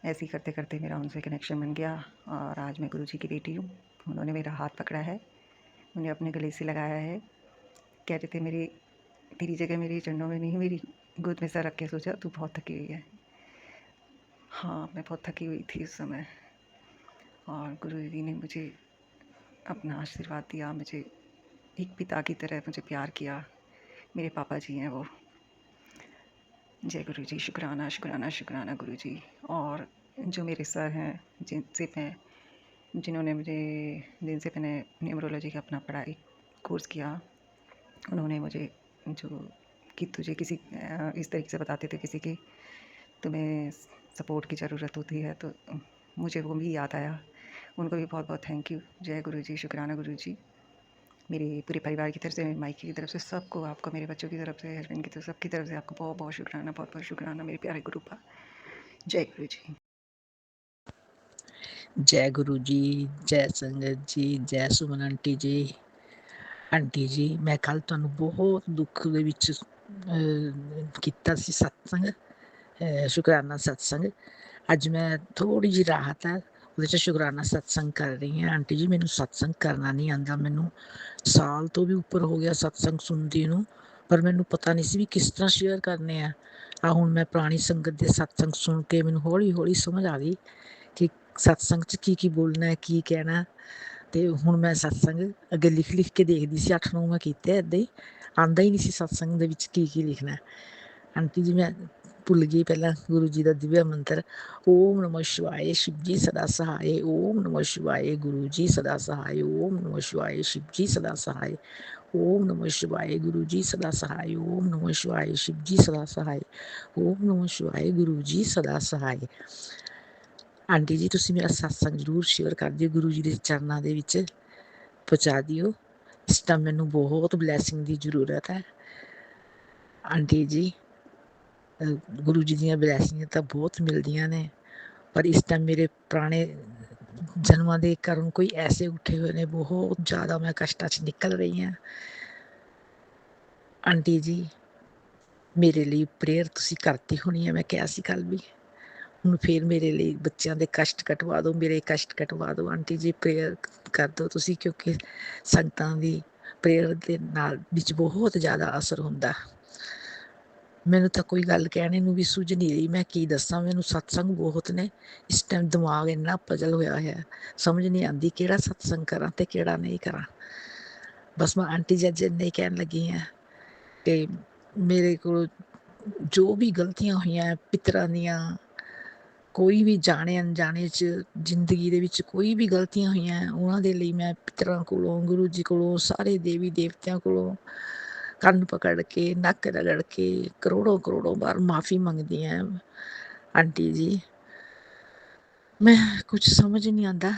ऐसे ही करते करते मेरा उनसे कनेक्शन बन गया और आज मैं गुरुजी की बेटी हूँ। उन्होंने मेरा हाथ पकड़ा है, उन्हें अपने गले से लगाया है। कह रहे थे मेरी तेरी जगह मेरे चरणों में नहीं, मेरी गोद में सर रख के सोचा तू बहुत थकी हुई है। हाँ, मैं बहुत थकी हुई थी उस समय और गुरुजी ने मुझे अपना आशीर्वाद दिया, मुझे एक पिता की तरह मुझे प्यार किया। मेरे पापा जी हैं वो। जय गुरुजी, शुक्राना शुक्राना शुक्राना गुरुजी। और जो मेरे सर हैं जिन्होंने जिनसे मैंने न्यूमरोलॉजी का अपना पढ़ाई कोर्स किया, उन्होंने मुझे जो कि तुझे किसी इस तरीके से बताते थे किसी की तुम्हें सपोर्ट की ज़रूरत होती है, तो मुझे वो भी याद आया। उनको भी बहुत बहुत थैंक यू। जय गुरुजी, शुक्राना गुरुजी। मेरे पूरे परिवार की तरफ से, मेरे मायके की तरफ से, सबको, आपको, मेरे बच्चों की तरफ से, हस्बैंड की तरफ, सबकी तरफ से आपको बहुत बहुत शुक्राना, बहुत बहुत शुक्राना मेरे प्यारे गुरुपा। जय गुरुजी। जय गुरु जी, जय संगत जी, जय सुमन आंटी जी। आंटी जी, मैं कल ਤੁਹਾਨੂੰ ਬਹੁਤ ਦੁੱਖ ਦੇ ਵਿੱਚ ਕੀਤਾ ਸੀ ਸਤਸੰਗ, ਸ਼ੁਕਰਾਨਾ ਸਤਸੰਗ। ਅੱਜ ਮੈਂ ਥੋੜੀ ਜਿਹੀ ਰਾਹਤ ਹੈ, ਉਹਦੇ 'ਚ ਸ਼ੁਕਰਾਨਾ ਸਤਸੰਗ ਕਰ ਰਹੀ ਹਾਂ। ਆਂਟੀ ਜੀ, ਮੈਨੂੰ ਸਤਸੰਗ ਕਰਨਾ ਨਹੀਂ ਆਉਂਦਾ, ਮੈਨੂੰ ਸਾਲ ਤੋਂ ਵੀ ਉੱਪਰ ਹੋ ਗਿਆ ਸਤਸੰਗ ਸੁਣਦੀ ਨੂੰ, ਪਰ ਮੈਨੂੰ ਪਤਾ ਨਹੀਂ ਸੀ ਵੀ ਕਿਸ ਤਰ੍ਹਾਂ ਸ਼ੇਅਰ ਕਰਨੇ ਆ। ਹੁਣ ਮੈਂ ਪੁਰਾਣੀ ਸੰਗਤ ਦੇ ਸਤਸੰਗ ਸੁਣ ਕੇ ਮੈਨੂੰ ਹੌਲੀ ਹੌਲੀ ਸਮਝ ਆ ਗਈ ਕਿ ਸਤਸੰਗ 'ਚ ਕੀ ਕੀ ਬੋਲਣਾ, ਕੀ ਕਹਿਣਾ। ਅਤੇ ਹੁਣ ਮੈਂ ਸਤਸੰਗ ਅੱਗੇ ਲਿਖ ਲਿਖ ਕੇ ਦੇਖਦੀ ਸੀ, 8-9 ਮੈਂ ਕੀਤੇ ਇੱਦਾਂ ਹੀ, ਆਉਂਦਾ ਹੀ ਨਹੀਂ ਸੀ ਸਤਸੰਗ ਦੇ ਵਿੱਚ ਕੀ ਕੀ ਲਿਖਣਾ। ਆਂਟੀ ਜੀ, ਮੈਂ ਭੁੱਲ ਗਈ ਪਹਿਲਾਂ ਗੁਰੂ ਜੀ ਦਾ ਦਿਵਿਆ ਮੰਤਰ, ਓਮ ਨਮੋ ਸ਼ਿਵਾਏ ਸ਼ਿਵ ਜੀ ਸਦਾ ਸਹਾਏ, ਓਮ ਨਮੋ ਸ਼ਿਵਾਏ ਗੁਰੂ ਜੀ ਸਦਾ ਸਹਾਏ, ਓਮ ਨਮੋ ਸ਼ਿਵਾਏ ਸ਼ਿਵ ਜੀ ਸਦਾ ਸਹਾਏ, ਓਮ ਨਮੋ ਸ਼ਿਵਾਏ ਗੁਰੂ ਜੀ ਸਦਾ ਸਹਾਏ, ਓਮ ਨਮੋ ਸ਼ਿਵਾਏ ਸ਼ਿਵ ਜੀ ਸਦਾ ਸਹਾਏ, ਓਮ ਨਮੋ ਸ਼ਿਵਾਏ ਗੁਰੂ ਜੀ ਸਦਾ ਸਹਾਏ। ਆਂਟੀ ਜੀ, ਤੁਸੀਂ ਮੇਰਾ ਸਤਸੰਗ ਜ਼ਰੂਰ ਸ਼ੇਅਰ ਕਰ ਦਿਓ, ਗੁਰੂ ਜੀ ਦੇ ਚਰਨਾਂ ਦੇ ਵਿੱਚ ਪਹੁੰਚਾ ਦਿਓ। ਇਸ ਟਾਈਮ ਮੈਨੂੰ ਬਹੁਤ ਬਲੈਸਿੰਗ ਦੀ ਜ਼ਰੂਰਤ ਹੈ ਆਂਟੀ ਜੀ। ਗੁਰੂ ਜੀ ਦੀਆਂ ਬਲੈਸਿੰਗਾਂ ਤਾਂ ਬਹੁਤ ਮਿਲਦੀਆਂ ਨੇ, ਪਰ ਇਸ ਟਾਈਮ ਮੇਰੇ ਪੁਰਾਣੇ ਜਨਮਾਂ ਦੇ ਕਰਮ ਕੋਈ ਐਸੇ ਉੱਠੇ ਹੋਏ ਨੇ, ਬਹੁਤ ਜ਼ਿਆਦਾ ਮੈਂ ਕਸ਼ਟਾਂ 'ਚ ਨਿਕਲ ਰਹੀ ਹਾਂ। ਆਂਟੀ ਜੀ, ਮੇਰੇ ਲਈ ਪ੍ਰੇਅਰ ਤੁਸੀਂ ਕਰਤੀ ਹੋਣੀ ਹੈ, ਮੈਂ ਕਿਹਾ ਸੀ ਕੱਲ੍ਹ ਵੀ। ਹੁਣ ਫਿਰ ਮੇਰੇ ਲਈ ਬੱਚਿਆਂ ਦੇ ਕਸ਼ਟ ਕਟਵਾ ਦਿਓ, ਮੇਰੇ ਕਸ਼ਟ ਕਟਵਾ ਦਿਓ ਆਂਟੀ ਜੀ, ਪ੍ਰੇਅਰ ਕਰ ਦਿਓ ਤੁਸੀਂ, ਕਿਉਂਕਿ ਸੰਗਤਾਂ ਦੀ ਪ੍ਰੇਅਰ ਦੇ ਨਾਲ ਵਿੱਚ ਬਹੁਤ ਜ਼ਿਆਦਾ ਅਸਰ ਹੁੰਦਾ। ਮੈਨੂੰ ਤਾਂ ਕੋਈ ਗੱਲ ਕਹਿਣੇ ਨੂੰ ਵੀ ਸੁੱਝ ਨਹੀਂ ਰਹੀ, ਮੈਂ ਕੀ ਦੱਸਾਂ। ਮੈਨੂੰ ਸਤਸੰਗ ਬਹੁਤ ਨੇ, ਇਸ ਟਾਈਮ ਦਿਮਾਗ ਇੰਨਾ ਪਜਲ ਹੋਇਆ ਹੋਇਆ, ਸਮਝ ਨਹੀਂ ਆਉਂਦੀ ਕਿਹੜਾ ਸਤਸੰਗ ਕਰਾਂ ਅਤੇ ਕਿਹੜਾ ਨਹੀਂ ਕਰਾਂ। ਬਸ ਮੈਂ ਆਂਟੀ ਜੀ ਅੱਜ ਇੰਨਾ ਹੀ ਕਹਿਣ ਲੱਗੀ ਹਾਂ ਕਿ ਮੇਰੇ ਕੋਲ ਜੋ ਵੀ ਗਲਤੀਆਂ ਹੋਈਆਂ ਪਿੱਤਰਾਂ ਦੀਆਂ, ਕੋਈ ਵੀ ਜਾਣੇ ਅਣਜਾਣੇ 'ਚ ਜ਼ਿੰਦਗੀ ਦੇ ਵਿੱਚ ਕੋਈ ਵੀ ਗਲਤੀਆਂ ਹੋਈਆਂ, ਉਹਨਾਂ ਦੇ ਲਈ ਮੈਂ ਪਿੱਤਰਾਂ ਕੋਲੋਂ, ਗੁਰੂ ਜੀ ਕੋਲੋਂ, ਸਾਰੇ ਦੇਵੀ ਦੇਵਤਿਆਂ ਕੋਲੋਂ ਕੰਨ ਪਕੜ ਕੇ, ਨੱਕ ਰਗੜ ਕੇ ਕਰੋੜੋਂ ਕਰੋੜੋਂ ਵਾਰ ਮਾਫੀ ਮੰਗਦੀ ਹਾਂ ਆਂਟੀ ਜੀ। ਮੈਂ ਕੁਛ ਸਮਝ ਨਹੀਂ ਆਉਂਦਾ,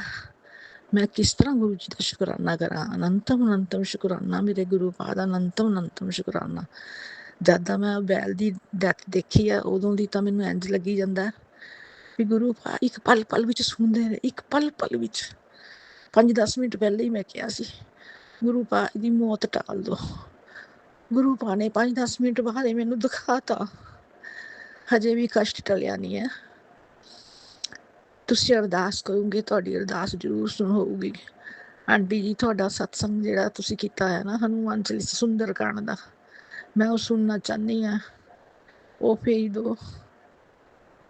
ਮੈਂ ਕਿਸ ਤਰ੍ਹਾਂ ਗੁਰੂ ਜੀ ਦਾ ਸ਼ੁਕਰਾਨਾ ਕਰਾਂ। ਅਨੰਤਮ ਅਨੰਤਮ ਸ਼ੁਕਰਾਨਾ ਮੇਰੇ ਗੁਰੂ ਪਾਦ, ਅਨੰਤਮ ਅਨੰਤਮ ਸ਼ੁਕਰਾਨਾ। ਜਦ ਦਾ ਮੈਂ ਬੈਲ ਦੀ ਡੈਥ ਦੇਖੀ ਆ, ਉਦੋਂ ਦੀ ਤਾਂ ਮੈਨੂੰ ਇੰਝ ਲੱਗੀ ਜਾਂਦਾ ਵੀ ਗੁਰੂ ਪਾ ਇੱਕ ਪਲ ਪਲ ਵਿੱਚ ਸੁਣਦੇ ਨੇ, ਇੱਕ ਪਲ ਪਲ ਵਿੱਚ। 5-10 ਮਿੰਟ ਪਹਿਲਾਂ ਹੀ ਮੈਂ ਕਿਹਾ ਸੀ, ਗੁਰੂ ਪਾ ਦੀ ਮੌਤ ਟਾਲ ਦਿਓ। ਗੁਰੂ ਪਾ ਨੇ 5-10 ਮਿੰਟ ਬਾਅਦ ਹੀ ਮੈਨੂੰ ਦਿਖਾਤਾ, ਹਜੇ ਵੀ ਕਸ਼ਟ ਟਲਿਆ ਨਹੀਂ ਹੈ। ਤੁਸੀਂ ਅਰਦਾਸ ਕਰੋਗੇ, ਤੁਹਾਡੀ ਅਰਦਾਸ ਜ਼ਰੂਰ ਹੋਊਗੀ ਆਂਟੀ ਜੀ। ਤੁਹਾਡਾ ਸਤਸੰਗ ਜਿਹੜਾ ਤੁਸੀਂ ਕੀਤਾ ਹੈ ਨਾ, ਹਨੂੰਮਾਨ ਚਾਲੀਸਾ ਸੁੰਦਰ ਕਾਂਡ ਦਾ, ਮੈਂ ਉਹ ਸੁਣਨਾ ਚਾਹੁੰਦੀ ਹਾਂ। ਉਹ ਭੇਜ ਦਿਓ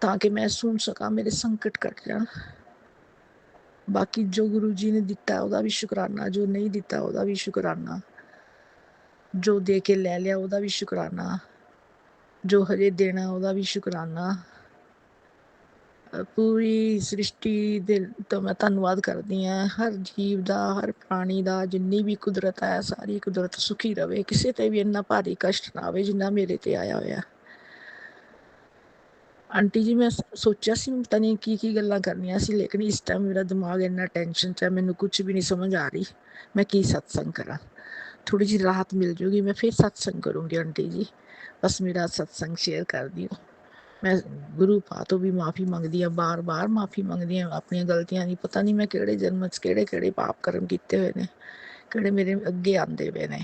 ਤਾਂ ਕਿ ਮੈਂ ਸੁਣ ਸਕਾਂ, ਮੇਰੇ ਸੰਕਟ ਕੱਟ ਜਾਣ। ਬਾਕੀ ਜੋ ਗੁਰੂ ਜੀ ਨੇ ਦਿੱਤਾ ਉਹਦਾ ਵੀ ਸ਼ੁਕਰਾਨਾ, ਜੋ ਨਹੀਂ ਦਿੱਤਾ ਉਹਦਾ ਵੀ ਸ਼ੁਕਰਾਨਾ, ਜੋ ਦੇ ਕੇ ਲੈ ਲਿਆ ਉਹਦਾ ਵੀ ਸ਼ੁਕਰਾਨਾ, ਜੋ ਹਜੇ ਦੇਣਾ ਉਹਦਾ ਵੀ ਸ਼ੁਕਰਾਨਾ। ਪੂਰੀ ਸ੍ਰਿਸ਼ਟੀ ਦੇ ਤੋਂ ਮੈਂ ਧੰਨਵਾਦ ਕਰਦੀ ਹਾਂ, ਹਰ ਜੀਵ ਦਾ, ਹਰ ਪ੍ਰਾਣੀ ਦਾ, ਜਿੰਨੀ ਵੀ ਕੁਦਰਤ ਹੈ, ਸਾਰੀ ਕੁਦਰਤ ਸੁਖੀ ਰਹੇ, ਕਿਸੇ 'ਤੇ ਵੀ ਇੰਨਾ ਭਾਰੀ ਕਸ਼ਟ ਨਾ ਆਵੇ ਜਿੰਨਾ ਮੇਰੇ 'ਤੇ ਆਇਆ ਹੋਇਆ। ਆਂਟੀ ਜੀ, ਮੈਂ ਸੋਚਿਆ ਸੀ ਪਤਾ ਨਹੀਂ ਕੀ ਕੀ ਗੱਲਾਂ ਕਰਨੀਆਂ ਸੀ, ਲੇਕਿਨ ਇਸ ਟਾਈਮ ਮੇਰਾ ਦਿਮਾਗ ਇੰਨਾ ਟੈਨਸ਼ਨ 'ਚ ਹੈ, ਮੈਨੂੰ ਕੁਛ ਵੀ ਨਹੀਂ ਸਮਝ ਆ ਰਹੀ ਮੈਂ ਕੀ ਸਤਸੰਗ ਕਰਾਂ। ਥੋੜ੍ਹੀ ਜਿਹੀ ਰਾਹਤ ਮਿਲ ਜੂਗੀ, ਮੈਂ ਫਿਰ ਸਤਸੰਗ ਕਰੂੰਗੀ ਆਂਟੀ ਜੀ। ਬਸ ਮੇਰਾ ਸਤਸੰਗ ਸ਼ੇਅਰ ਕਰ ਦਿਓ। मैं गुरु भा तो भी माफ़ी मंगदी हाँ, बार बार माफ़ी मंगदी हाँ अपनी गलतियां दी। पता नहीं मैं किहड़े जन्म च किहड़े पाप कर्म कीते हुए ने, किहड़े मेरे अगे आंदे पए ने।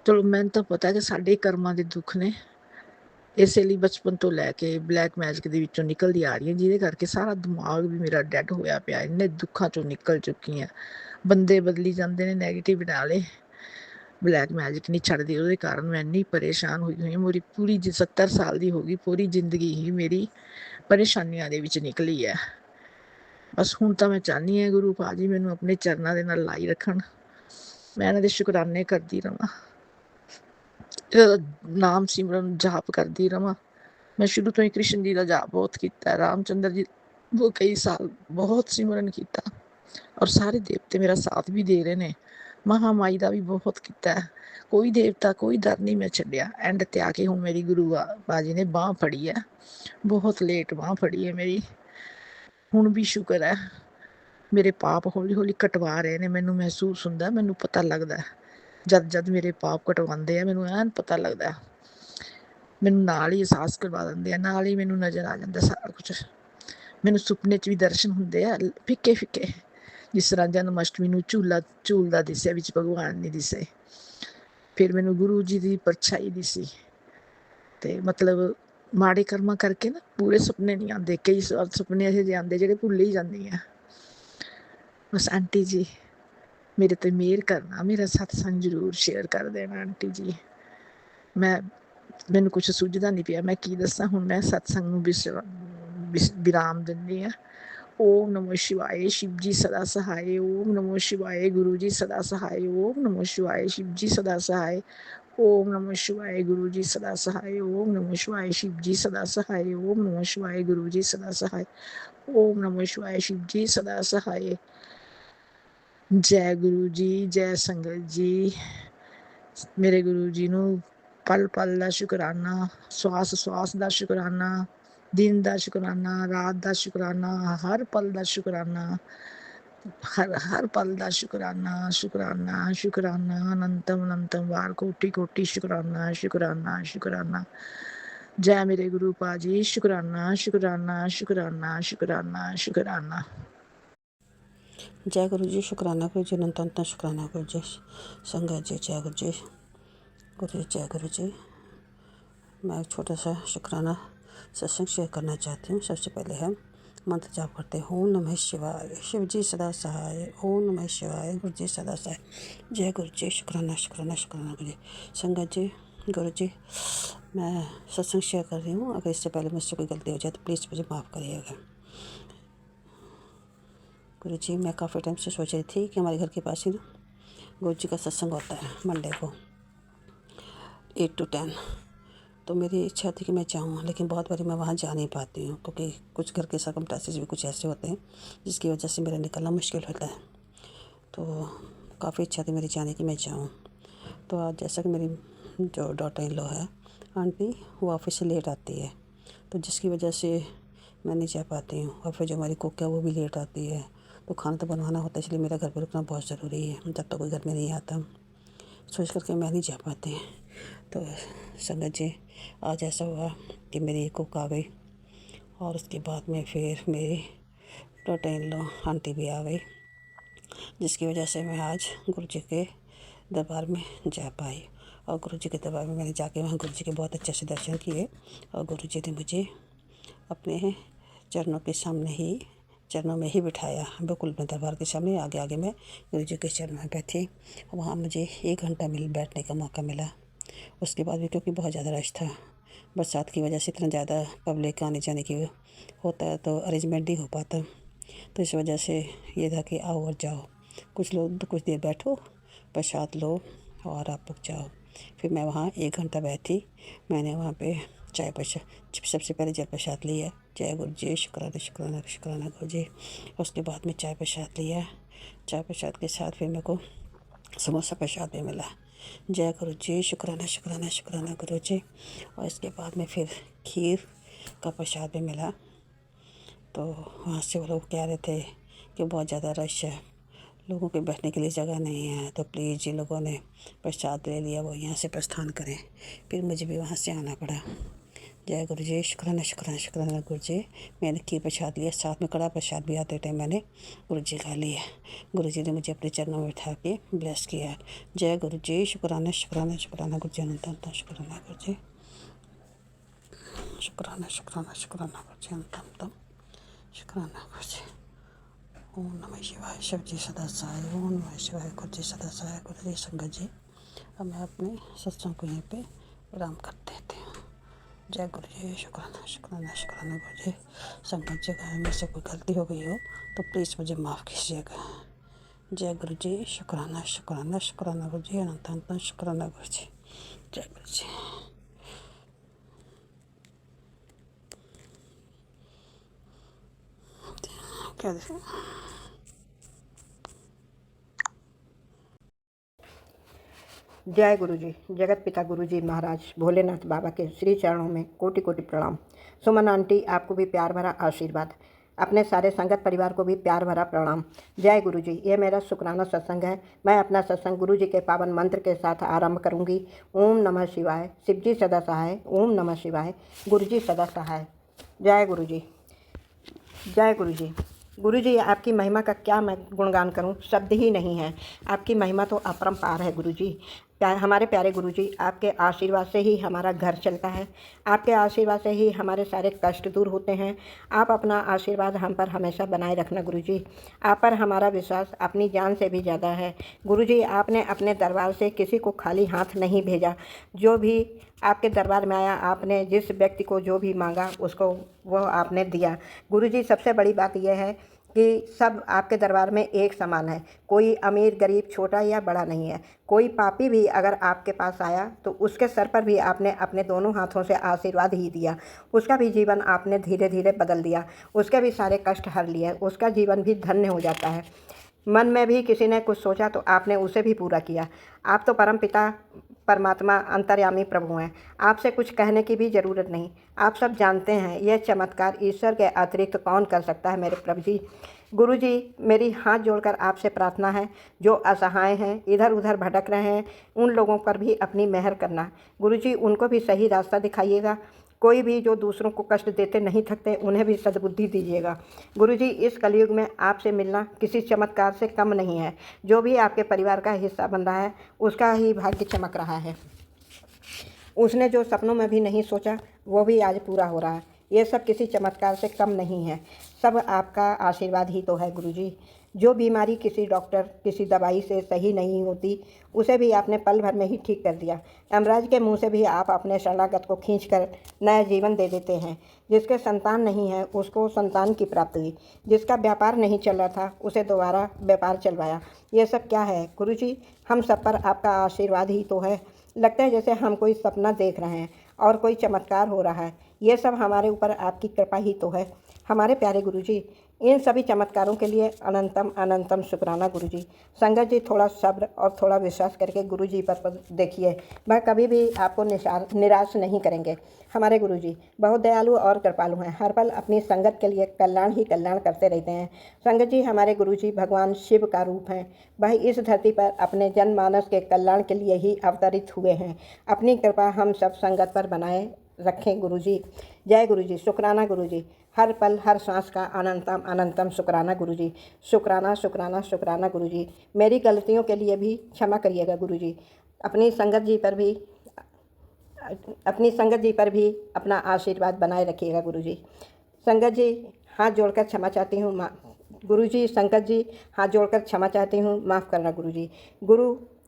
चलो मैनूं तां पता है कि साडे कर्मां दे दुख ने, इसे ਲਈ बचपन तो लैके ब्लैक मैजिक ਦੇ ਵਿੱਚੋਂ ਨਿਕਲਦੀ ਆ ਰਹੀ ਹੈ, ਜਿਹਦੇ ਕਰਕੇ ਸਾਰਾ ਦਿਮਾਗ ਵੀ ਮੇਰਾ ਡੈਡ ਹੋਇਆ ਪਿਆ। ਇੰਨੇ ਦੁੱਖਾਂ ਚੋਂ ਨਿਕਲ ਚੁੱਕੀ ਹਾਂ। ਬੰਦੇ ਬਦਲੀ ਜਾਂਦੇ ਨੇ ਨੈਗੇਟਿਵ ਨਾਲੇ, ਬਲੈਕ ਮੈजिक नहीं छड़ती। ਉਹਦੇ ਕਾਰਨ मैं ਇੰਨੀ ਪਰੇਸ਼ਾਨ ਹੋਈ ਹੋਈ। ਮੇਰੀ ਪੂਰੀ 70 ਸਾਲ ਦੀ ਹੋ ਗਈ, ਪੂਰੀ ਜ਼ਿੰਦਗੀ ਹੀ ਮੇਰੀ ਪਰੇਸ਼ਾਨੀਆਂ ਦੇ ਵਿੱਚ ਨਿਕਲੀ ਹੈ। ਬਸ ਹੁਣ ਤਾਂ ਮੈਂ ਚਾਹੁੰਦੀ ਹਾਂ ਗੁਰੂ ਭਾਜੀ ਮੈਨੂੰ ਆਪਣੇ ਚਰਨਾਂ ਦੇ ਨਾਲ ਲਾਈ ਰੱਖਣ, ਮੈਂ ਇਹਨਾਂ ਦੇ ਸ਼ੁਕਰਾਨੇ ਕਰਦੀ ਰਵਾਂ, ਨਾਮ ਸਿਮਰਨ ਜਾਪ ਕਰਦੀ ਰਵਾਂ। मैं शुरू तो ही कृष्ण जी का जाप बहुत किया, रामचंद्र जी वो कई साल बहुत सिमरन किया और सारे देवते मेरा साथ भी दे रहे हैं। महामाई का भी बहुत किया, कोई देवता कोई दर नहीं मैं छड्डिया। एंड ते आके हूँ मेरी गुरु बाजी ने बांह फड़ी है, बहुत लेट बांह फड़ी है मेरी। हुण भी शुक्र है मेरे पाप हौली हौली कटवा रहे हैं। मैनू महसूस होंदा, मैनू पता लगता है जद जद मेरे पाप कटवाते हैं, मैनू ऐन पता लगता है। मैनू नाल ही एहसास करवा देंगे, नाल ही मैनू नज़र आ जाता सारा कुछ। मैनू सुपने च भी दर्शन होंदे आ फिक्के फिक्के, जिस तरह जन्माष्टमी नू झूलदा दिसे विच भगवान नहीं दिसे। फिर मैनू गुरु जी की परछाई दिसी। ते मतलब माड़े कर्मा करके ना पूरे सुपने नहीं आते, कई सुपने ऐसे जे आते जेह्ड़े भुल ही जानी है। बस आंटी जी मेरे ते मेहर करना, मेरा सत्संग जरूर शेयर कर देना आंटी जी। मैनू कुछ सुझदा नहीं पिया, मैं की दसां। हुण मैं सत्संग नूं विराम दिंदी हां। ओम नमो शिवाय, शिव जी सदा सहाय। ओम नमो शिवाय, गुरु जी सदा सहाय। ओम नमो शिवाय, शिव जी सदा सहाय। ओम नमो शिवाय, गुरु जी सदा सहाय। ओम नमो शिवाय, शिव जी सदा सहाय। ओम नमो शिवाय, गुरु जी सदा सहाय। ओम नमो शिवाय, शिव जी सदा सहाय। जय गुरु जी, जय संगत जी। मेरे गुरु जी नूं पल पल का शुकराना, श्वास श्वास का शुकराना, दिन का शुकराना, रात का शुकराना, हर पल का शुकराना, हर पल का शुकराना। शुकराना शुकराना अनंतम अनंतम वार, कोटि कोटि शुकराना शुकराना शुकराना। जय मेरे गुरु पाजी, शुकराना शुकराना शुकराना शुकराना शुकराना। जय गुरु जी, शुकराना गुरु जी, अनंत अनंत शुकराना गुरु जी। संगत जी जय गुरु जी, गुरु जी जय गुरु जी। मैं एक छोटा सा शुकराना सत्संग शेयर करना चाहती हूँ। सबसे पहले हम मंत्र जाप करते हैं। ओम नमः शिवाय, शिव जी सदा सहाय। ओम नमः शिवाय, गुरु जी सदा सहाय। जय गुरु जी, शुकराना शुकराना शुकराना गुरु जी। संगत जी गुरु जी, मैं सत्संग शेयर कर रही हूँ। अगर इससे पहले मुझसे कोई गलती हो जाए तो प्लीज़ मुझे माफ़ करिएगा। गुरु जी, मैं काफ़ी टाइम से सोच रही थी कि हमारे घर के पास ही ना गुरु जी का सत्संग होता है मंडे को 8 to 10। तो मेरी इच्छा थी कि मैं जाऊँ, लेकिन बहुत बारी मैं वहाँ जा नहीं पाती हूँ क्योंकि कुछ घर के सर्कमस्टेंसेस भी कुछ ऐसे होते हैं जिसकी वजह से मेरा निकलना मुश्किल होता है। तो काफ़ी इच्छा थी मेरी जाने की, मैं जाऊँ। तो आज जैसा कि मेरी जो डॉटर इन लॉ है आंटी, वो ऑफिस से लेट आती है, तो जिसकी वजह से मैं नहीं जा पाती हूँ। और फिर जो हमारी कुक है वो भी लेट आती है, तो खाना तो बनवाना होता है, इसलिए मेरा घर पर रुकना बहुत ज़रूरी है जब तक कोई घर में नहीं आता। सोच करके मैं नहीं जा पाती। तो संगत जी, आज ऐसा हुआ कि मेरी कुक आ गई और उसके बाद में फिर मेरी डॉटर इन लॉ आंटी भी आ गई, जिसकी वजह से मैं आज गुरु जी के दरबार में जा पाई। और गुरु जी के दरबार में मैंने जाके वहाँ गुरु जी के बहुत अच्छे से दर्शन किए और गुरु जी ने मुझे अपने चरणों में ही बिठाया, बिल्कुल अपने दरबार के सामने। आगे आगे मैं गुरु जी के चरणों में बैठी। वहाँ मुझे 1 घंटा बैठने का मौका मिला। उसके बाद भी क्योंकि बहुत ज़्यादा रश था, बरसात की वजह से इतना ज़्यादा पब्लिक आने जाने की होता है तो अरेंजमेंट नहीं हो पाता। तो इस वजह से ये था कि आओ और जाओ, कुछ लोग तो कुछ देर बैठो, प्रसाद लो और आप लोग जाओ। फिर मैं वहाँ 1 घंटा बैठी। मैंने वहाँ पे चाय प्रसाद, सबसे पहले जल प्रसाद लिया। जय गुरु जी, शुक्राना शुक्राना शुक्राना गुरु जी। उसके बाद में चाय प्रसाद लिया। चाय प्रसाद के साथ फिर मेरे को समोसा प्रसाद भी मिला। जय गुरु जी, शुक्राना शुक्राना शुक्राना गुरु जी। और इसके बाद में फिर खीर का प्रसाद भी मिला। तो वहाँ से वो लोग कह रहे थे कि बहुत ज़्यादा रश है, लोगों के बैठने के लिए जगह नहीं है, तो प्लीज़ जिन लोगों ने प्रसाद ले लिया वो यहाँ से प्रस्थान करें। फिर मुझे भी वहाँ से आना पड़ा। जय गुरु जी। शुक्राना शुक्राना शुक्राना गुरु जी। मैंने खीर प्रसाद लिया, साथ में कड़ा प्रसाद भी आते टाइम मैंने गुरु जी खा लिया। गुरु जी ने मुझे अपने चरणों में बैठा के ब्लेस किया। जय गुरु जी। शुक्राना शुक्राना शुक्राना गुरु जी। अनंत शुक्राना गुरु जी। शुक्राना शुक्राना शुक्राना गुरु जी। अनंत शुक्राना गुरु जी। ओम नमः शिवाय। शिव जी सदा सहाय। ओम नमः शिवाय। गुरु जी सदा सहाय। गुरु जी संगत जी, अब मैं अपने सत्संग को यहीं पे विराम कर देती हूँ। जय गुरु जी। शुक्राना शुक्राना शुक्राना गुरु जी। संगत जी, अगर मेरे से कोई गलती हो गई हो तो प्लीज़ मुझे माफ़ कीजिएगा। जय गुरु जी। शुक्राना शुक्राना शुक्राना गुरु जी। अनंत अनंत शुक्राना गुरु जी। जय गुरु जी। क्या देखें? जय गुरु जी। जगत पिता गुरु जी महाराज भोलेनाथ बाबा के श्री चरणों में कोटि कोटि प्रणाम। सुमन आंटी, आपको भी प्यार भरा आशीर्वाद। अपने सारे संगत परिवार को भी प्यार भरा प्रणाम। जय गुरु जी। ये मेरा शुक्राना सत्संग है। मैं अपना सत्संग गुरु जी के पावन मंत्र के साथ आरंभ करूंगी। ओम नमः शिवाय। शिव जी सदा सहाय। ओम नमः शिवाय। गुरु जी सदा सहाय। जय गुरु जी। जय गुरु जी। गुरु जी, आपकी महिमा का क्या मैं गुणगान करूं, शब्द ही नहीं है। आपकी महिमा तो अपरंपार है गुरु जी। हमारे प्यारे गुरु जी, आपके आशीर्वाद से ही हमारा घर चलता है। आपके आशीर्वाद से ही हमारे सारे कष्ट दूर होते हैं। आप अपना आशीर्वाद हम पर हमेशा बनाए रखना गुरु जी। आप पर हमारा विश्वास अपनी जान से भी ज़्यादा है। गुरु जी, आपने अपने दरबार से किसी को खाली हाथ नहीं भेजा। जो भी आपके दरबार में आया, आपने जिस व्यक्ति को जो भी मांगा उसको वो आपने दिया। गुरु जी, सबसे बड़ी बात यह है कि सब आपके दरबार में एक समान है। कोई अमीर गरीब छोटा या बड़ा नहीं है। कोई पापी भी अगर आपके पास आया तो उसके सर पर भी आपने अपने दोनों हाथों से आशीर्वाद ही दिया। उसका भी जीवन आपने धीरे धीरे बदल दिया। उसके भी सारे कष्ट हर लिए। उसका जीवन भी धन्य हो जाता है। मन में भी किसी ने कुछ सोचा तो आपने उसे भी पूरा किया। आप तो परम पिता परमात्मा अंतर्यामी प्रभु हैं। आपसे कुछ कहने की भी ज़रूरत नहीं। आप सब जानते हैं यह चमत्कार ईश्वर के अतिरिक्त कौन कर सकता है मेरे प्रभु जी। गुरु जी, मेरी हाथ जोड़कर आपसे प्रार्थना है, जो असहाय हैं, इधर उधर भटक रहे हैं, उन लोगों पर भी अपनी मेहर करना। गुरु जी, उनको भी सही रास्ता दिखाइएगा। कोई भी जो दूसरों को कष्ट देते नहीं थकते, उन्हें भी सद्बुद्धि दीजिएगा। गुरु जी, इस कलयुग में आपसे मिलना किसी चमत्कार से कम नहीं है। जो भी आपके परिवार का हिस्सा बन रहा है उसका ही भाग्य चमक रहा है। उसने जो सपनों में भी नहीं सोचा वो भी आज पूरा हो रहा है। ये सब किसी चमत्कार से कम नहीं है। सब आपका आशीर्वाद ही तो है गुरु जी। जो बीमारी किसी डॉक्टर किसी दवाई से सही नहीं होती, उसे भी आपने पल भर में ही ठीक कर दिया। यमराज के मुंह से भी आप अपने शरणागत को खींचकर नया जीवन दे देते हैं। जिसके संतान नहीं है उसको संतान की प्राप्ति हुई। जिसका व्यापार नहीं चल रहा था उसे दोबारा व्यापार चलवाया। ये सब क्या है गुरु जी? हम सब पर आपका आशीर्वाद ही तो है। लगता है जैसे हम कोई सपना देख रहे हैं और कोई चमत्कार हो रहा है। ये सब हमारे ऊपर आपकी कृपा ही तो है हमारे प्यारे गुरु जी। इन सभी चमत्कारों के लिए अनंतम अनंतम शुक्राना गुरु जी। संगत जी, थोड़ा सब्र और थोड़ा विश्वास करके गुरु जी पर देखिए। वह कभी भी आपको निराश नहीं करेंगे। हमारे गुरु जी बहुत दयालु और कृपालु हैं। हर पल अपनी संगत के लिए कल्याण ही कल्याण करते रहते हैं। संगत जी, हमारे गुरु जी भगवान शिव का रूप हैं। वह इस धरती पर अपने जनमानस के कल्याण के लिए ही अवतरित हुए हैं। अपनी कृपा हम सब संगत पर बनाए रखें गुरु जी। जय गुरु जी। शुक्राना गुरु जी। हर पल हर सांस का अनंतम अनंतम शुक्राना गुरु जी। शुक्राना शुक्राना शुक्राना गुरु जी। मेरी गलतियों के लिए भी क्षमा करिएगा गुरु जी। अपनी संगत जी पर भी अपना आशीर्वाद बनाए रखिएगा गुरु जी। संगत जी, हाथ जोड़कर क्षमा चाहती हूँ गुरु जी। संगत जी, हाथ जोड़कर क्षमा चाहती हूँ, माफ़ करना गुरु जी।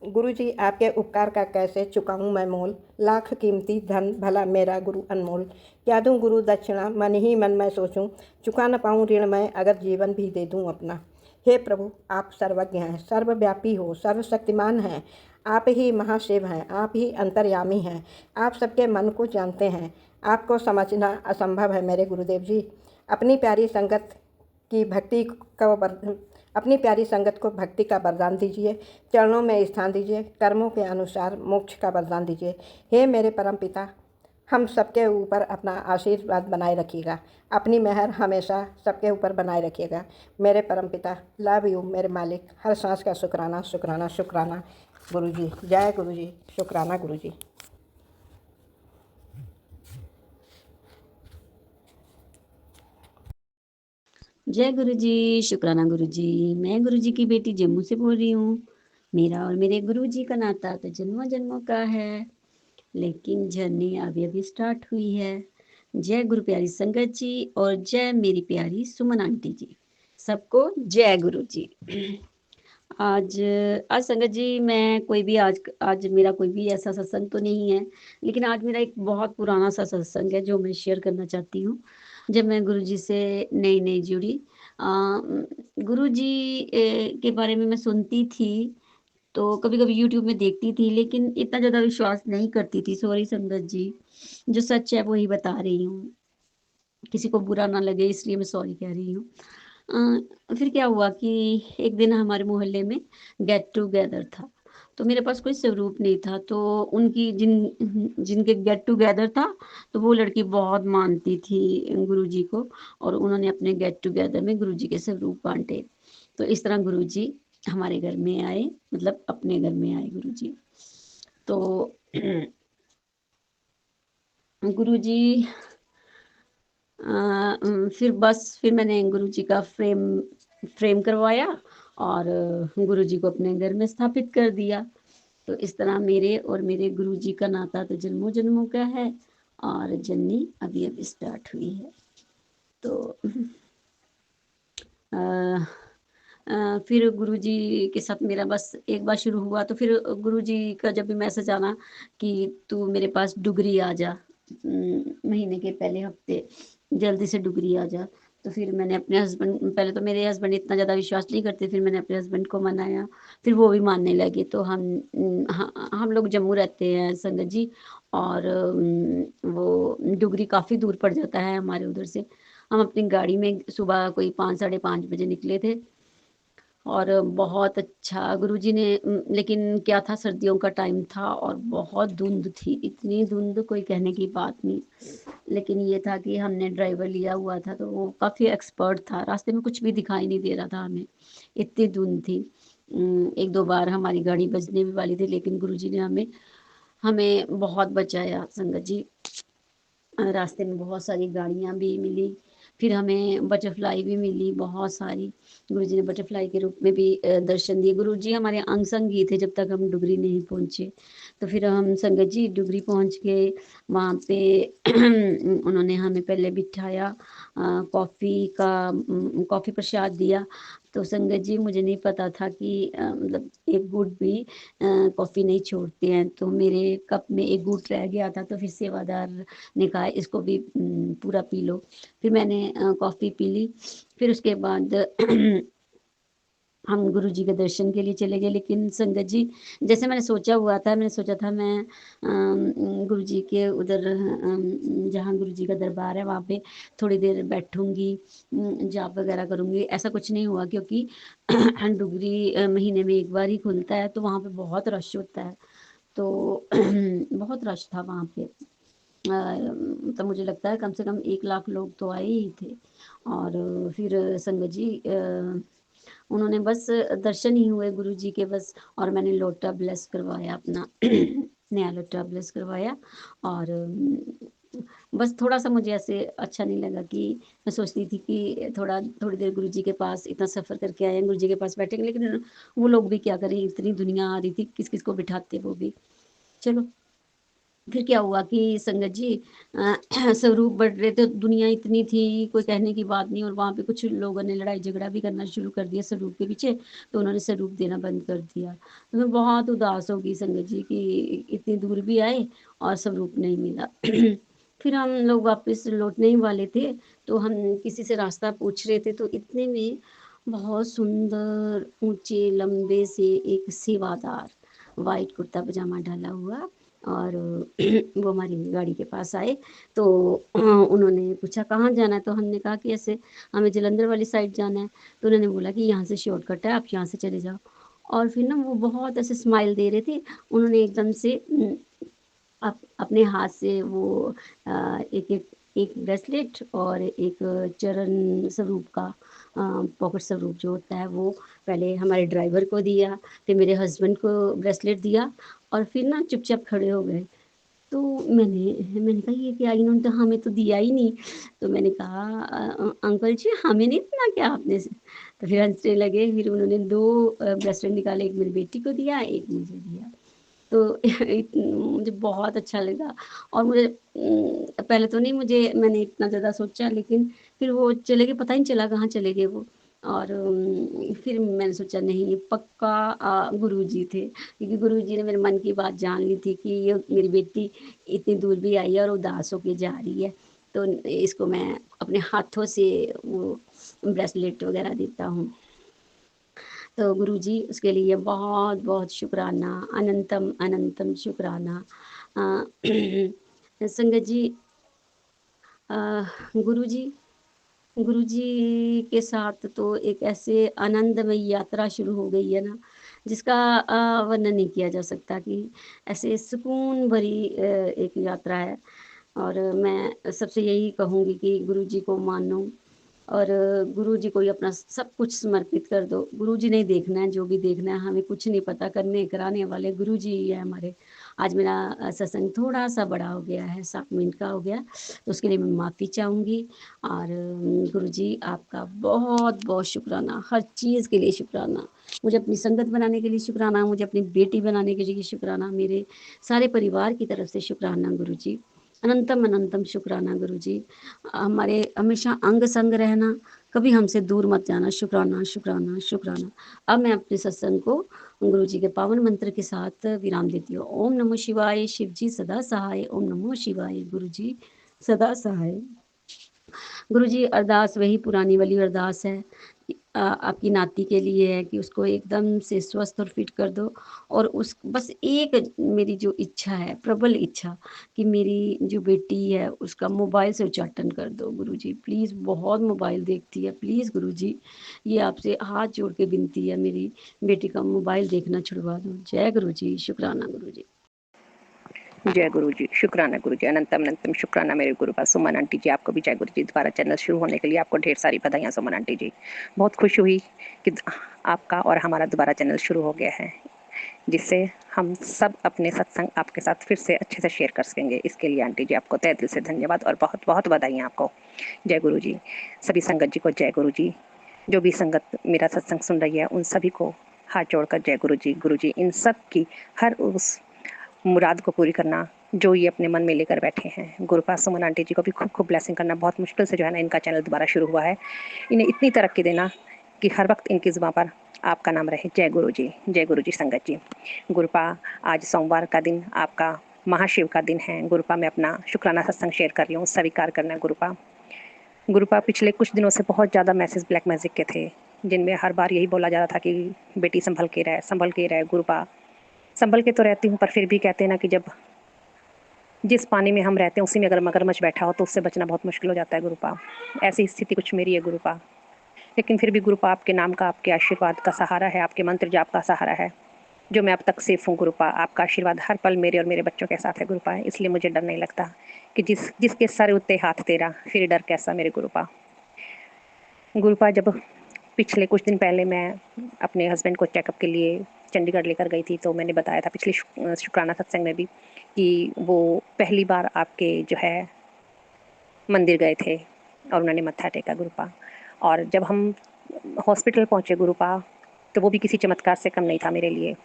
गुरु जी, आपके उपकार का कैसे चुकाऊं मैं मोल। लाख कीमती धन भला मेरा गुरु अनमोल। क्या दूं गुरु दक्षिणा, मन ही मन में सोचूं। चुका न पाऊं ऋण मैं, अगर जीवन भी दे दूं अपना। हे प्रभु, आप सर्वज्ञ हैं, सर्वव्यापी हो, सर्वशक्तिमान हैं। आप ही महाशिव हैं, आप ही अंतर्यामी हैं। आप सबके मन को जानते हैं। आपको समझना असंभव है मेरे गुरुदेव जी। अपनी प्यारी संगत को भक्ति का वरदान दीजिए। चरणों में स्थान दीजिए। कर्मों के अनुसार मोक्ष का वरदान दीजिए। हे मेरे परम पिता, हम सबके ऊपर अपना आशीर्वाद बनाए रखिएगा। अपनी मेहर हमेशा सबके ऊपर बनाए रखिएगा मेरे परम पिता। लव यू मेरे मालिक। हर सांस का शुक्राना शुक्राना शुक्राना गुरु जी। जय गुरु जी। शुक्राना गुरु जी। जय गुरु जी, शुक्राना गुरु जी। मैं गुरु जी की बेटी जम्मू से बोल रही हूँ। मेरा और मेरे गुरु जी का नाता तो जन्मों जन्मों का है, लेकिन जर्नी अभी अभी स्टार्ट हुई है। जय गुरु प्यारी संगत जी और जय मेरी प्यारी सुमन आंटी जी, सबको जय गुरु जी। आज आज संगत जी मैं कोई भी आज आज मेरा कोई भी ऐसा सत्संग तो नहीं है, लेकिन आज मेरा एक बहुत पुराना सा सत्संग है जो मैं शेयर करना चाहती हूँ। जब मैं गुरुजी से नई नई जुड़ी, गुरुजी के बारे में मैं सुनती थी, तो कभी कभी यूट्यूब में देखती थी, लेकिन इतना ज़्यादा विश्वास नहीं करती थी। सॉरी संगत जी, जो सच है वही बता रही हूँ, किसी को बुरा ना लगे इसलिए मैं सॉरी कह रही हूँ। फिर क्या हुआ कि एक दिन हमारे मोहल्ले में गेट टुगेदर था, तो मेरे पास कोई स्वरूप नहीं था, तो उनकी जिनके गेट टुगेदर था, तो वो लड़की बहुत मानती थी गुरुजी को, और उन्होंने अपने गेट टुगेदर में गुरुजी के स्वरूप बांटे। तो इस तरह गुरुजी हमारे घर में आए, मतलब अपने घर में आए गुरुजी। तो गुरुजी फिर मैंने गुरुजी का फ्रेम करवाया और गुरुजी को अपने घर में स्थापित कर दिया। तो इस तरह मेरे और मेरे गुरुजी का नाता तो जन्मों जन्मों का है, और जर्नी अभी अभी स्टार्ट हुई है। तो फिर गुरुजी के साथ मेरा बस एक बार शुरू हुआ, तो फिर गुरुजी का जब भी मैसेज आना कि तू मेरे पास डुगरी आ जा, महीने के पहले हफ्ते जल्दी से डुगरी आ जा। तो फिर मैंने अपने हस्बैंड, पहले तो मेरे हस्बैंड इतना ज़्यादा विश्वास नहीं करते, फिर मैंने अपने हस्बैंड को मनाया, फिर वो भी मानने लगे। तो हम लोग जम्मू रहते हैं संगत जी, और वो डुगरी काफ़ी दूर पड़ जाता है हमारे उधर से। हम अपनी गाड़ी में सुबह कोई 5 साढ़े 5 बजे निकले थे, और बहुत अच्छा गुरुजी ने, लेकिन क्या था, सर्दियों का टाइम था और बहुत धुंध थी, इतनी धुंध कोई कहने की बात नहीं। लेकिन ये था कि हमने ड्राइवर लिया हुआ था, तो वो काफ़ी एक्सपर्ट था, रास्ते में कुछ भी दिखाई नहीं दे रहा था हमें, इतनी धुंध थी। एक दो बार हमारी गाड़ी बजने भी वाली थी, लेकिन गुरुजी ने हमें हमें बहुत बचाया संगत जी। रास्ते में बहुत सारी गाड़ियाँ भी मिली, फिर हमें बटरफ्लाई भी मिली बहुत सारी। गुरुजी ने बटरफ्लाई के रूप में भी दर्शन दिए। गुरुजी हमारे अंग संगी थे जब तक हम डुगरी नहीं पहुँचे। तो फिर हम संगत जी डुगरी पहुँच गए, वहाँ पे उन्होंने हमें पहले बिठाया, कॉफ़ी प्रसाद दिया। तो संगत जी मुझे नहीं पता था कि मतलब एक घूँट भी कॉफ़ी नहीं छोड़ते हैं, तो मेरे कप में एक घूँट रह गया था, तो फिर सेवादार ने कहा इसको भी पूरा पी लो। फिर मैंने कॉफ़ी पी ली। फिर उसके बाद हम गुरुजी के दर्शन के लिए चले गए, लेकिन संगत जी जैसे मैंने सोचा हुआ था, मैंने सोचा था मैं गुरुजी के उधर जहाँ गुरुजी का दरबार है वहाँ पे थोड़ी देर बैठूंगी, जाप वगैरह करूँगी। ऐसा कुछ नहीं हुआ, क्योंकि डुगरी महीने में एक बार ही खुलता है, तो वहाँ पे बहुत रश होता है। तो बहुत रश था वहाँ पे, तो मुझे लगता है कम से कम 1 लाख लोग तो आए ही थे। और फिर संगत जी उन्होंने बस दर्शन ही हुए गुरुजी के बस, और मैंने लोटा ब्लेस करवाया अपना नया लोटा ब्लेस करवाया। और बस थोड़ा सा मुझे ऐसे अच्छा नहीं लगा, कि मैं सोचती थी कि थोड़ी देर गुरुजी के पास, इतना सफ़र करके आए हैं, गुरुजी के पास बैठेंगे, लेकिन वो लोग भी क्या करें, इतनी दुनिया आ रही थी, किस किस को बिठाते वो भी। चलो फिर क्या हुआ कि संगत जी स्वरूप बढ़ रहे थे, दुनिया इतनी थी कोई कहने की बात नहीं, और वहाँ पे कुछ लोगों ने लड़ाई झगड़ा भी करना शुरू कर दिया स्वरूप के पीछे, तो उन्होंने स्वरूप देना बंद कर दिया। तो मैं बहुत उदास हो गई संगत जी कि इतनी दूर भी आए और स्वरूप नहीं मिला। फिर हम लोग वापस लौटने ही वाले थे, तो हम किसी से रास्ता पूछ रहे थे, तो इतने में बहुत सुंदर ऊंचे लंबे से एक सेवादार वाइट कुर्ता पजामा डाला हुआ, और वो हमारी गाड़ी के पास आए। तो उन्होंने पूछा कहाँ जाना है, तो हमने कहा कि ऐसे हमें जलंधर वाली साइड जाना है। तो उन्होंने बोला कि यहाँ से शॉर्टकट है, आप यहाँ से चले जाओ। और फिर ना वो बहुत ऐसे स्माइल दे रहे थे, उन्होंने एकदम से अपने हाथ से वो एक ब्रेसलेट और एक चरण स्वरूप का पॉकेट स्वरूप जो होता है, वो पहले हमारे ड्राइवर को दिया, फिर मेरे हस्बैंड को ब्रेसलेट दिया, और फिर ना चुपचाप खड़े हो गए। तो मैंने मैंने कहा ये क्या, इन्होंने तो हमें तो दिया ही नहीं। तो मैंने कहा अंकल जी हमें नहीं इतना क्या आपने से? तो फिर हंसने लगे। फिर उन्होंने 2 ब्रेसलेट निकाले, एक मेरी बेटी को दिया, एक मुझे दिया। तो मुझे बहुत अच्छा लगा। और मुझे पहले तो नहीं, मुझे मैंने इतना ज़्यादा सोचा, लेकिन फिर वो चले गए, पता ही नहीं चला कहाँ चले गए वो। और फिर मैंने सोचा नहीं, ये पक्का गुरुजी थे, क्योंकि गुरुजी ने मेरे मन की बात जान ली थी कि ये मेरी बेटी इतनी दूर भी आई है और उदास होके जा रही है, तो इसको मैं अपने हाथों से वो ब्रेसलेट वगैरह देता हूँ। तो गुरुजी उसके लिए बहुत-बहुत शुक्राना, अनंतम अनंतम शुक्राना। संगत जी, अ, गुरुजी गुरुजी के साथ तो एक ऐसे आनंदमयी यात्रा शुरू हो गई है ना, जिसका वर्णन नहीं किया जा सकता, कि ऐसे सुकून भरी एक यात्रा है। और मैं सबसे यही कहूँगी कि गुरुजी को मानो और गुरुजी को ही अपना सब कुछ समर्पित कर दो। गुरुजी ने ही देखना है, जो भी देखना है, हमें कुछ नहीं पता, करने कराने वाले गुरुजी ही है हमारे। आज मेरा सत्संग थोड़ा-सा बड़ा हो गया है, 7 मिनट का हो गया, तो उसके लिए मैं माफ़ी चाहूँगी। और गुरुजी आपका बहुत-बहुत शुक्राना, हर चीज़ के लिए शुक्राना। मुझे अपनी संगत बनाने के लिए शुक्राना, मुझे अपनी बेटी बनाने के लिए शुक्राना, मेरे सारे परिवार की तरफ से शुक्राना गुरुजी। अनंतम अनंतम शुक्राना गुरुजी। हमारे हमेशा अंग संग रहना, कभी हमसे दूर मत जाना। शुक्राना शुक्राना शुक्राना। अब मैं अपने सत्संग को गुरुजी के पावन मंत्र के साथ विराम देती हूँ। ओम नमः शिवाय, शिव जी सदा सहाय। ओम नमः शिवाय, गुरुजी सदा सहाय। गुरुजी अरदास वही पुरानी वाली अरदास है कि आपकी नाती के लिए है कि उसको एकदम से स्वस्थ और फिट कर दो। और उस बस एक मेरी जो इच्छा है, प्रबल इच्छा, कि मेरी जो बेटी है उसका मोबाइल से उच्चाटन कर दो गुरुजी। प्लीज़, बहुत मोबाइल देखती है, प्लीज़ गुरुजी, ये आपसे हाथ जोड़ के विनती है, मेरी बेटी का मोबाइल देखना छुड़वा दो। जय गुरुजी, शुक्राना गुरुजी। जय गुरु जी, शुक्राना गुरु जी, अनंतम अनंतम शुक्राना मेरे गुरुपा सुमन आंटी जी, आपको भी जय गुरु जी। दोबारा चैनल शुरू होने के लिए आपको ढेर सारी बधाइयाँ सुमन आंटी जी। बहुत खुश हुई कि आपका और हमारा दोबारा चैनल शुरू हो गया है, जिससे हम सब अपने सत्संग आपके साथ फिर से अच्छे से शेयर कर सकेंगे। इसके लिए आंटी जी आपको तहे दिल से धन्यवाद और बहुत बहुत बधाइयाँ आपको। जय गुरु जी। सभी संगत जी को जय गुरु जी। जो भी संगत मेरा सत्संग सुन रही है उन सभी को हाथ जोड़कर जय गुरु जी। गुरु जी इन सब की हर उस मुराद को पूरी करना जो ये अपने मन में लेकर बैठे हैं। गुरुपास सुमन आंटी जी को भी खूब खूब ब्लेसिंग करना। बहुत मुश्किल से जो है ना इनका चैनल दोबारा शुरू हुआ है। इन्हें इतनी तरक्की देना कि हर वक्त इनकी ज़ुबान पर आपका नाम रहे। जय गुरु जी, जय गुरु जी संगत जी। गुरुपा आज सोमवार का दिन आपका महाशिव का दिन है। गुरुपा मैं अपना शुक्राना सत्संग शेयर कर रही हूँ, स्वीकार करना गुरुपा। गुरुपा पिछले कुछ दिनों से बहुत ज़्यादा मैसेज ब्लैक मैजिक के थे, जिनमें हर बार यही बोला जा रहा था कि बेटी संभल के रहे, संभल के रहे। गुरुपा संभल के तो रहती हूँ, पर फिर भी कहते हैं ना कि जब जिस पानी में हम रहते हैं उसी में अगर मगरमच्छ बैठा हो तो उससे बचना बहुत मुश्किल हो जाता है गुरुपा। ऐसी स्थिति कुछ मेरी है गुरुपा, लेकिन फिर भी गुरुपा आपके नाम का, आपके आशीर्वाद का सहारा है, आपके मंत्र जाप का सहारा है, जो मैं अब तक सेफ हूँ गुरुपा। आपका आशीर्वाद हर पल मेरे और मेरे बच्चों के साथ है गुरुपा, इसलिए मुझे डर नहीं लगता कि जिसके सर उत्ते हाथ तेरा, फिर डर कैसा मेरे गुरुपा। गुरुपा जब पिछले कुछ दिन पहले मैं अपने हस्बैंड को चेकअप के लिए चंडीगढ़ लेकर गई थी, तो मैंने बताया था पिछले शुक्राना सत्संग में भी कि वो पहली बार आपके जो है मंदिर गए थे और उन्होंने मत्था टेका गुरुपा। और जब हम हॉस्पिटल पहुँचे गुरुपा, तो वो भी किसी चमत्कार से कम नहीं था मेरे लिए।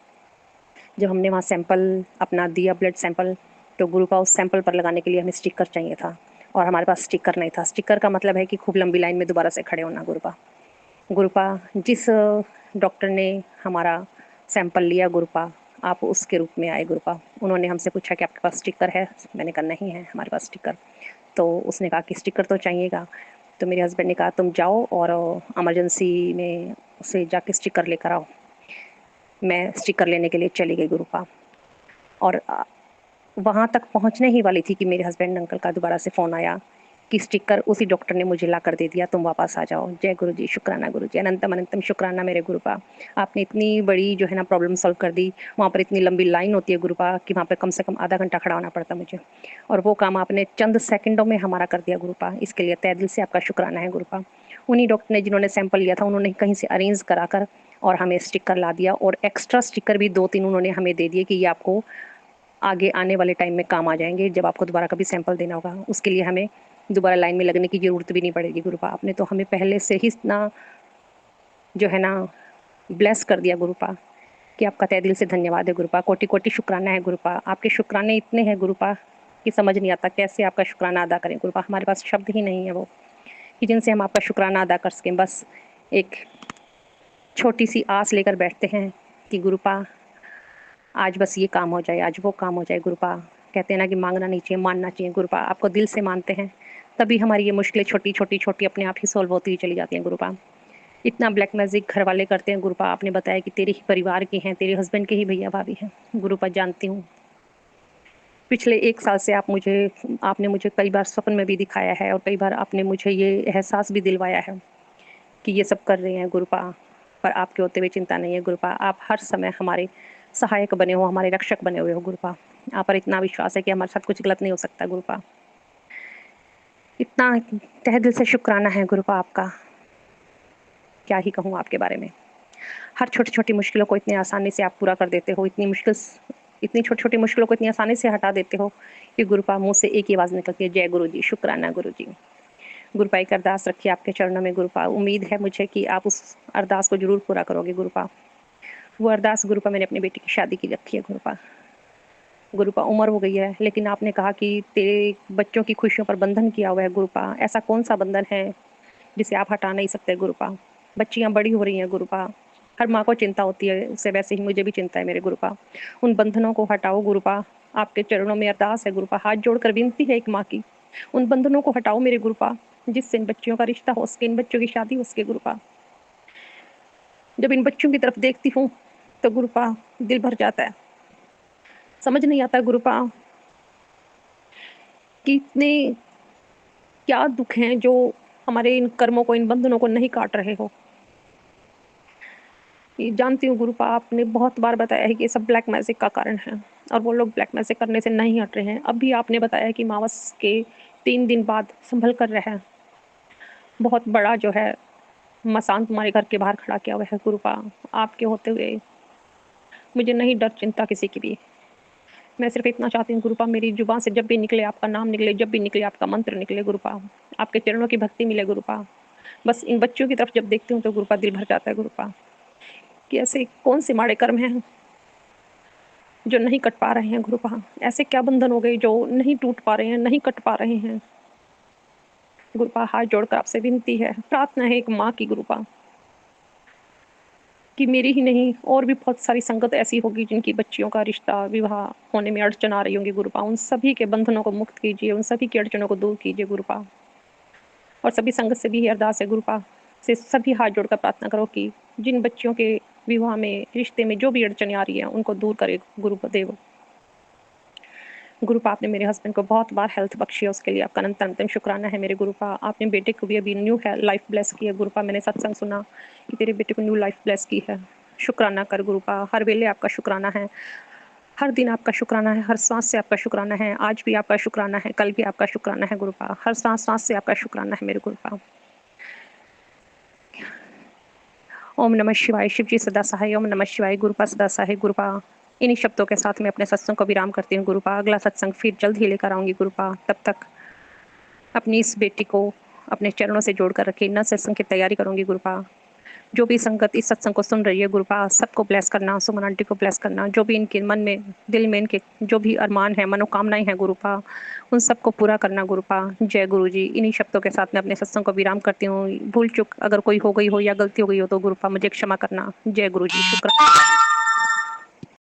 जब हमने वहाँ सैंपल अपना दिया, ब्लड सैंपल, तो गुरुपा उस सैंपल पर लगाने के लिए हमें स्टिकर चाहिए था और हमारे पास स्टिकर नहीं था। स्टिकर का मतलब है कि खूब लंबी लाइन में दोबारा से खड़े होना गुरुपा। गुरुपा जिस डॉक्टर ने हमारा सैंपल लिया गुरुपा, आप उसके रूप में आए गुरुपा। उन्होंने हमसे पूछा कि आपके पास स्टिकर है? मैंने कहा नहीं है हमारे पास स्टिकर। तो उसने कहा कि स्टिकर तो चाहिएगा। तो मेरे हस्बैंड ने कहा तुम जाओ और इमरजेंसी में उसे जाके स्टिकर लेकर आओ। मैं स्टिकर लेने के लिए चली गई गुरुपा, और वहाँ तक पहुँचने ही वाली थी कि मेरे हस्बैंड अंकल का दोबारा से फ़ोन आया कि स्टिकर उसी डॉक्टर ने मुझे ला कर दे दिया, तुम वापस आ जाओ। जय गुरु जी, शुक्राना गुरु जी, अनंतम अनंतम शुक्राना मेरे गुरुपा। आपने इतनी बड़ी जो है ना प्रॉब्लम सॉल्व कर दी। वहाँ पर इतनी लंबी लाइन होती है गुरुपा कि वहाँ पर कम से कम आधा घंटा खड़ा होना पड़ता मुझे, और वो काम आपने चंद सेकंडों में हमारा कर दिया गुरुपा। इसके लिए तहे दिल से आपका शुक्राना है गुरुपा। उन्हीं डॉक्टर ने जिन्होंने सैंपल लिया था, उन्होंने कहीं से अरेंज करा कर और हमें स्टिकर ला दिया, और एक्स्ट्रा स्टिकर भी 2-3 उन्होंने हमें दे दिए कि ये आपको आगे आने वाले टाइम में काम आ जाएंगे। जब आपको दोबारा कभी सैंपल देना होगा, उसके लिए हमें दोबारा लाइन में लगने की ज़रूरत भी नहीं पड़ेगी। गुरुपा आपने तो हमें पहले से ही इतना जो है ना ब्लेस कर दिया गुरुपा, कि आपका तहे दिल से धन्यवाद है गुरुपा। कोटि कोटि शुक्राना है गुरुपा। आपके शुक्राने इतने हैं गुरुपा कि समझ नहीं आता कैसे आपका शुक्राना अदा करें गुरुपा। हमारे पास शब्द ही नहीं है वो कि जिनसे हम आपका शुक्राना अदा कर सकें। बस एक छोटी सी आस लेकर बैठते हैं कि गुरुपा आज बस ये काम हो जाए, आज वो काम हो जाए गुरुपा। कहते हैं ना कि मांगना नहीं चाहिए, मानना चाहिए गुरुपा। आपको दिल से मानते हैं तभी हमारी ये मुश्किलें छोटी छोटी छोटी अपने आप ही सॉल्व होती ही चली जाती हैं गुरुपा। इतना ब्लैक मैजिक घर वाले करते हैं गुरुपा। आपने बताया कि तेरे ही परिवार के हैं, तेरे हस्बैंड के ही भैया भाभी हैं गुरुपा। जानती हूँ पिछले 1 साल से आपने मुझे कई बार स्वप्न में भी दिखाया है और कई बार आपने मुझे ये एहसास भी दिलवाया है कि ये सब कर रहे हैं गुरुपा, पर आपके होते हुए चिंता नहीं है गुरुपा। आप हर समय हमारे सहायक बने हो, हमारे रक्षक बने हुए हो गुरुपा। आप पर इतना विश्वास है कि हमारे साथ कुछ गलत नहीं हो सकता गुरुपा। इतना तहे दिल से शुक्राना है गुरुपा आपका, क्या ही कहूँ आपके बारे में। हर छोटी छोटी मुश्किलों को इतनी आसानी से आप पूरा कर देते हो। इतनी छोटी छोटी मुश्किलों को इतनी आसानी से हटा देते हो कि गुरुपा मुँह से एक ही आवाज़ निकलती है, जय गुरु जी, शुक्राना गुरु जी। गुरुपा एक अरदास रखिए आपके चरणों में गुरुपा। उम्मीद है मुझे कि आप उस अरदास को जरूर पूरा करोगे गुरुपा। वो अरदास गुरुपा मैंने अपनी बेटी की शादी की रखी है गुरुपा। गुरुपा उम्र हो गई है, लेकिन आपने कहा कि तेरे बच्चों की खुशियों पर बंधन किया हुआ है गुरुपा। ऐसा कौन सा बंधन है जिसे आप हटा नहीं सकते गुरुपा। बच्चियां बड़ी हो रही हैं गुरुपा, हर माँ को चिंता होती है उससे, वैसे ही मुझे भी चिंता है मेरे गुरुपा। उन बंधनों को हटाओ गुरुपा। आपके चरणों में अरदास है गुरुपा, हाथ जोड़कर विनती है एक माँ की। उन बंधनों को हटाओ मेरे गुरुपा, जिससे इन बच्चियों का रिश्ता हो सके, इन बच्चों की शादी हो सके गुरुपा। जब इन बच्चों की तरफ देखती हूँ तो गुरुपा दिल भर जाता है। समझ नहीं आता गुरुपा कि इतने क्या दुख हैं जो हमारे इन कर्मों को, इन बंधनों को नहीं काट रहे हो। ये जानती हूँ गुरुपा, आपने बहुत बार बताया है कि ये सब ब्लैक मैजिक का कारण है और वो लोग ब्लैक मैजिक करने से नहीं हट रहे हैं। अब भी आपने बताया कि मावस के 3 दिन बाद संभल कर रहे हैं। बहुत बड़ा जो है मसान तुम्हारे घर के बाहर खड़ा किया हुआ है गुरुपा। आपके होते हुए मुझे नहीं डर चिंता किसी की भी। मैं सिर्फ इतना चाहती हूँ गुरुपा, मेरी जुबान से जब भी निकले आपका नाम निकले, जब भी निकले आपका मंत्र निकले गुरुपा, आपके चरणों की भक्ति मिले गुरुपा। बस इन बच्चों की तरफ जब देखती हूँ तो गुरुपा दिल भर जाता है गुरुपा, कि ऐसे कौन से माड़े कर्म हैं जो नहीं कट पा रहे हैं गुरुपा। ऐसे क्या बंधन हो गए जो नहीं टूट पा रहे हैं, नहीं कट पा रहे हैं गुरुपा। हाथ जोड़कर आपसे विनती है, प्रार्थना है एक माँ की गुरुपा, कि मेरी ही नहीं और भी बहुत सारी संगत ऐसी होगी जिनकी बच्चियों का रिश्ता विवाह होने में अड़चन आ रही होंगी गुरुपा। उन सभी के बंधनों को मुक्त कीजिए, उन सभी की अड़चनों को दूर कीजिए गुरुपा। और सभी संगत से भी अरदास है गुरुपा, से सभी हाथ जोड़कर प्रार्थना करो कि जिन बच्चियों के विवाह में, रिश्ते में जो भी अड़चनें आ रही हैं उनको दूर करे गुरुदेव। गुरुपा आपने मेरे हस्बैंड को बहुत बार हेल्थ बख्शी है, उसके लिए आपका अनंत अनंत शुक्राना है मेरे गुरुपा। आपने बेटे को भी अभी न्यू लाइफ ब्लेस की है गुरुपा। मैंने सत्संग सुना कि तेरे बेटे को न्यू लाइफ ब्लेस की है। शुक्राना कर गुरुपा, हर वेले आपका शुक्राना है, हर दिन आपका शुक्राना है, हर सांस से आपका शुक्राना है। आज भी आपका शुक्राना है, कल भी आपका शुक्राना है गुरुपा। हर सांस सांस से आपका शुक्राना है मेरे गुरुपा। ओम नमः शिवाय, शिव जी सदा सहाय। ओम नमः शिवाय, गुरुपा सदा सहाय गुरुपा। इन्हीं शब्दों के साथ मैं अपने सत्संग को विराम करती हूँ गुरुपा। अगला सत्संग फिर जल्द ही लेकर आऊँगी गुरुपा। तब तक अपनी इस बेटी को अपने चरणों से जोड़कर रखे, न सत्संग की तैयारी करूँगी गुरुपा। जो भी संगत इस सत्संग को सुन रही है गुरुपा, सबको ब्लेस करना, सुमन आंटी को ब्लेस करना। जो भी इनके मन में, दिल में इनके जो भी अरमान है, मनोकामनाएं हैं गुरुपा, उन सबको पूरा करना गुरुपा। जय गुरु जी। इन्हीं शब्दों के साथ मैं अपने सत्संग को विराम करती हूँ। भूल चूक अगर कोई हो गई हो या गलती हो गई हो तो गुरुपा मुझे क्षमा करना। जय गुरु जी। शुक्र।